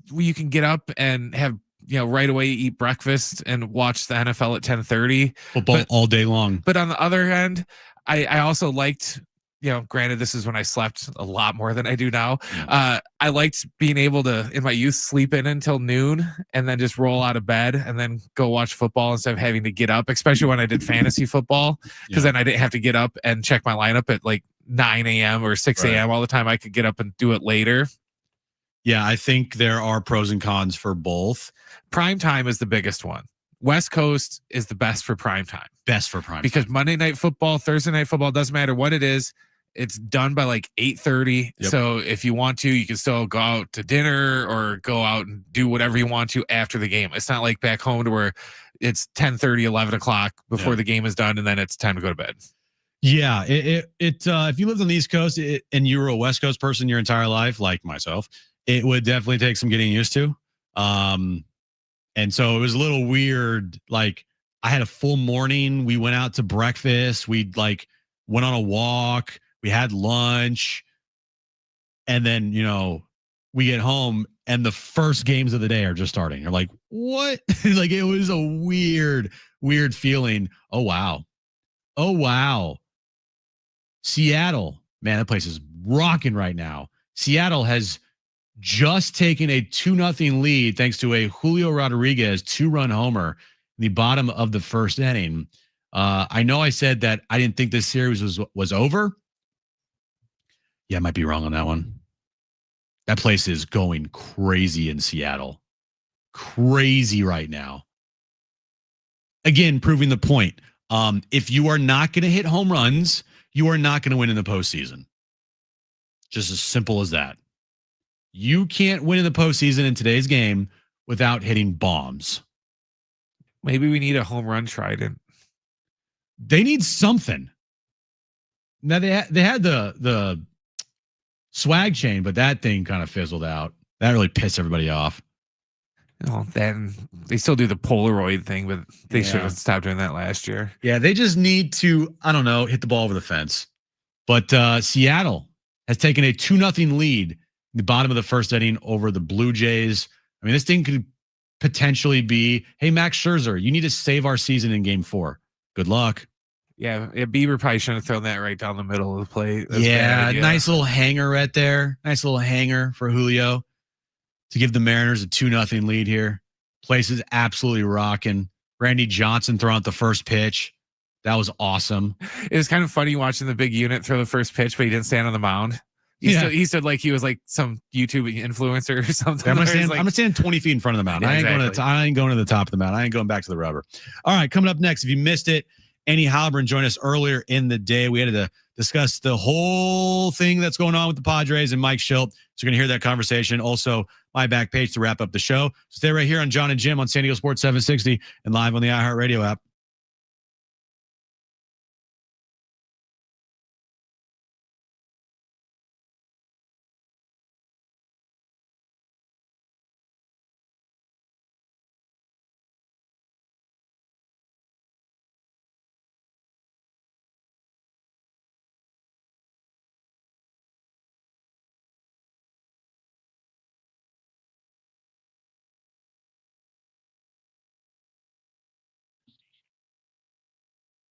where you can get up and have, you know, right away eat breakfast and watch the NFL at 10:30. Football all day long. But on the other hand, I also liked, you know, granted, this is when I slept a lot more than I do now. Yeah. I liked being able to, in my youth, sleep in until noon and then just roll out of bed and then go watch football instead of having to get up, especially when I did fantasy football, because then I didn't have to get up and check my lineup at like 9 a.m. or 6 a.m. all the time. I could get up and do it later. Yeah, I think there are pros and cons for both. Prime time is the biggest one. West Coast is the best for prime time. Best for prime because time. Monday night football, Thursday night football, doesn't matter what it is. It's done by like 8:30. Yep. So if you want to, you can still go out to dinner or go out and do whatever you want to after the game. It's not like back home to where it's 10:30, 11 o'clock before the game is done, and then it's time to go to bed. Yeah, if you lived on the East Coast and you were a West Coast person your entire life, like myself, it would definitely take some getting used to. And so it was a little weird. Like I had a full morning. We went out to breakfast. We like went on a walk. We had lunch. And then, we get home and the first games of the day are just starting. You're like, what? Like it was a weird feeling. Oh, wow. Seattle, man, that place is rocking right now. Seattle has just taken a 2-0 lead thanks to a Julio Rodriguez 2-run homer in the bottom of the first inning. I know I said that I didn't think this series was over. Yeah, I might be wrong on that one. That place is going crazy in Seattle. Crazy right now. Again, proving the point. If you are not going to hit home runs, you are not going to win in the postseason. Just as simple as that. You can't win in the postseason in today's game without hitting bombs. Maybe we need a home run trident. They need something. Now they had the swag chain, but that thing kind of fizzled out. That really pissed everybody off. Then they still do the Polaroid thing, but they should have stopped doing that last year. Yeah, they just need to, I don't know, hit the ball over the fence. But Seattle has taken a 2-0 lead in the bottom of the first inning over the Blue Jays. I mean, this thing could potentially be, hey, Max Scherzer, you need to save our season in game 4. Good luck. Yeah, Bieber probably shouldn't have thrown that right down the middle of the plate. That's nice little hanger right there. Nice little hanger for Julio to give the Mariners a 2-0 lead here. Place is absolutely rocking. Randy Johnson throwing out the first pitch. That was awesome. It was kind of funny watching the big unit throw the first pitch, but he didn't stand on the mound. He stood like he was like some YouTube influencer or something. I'm gonna stand 20 feet in front of the mound. Yeah, I ain't going to the top of the mound. I ain't going back to the rubber. All right, coming up next, if you missed it, Annie Halburn joined us earlier in the day. We had to discuss the whole thing that's going on with the Padres and Mike Shildt. So you're going to hear that conversation. Also, my back page to wrap up the show. Stay right here on John and Jim on San Diego Sports 760 and live on the iHeartRadio app.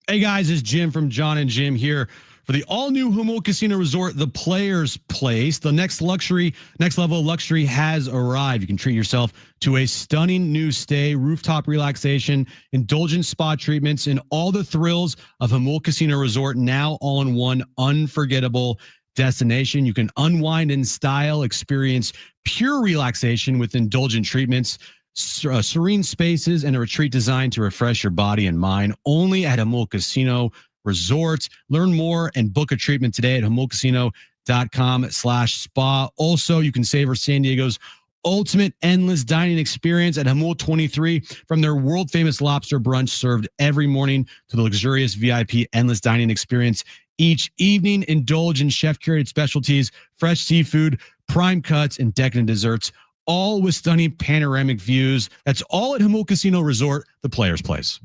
Hey guys, it's Jim from John and Jim here for the all-new Humboldt Casino Resort, the Players Place. The next level of luxury has arrived. You can treat yourself to a stunning new stay, rooftop relaxation, indulgent spa treatments, and all the thrills of Humboldt Casino Resort now all in one unforgettable destination. You can unwind in style, experience pure relaxation with indulgent treatments, serene spaces, and a retreat designed to refresh your body and mind, only at Humboldt Casino Resort. Learn more and book a treatment today at HumboldtCasino.com/spa. Also, you can savor San Diego's ultimate endless dining experience at Humboldt 23, from their world famous lobster brunch served every morning to the luxurious VIP endless dining experience each evening. Indulge in chef curated specialties, fresh seafood, prime cuts, and decadent desserts, all with stunning panoramic views. That's all at Humboldt Casino Resort, the Players Place.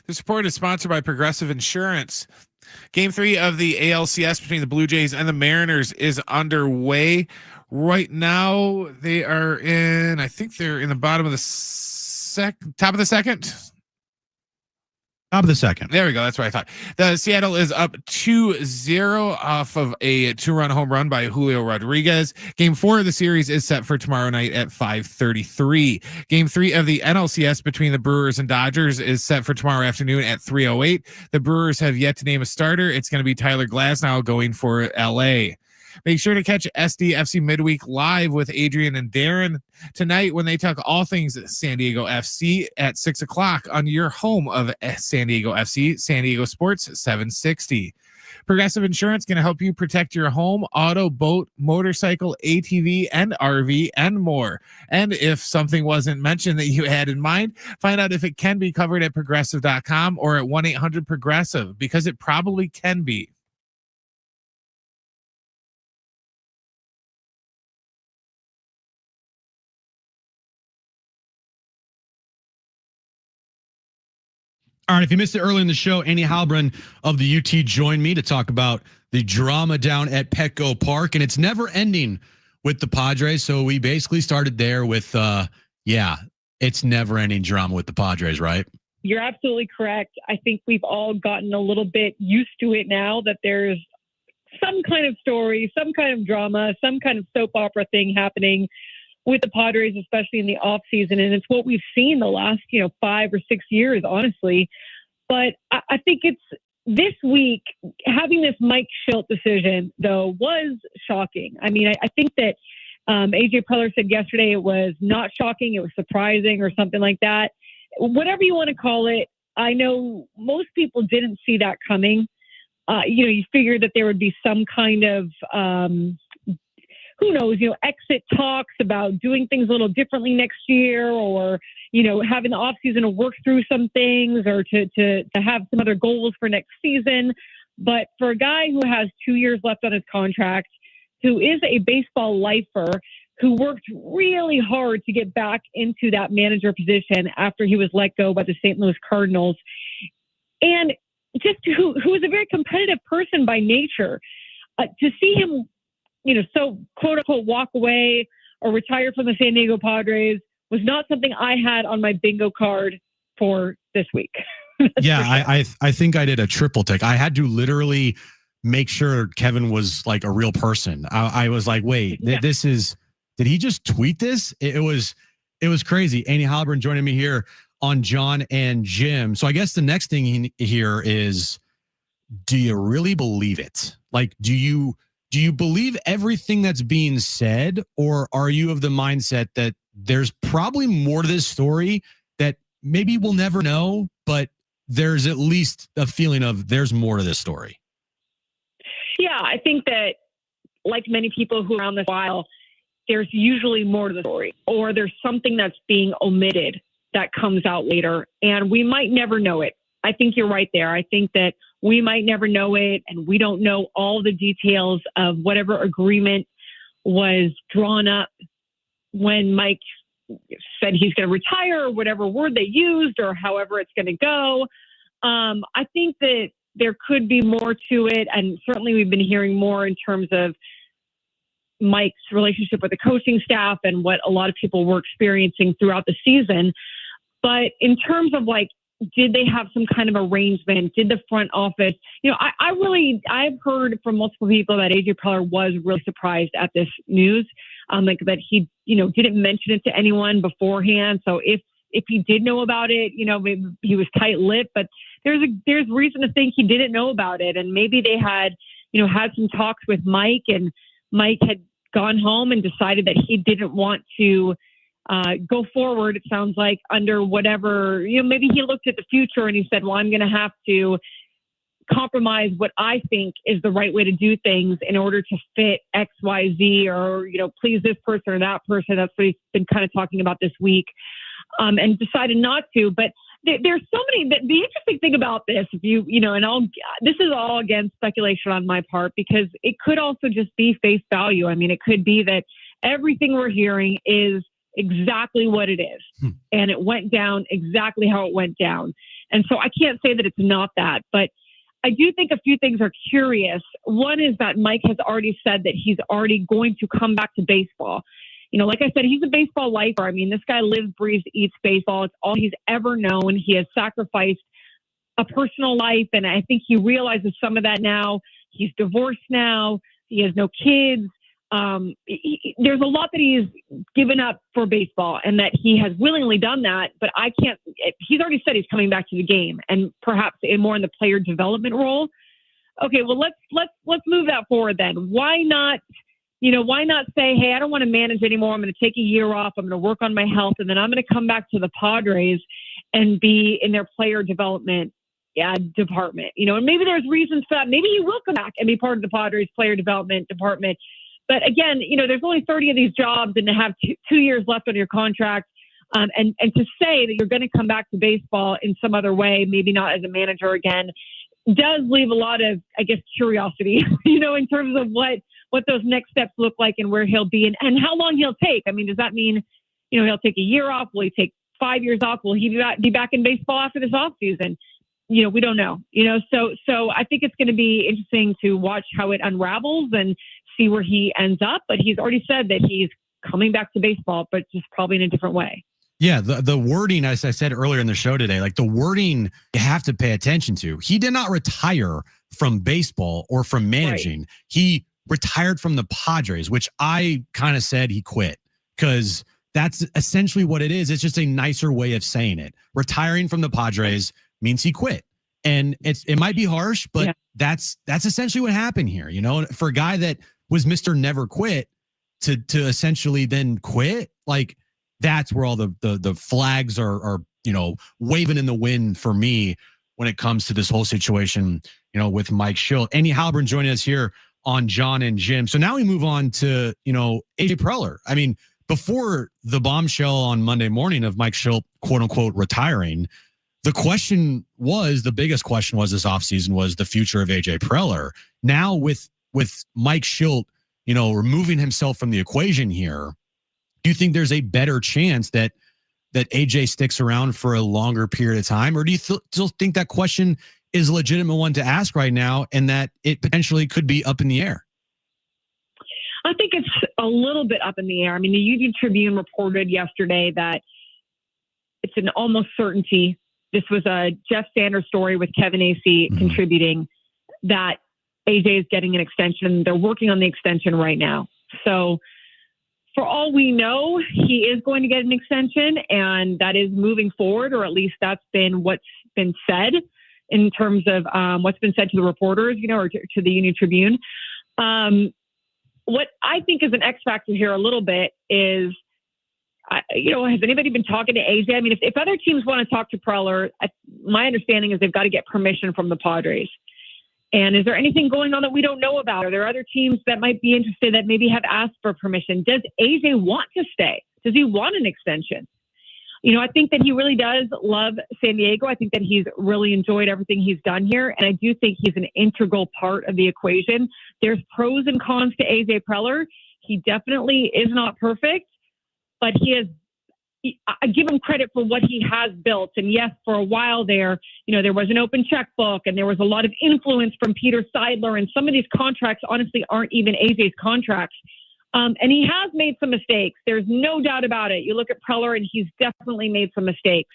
The support is sponsored by Progressive Insurance. Game 3 of the ALCS between the Blue Jays and the Mariners is underway. Right now, they are in, I think they're in the bottom of the top of the second. Top of the second. There we go. That's what I thought. The Seattle is up 2-0 off of a 2-run home run by Julio Rodriguez. Game 4 of the series is set for tomorrow night at 5:33. Game 3 of the NLCS between the Brewers and Dodgers is set for tomorrow afternoon at 3:08. The Brewers have yet to name a starter. It's going to be Tyler Glasnow going for LA. Make sure to catch SDFC Midweek live with Adrian and Darren tonight when they talk all things San Diego FC at 6 o'clock on your home of San Diego FC, San Diego Sports 760. Progressive Insurance can help you protect your home, auto, boat, motorcycle, ATV, and RV, and more. And if something wasn't mentioned that you had in mind, find out if it can be covered at progressive.com or at 1-800-PROGRESSIVE, because it probably can be. All right, if you missed it early in the show, Andy Halbron of the UT joined me to talk about the drama down at Petco Park, and it's never ending with the Padres. So we basically started there with, it's never ending drama with the Padres, right? You're absolutely correct. I think we've all gotten a little bit used to it now that there's some kind of story, some kind of drama, some kind of soap opera thing happening with the Padres, especially in the off season. And it's what we've seen the last, 5 or 6 years, honestly. But I think it's this week, having this Mike Shildt decision, though, was shocking. I mean, I think that AJ Preller said yesterday it was not shocking. It was surprising or something like that. Whatever you want to call it, I know most people didn't see that coming. You figured that there would be some kind of who knows, exit talks about doing things a little differently next year, or, having the offseason to work through some things, or to have some other goals for next season. But for a guy who has 2 years left on his contract, who is a baseball lifer, who worked really hard to get back into that manager position after he was let go by the St. Louis Cardinals, and just who is a very competitive person by nature, to see him so quote unquote walk away or retire from the San Diego Padres was not something I had on my bingo card for this week. Yeah, I think I did a triple take. I had to literally make sure Kevin was like a real person. I was like, wait, this is, did he just tweet this? It was crazy. Andy Halbron joining me here on John and Jim. So I guess the next thing here is, do you really believe it? Like, do you believe everything that's being said, or are you of the mindset that there's probably more to this story that maybe we'll never know, but there's at least a feeling of there's more to this story? Yeah, I think that, like many people who are around this while, there's usually more to the story, or there's something that's being omitted that comes out later, and we might never know it. I think you're right there. I think that we might never know it, and we don't know all the details of whatever agreement was drawn up when Mike said he's going to retire, or whatever word they used, or however it's going to go. I think that there could be more to it, and certainly we've been hearing more in terms of Mike's relationship with the coaching staff and what a lot of people were experiencing throughout the season. But in terms of did they have some kind of arrangement? Did the front office, I've heard from multiple people that AJ Preller was really surprised at this news, that he, didn't mention it to anyone beforehand. So if he did know about it, maybe he was tight-lipped, but there's reason to think he didn't know about it. And maybe they had, had some talks with Mike, and Mike had gone home and decided that he didn't want to go forward, it sounds like, under whatever, maybe he looked at the future and he said, well, I'm going to have to compromise what I think is the right way to do things in order to fit X, Y, Z, or, please this person or that person. That's what he's been kind of talking about this week, and decided not to. But there's so many, the interesting thing about this, this is all again speculation on my part, because it could also just be face value. I mean, it could be that everything we're hearing is exactly what it is. And it went down exactly how it went down. And so I can't say that it's not that, but I do think a few things are curious. One is that Mike has already said that he's already going to come back to baseball. Like I said, he's a baseball lifer. I mean, this guy lives, breathes, eats baseball. It's all he's ever known. He has sacrificed a personal life, and I think he realizes some of that now. He's divorced now. He has no kids. There's a lot that he's given up for baseball, and that he has willingly done that. But I can't. He's already said he's coming back to the game, and perhaps more in the player development role. Okay, well let's move that forward then. Why not? Why not say, hey, I don't want to manage anymore. I'm going to take a year off. I'm going to work on my health, and then I'm going to come back to the Padres and be in their player development department. And maybe there's reasons for that. Maybe he will come back and be part of the Padres player development department. But again, there's only 30 of these jobs, and to have 2 years left on your contract, and to say that you're going to come back to baseball in some other way, maybe not as a manager again, does leave a lot of, I guess, curiosity, in terms of what those next steps look like and where he'll be and how long he'll take. I mean, does that mean, he'll take a year off? Will he take 5 years off? Will he be back in baseball after this offseason? We don't know, so I think it's going to be interesting to watch how it unravels and see where he ends up. But he's already said that he's coming back to baseball, but just probably in a different way. Yeah, the wording, as I said earlier in the show today, like the wording you have to pay attention to. He did not retire from baseball or from managing. Right. He retired from the Padres, which I kind of said he quit, because that's essentially what it is. It's just a nicer way of saying it. Retiring from the Padres means he quit. And it might be harsh, but that's essentially what happened here. For a guy that was Mr. Never Quit to essentially then quit, like that's where all the flags are waving in the wind for me when it comes to this whole situation, with Mike Shildt. Andy Halpern joining us here on John and Jim. So now we move on to, AJ Preller. I mean, before the bombshell on Monday morning of Mike Shildt, quote unquote, retiring, the biggest question was this offseason was the future of AJ Preller. Now with Mike Shildt, removing himself from the equation here, do you think there's a better chance that AJ sticks around for a longer period of time? Or do you still think that question is a legitimate one to ask right now and that it potentially could be up in the air? I think it's a little bit up in the air. I mean, the Union Tribune reported yesterday that it's an almost certainty. This was a Jeff Sanders story with Kevin Acee contributing, that AJ is getting an extension. They're working on the extension right now. So for all we know, he is going to get an extension, and that is moving forward, or at least that's been what's been said in terms of what's been said to the reporters, or to the Union Tribune. What I think is an X factor here a little bit is, has anybody been talking to AJ? I mean, if other teams want to talk to Preller, my understanding is they've got to get permission from the Padres. And is there anything going on that we don't know about? Are there other teams that might be interested that maybe have asked for permission? Does AJ want to stay? Does he want an extension? I think that he really does love San Diego. I think that he's really enjoyed everything he's done here. And I do think he's an integral part of the equation. There's pros and cons to AJ Preller. He definitely is not perfect, but I give him credit for what he has built. And yes, for a while there, there was an open checkbook and there was a lot of influence from Peter Seidler. And some of these contracts honestly aren't even AJ's contracts. And he has made some mistakes. There's no doubt about it. You look at Preller and he's definitely made some mistakes.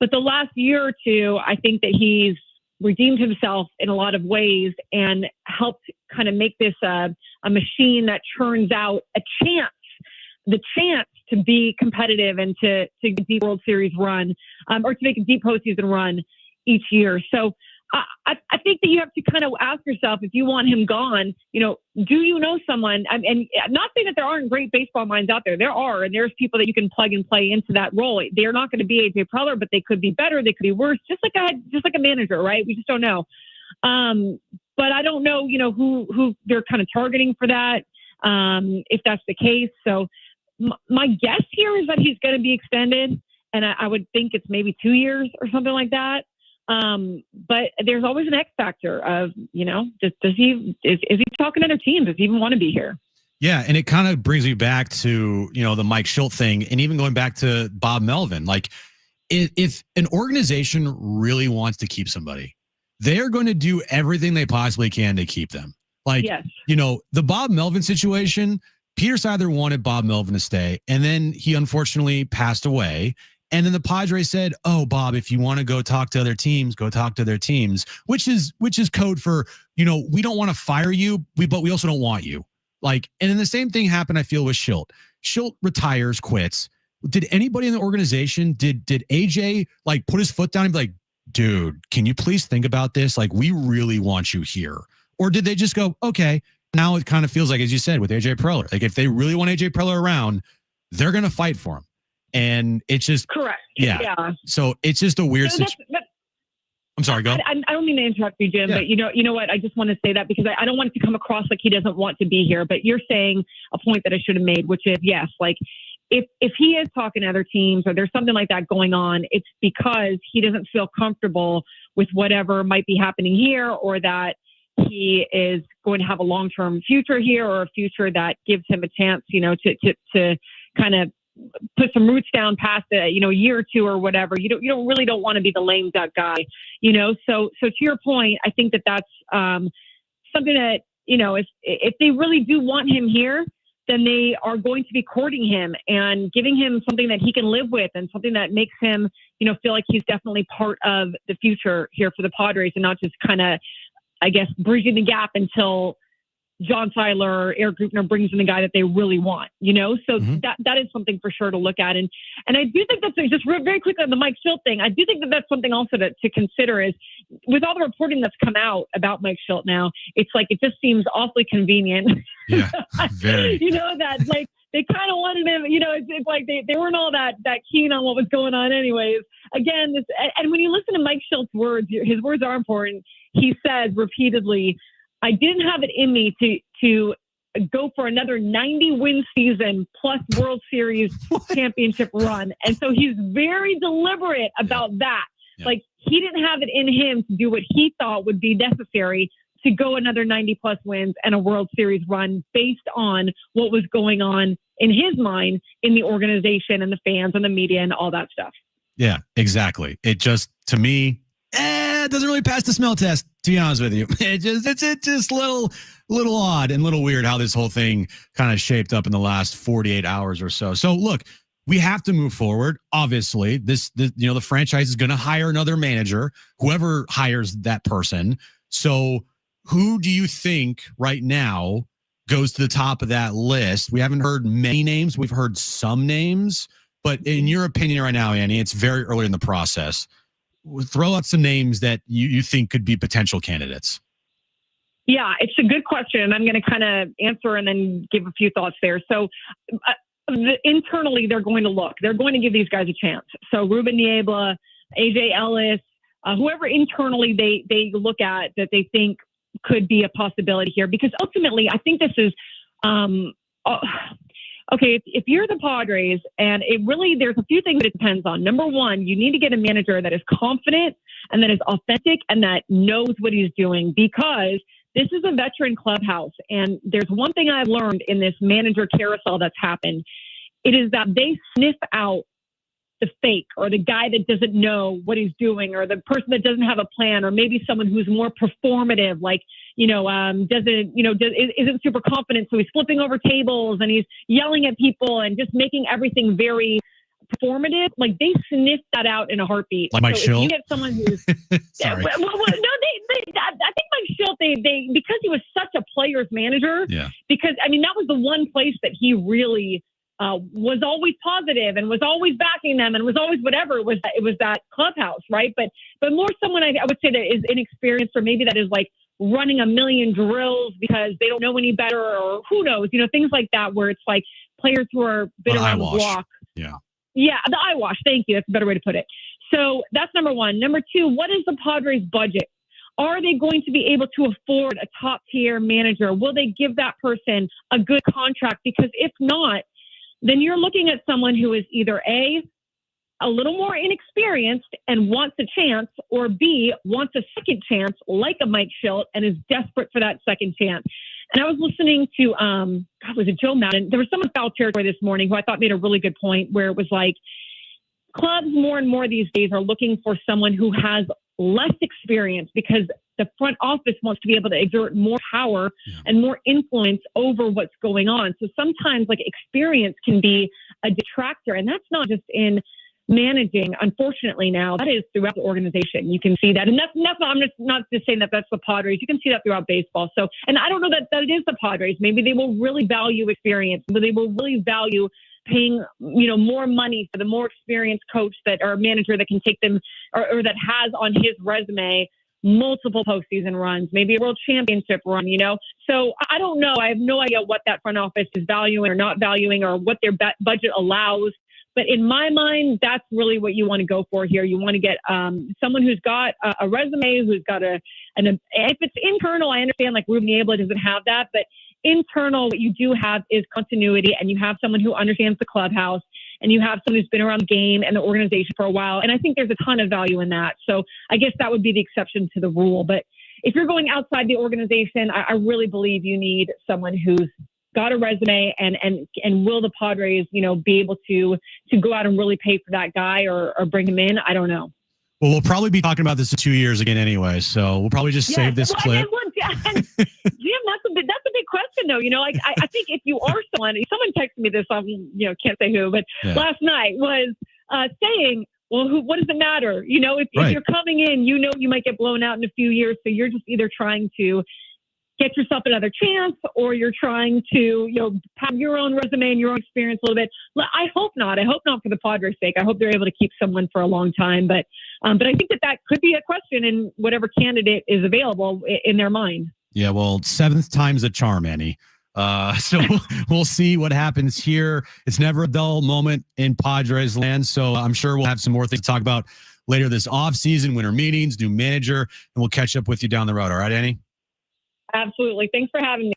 But the last year or two, I think that he's redeemed himself in a lot of ways and helped kind of make this a machine that churns out the chance to be competitive and to get a deep World Series run, or to make a deep postseason run each year. So I think that you have to kind of ask yourself, if you want him gone, do you know someone? And not saying that there aren't great baseball minds out there. There are, and there's people that you can plug and play into that role. They're not going to be AJ Preller, but they could be better. They could be worse, just like a manager, right? We just don't know. But I don't know, who they're kind of targeting for that, if that's the case. So my guess here is that he's going to be extended, and I would think it's maybe 2 years or something like that. But there's always an X factor of, is he talking to other teams? Does he even want to be here? Yeah. And it kind of brings me back to, the Mike Shildt thing, and even going back to Bob Melvin. Like, if an organization really wants to keep somebody, they are going to do everything they possibly can to keep them. Like, Yes. The Bob Melvin situation, Peter Seidler wanted Bob Melvin to stay, and then he unfortunately passed away. And then the Padres said, "Oh, Bob, if you want to go talk to other teams, go talk to their teams," which is code for, we don't want to fire you, but we also don't want you. Like, and then the same thing happened, I feel, with Shildt. Shildt retires, quits. Did anybody in the organization, did AJ like put his foot down and be like, "Dude, can you please think about this? Like, we really want you here." Or did they just go, "Okay"? Now it kind of feels like, as you said, with AJ Preller, like if they really want AJ Preller around, they're going to fight for him. And it's just correct. Yeah. So it's just a weird So situation. I'm sorry, go. I don't mean to interrupt you, Jim, but you know what? I just want to say that because I don't want it to come across like he doesn't want to be here. But you're saying a point that I should have made, which is yes, like if he is talking to other teams or there's something like that going on, it's because he doesn't feel comfortable with whatever might be happening here, or that he is going to have a long-term future here, or a future that gives him a chance, to kind of put some roots down past a year or two or whatever. You don't really want to be the lame duck guy, So to your point, I think that that's something that if they really do want him here, then they are going to be courting him and giving him something that he can live with and something that makes him feel like he's definitely part of the future here for the Padres, and not just kind of, I guess, bridging the gap until John Seiler or Eric Greupner brings in the guy that they really want, So that is something for sure to look at. And I do think that's just very quickly on the Mike Shildt thing. I do think that that's something also to consider is with all the reporting that's come out about Mike Shildt now, it's like, it just seems awfully convenient. Yeah, very. That like they kind of wanted him, it's like they weren't all that keen on what was going on anyways. Again, and when you listen to Mike Shildt's words, his words are important. He says repeatedly, "I didn't have it in me to go for another 90-win season plus World Series championship run." And so he's very deliberate about that. Yeah. Like, he didn't have it in him to do what he thought would be necessary to go another 90-plus wins and a World Series run based on what was going on in his mind in the organization and the fans and the media and all that stuff. Yeah, exactly. It just, to me, it doesn't really pass the smell test, to be honest with you. It's just little odd and little weird how this whole thing kind of shaped up in the last 48 hours or so. So look, we have to move forward. Obviously, the franchise is going to hire another manager, whoever hires that person. So who do you think right now goes to the top of that list? We haven't heard many names. We've heard some names, but in your opinion right now, Annie, it's very early in the process. Throw out some names that you think could be potential candidates. Yeah, it's a good question. And I'm going to kind of answer and then give a few thoughts there. So internally, they're going to look. They're going to give these guys a chance. So Ruben Niebla, AJ Ellis, whoever internally they look at that they think could be a possibility here. Because ultimately, I think this is okay, if you're the Padres, and there's a few things that it depends on. Number one, you need to get a manager that is confident and that is authentic and that knows what he's doing, because this is a veteran clubhouse. And there's one thing I've learned in this manager carousel that's happened. It is that they sniff out the fake, or the guy that doesn't know what he's doing, or the person that doesn't have a plan, or maybe someone who's more performative, like, isn't super confident. So he's flipping over tables and he's yelling at people and just making everything very performative. Like, they sniff that out in a heartbeat. Like Mike so Shildt? if you get someone who's Sorry. I think Mike Shildt, they because he was such a player's manager. Yeah. Because that was the one place that he really was always positive and was always backing them and was always whatever. It was that clubhouse, right? But more someone I would say that is inexperienced, or maybe that is like running a million drills because they don't know any better, or who knows, things like that, where it's like players who are been around the block. Yeah, the eyewash. Thank you. That's a better way to put it. So that's number one. Number two, what is the Padres' budget? Are they going to be able to afford a top tier manager? Will they give that person a good contract? Because if not, then you're looking at someone who is either a little more inexperienced and wants a chance, or B, wants a second chance like a Mike Shildt and is desperate for that second chance. And I was listening to, was it Joe Madden? There was someone foul territory this morning who I thought made a really good point, where it was like, clubs more and more these days are looking for someone who has less experience because the front office wants to be able to exert more power and more influence over what's going on. So sometimes like experience can be a detractor, and that's not just in managing. Unfortunately, now that is throughout the organization. You can see that, and that's I'm just not just saying that that's the Padres. You can see that throughout baseball. So, and I don't know that it is the Padres. Maybe they will really value experience, but they will really value paying, more money for the more experienced coach that or manager that can take them or that has on his resume multiple postseason runs, maybe a world championship run, So I don't know. I have no idea what that front office is valuing or not valuing or what their budget allows. But in my mind, that's really what you want to go for here. You want to get someone who's got a resume, who's got if it's internal, I understand like Ruben Abel doesn't have that, but internal, what you do have is continuity, and you have someone who understands the clubhouse, and you have someone who's been around the game and the organization for a while. And I think there's a ton of value in that. So I guess that would be the exception to the rule. But if you're going outside the organization, I really believe you need someone who's got a resume and will the Padres, be able to go out and really pay for that guy or bring him in? I don't know. Well, we'll probably be talking about this in 2 years again anyway, so we'll probably just save this clip. Jim, that's a big question, though. I think if you are someone texted me this, can't say who, but last night was saying, well, what does it matter? If you're coming in, you might get blown out in a few years, so you're just either trying to get yourself another chance, or you're trying to, have your own resume and your own experience a little bit. I hope not. I hope not for the Padres' sake. I hope they're able to keep someone for a long time. But I think that could be a question in whatever candidate is available in their mind. Yeah, well, seventh time's a charm, Annie. So we'll see what happens here. It's never a dull moment in Padres land. So I'm sure we'll have some more things to talk about later this offseason, winter meetings, new manager, and we'll catch up with you down the road. All right, Annie? Absolutely. Thanks for having me.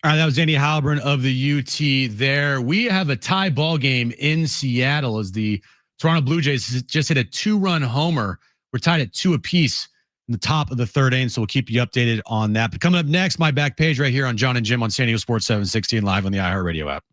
All right, that was Andy Halburn of the UT there. We have a tie ball game in Seattle as the Toronto Blue Jays just hit a 2-run homer. We're tied at 2 apiece in the top of the third inning, so we'll keep you updated on that. But coming up next, my back page right here on John and Jim on San Diego Sports 760 and live on the iHeartRadio app.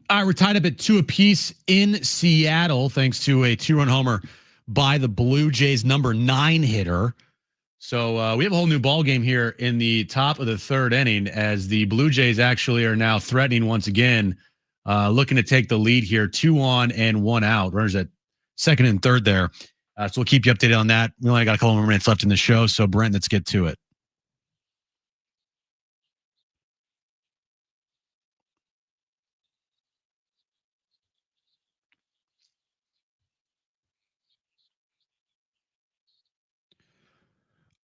All right, we're tied up at 2 apiece in Seattle, thanks to a 2-run homer by the Blue Jays number 9 hitter. So we have a whole new ball game here in the top of the 3rd inning, as the Blue Jays actually are now threatening once again, looking to take the lead here, 2 on and 1 out. Runners at 2nd and 3rd there. So we'll keep you updated on that. We only got a couple more minutes left in the show, so Brent, let's get to it.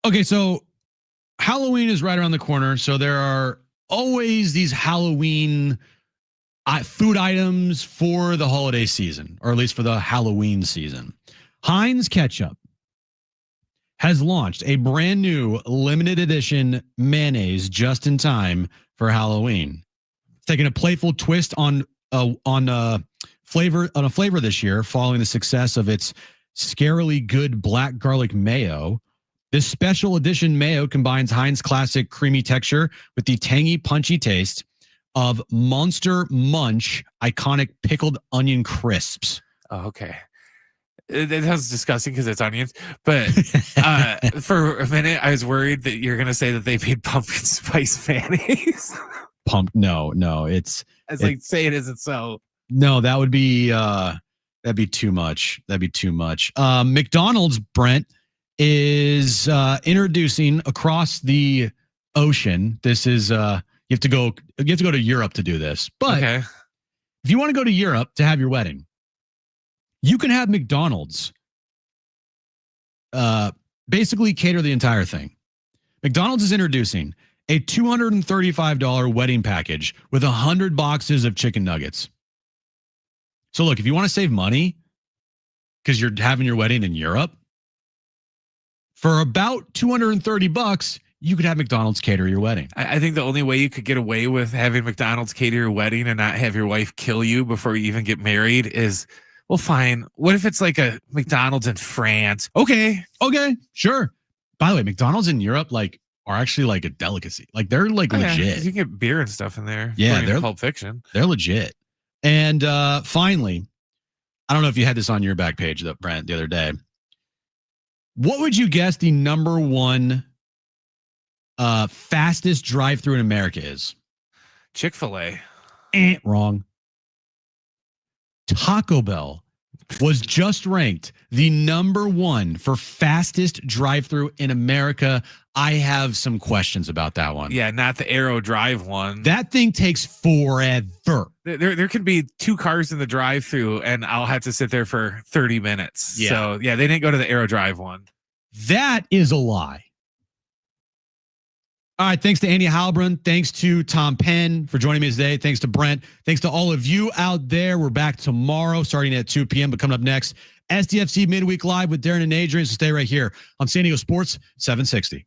Okay, so Halloween is right around the corner, so there are always these Halloween food items for the holiday season, or at least for the Halloween season. Heinz Ketchup has launched a brand new limited edition mayonnaise just in time for Halloween. It's taking a playful twist on a flavor this year, following the success of its scarily good black garlic mayo. This special edition mayo combines Heinz classic creamy texture with the tangy, punchy taste of Monster Munch iconic pickled onion crisps. Oh, okay. It sounds disgusting because it's onions, but for a minute I was worried that you're gonna say that they made pumpkin spice mayonnaise. No, it's like, say it isn't so. No, that'd be too much. McDonald's, Brent, is introducing across the ocean. This is you have to go to Europe to do this. But okay, if you want to go to Europe to have your wedding, you can have McDonald's basically cater the entire thing. McDonald's is introducing a $235 wedding package with 100 boxes of chicken nuggets. So look, if you want to save money because you're having your wedding in Europe, for about $230, you could have McDonald's cater your wedding. I think the only way you could get away with having McDonald's cater your wedding and not have your wife kill you before you even get married is, well, fine. What if it's like a McDonald's in France? Okay, sure. By the way, McDonald's in Europe are actually like a delicacy. Like they're like legit. You can get beer and stuff in there. Yeah, they're Pulp Fiction. They're legit. And finally, I don't know if you had this on your back page, though, Brent, the other day. What would you guess the number one fastest drive-through in America is? Chick-fil-A. Wrong. Taco Bell was just ranked the number 1 for fastest drive-through in America. I have some questions about that one. Yeah, not the Aero Drive one. That thing takes forever. There could be 2 cars in the drive-through, and I'll have to sit there for 30 minutes. Yeah. So, yeah, they didn't go to the Aero Drive one. That is a lie. All right, thanks to Andy Halbrun. Thanks to Tom Penn for joining me today. Thanks to Brent. Thanks to all of you out there. We're back tomorrow starting at 2 p.m. But coming up next, SDFC Midweek Live with Darren and Adrian. So stay right here on San Diego Sports 760.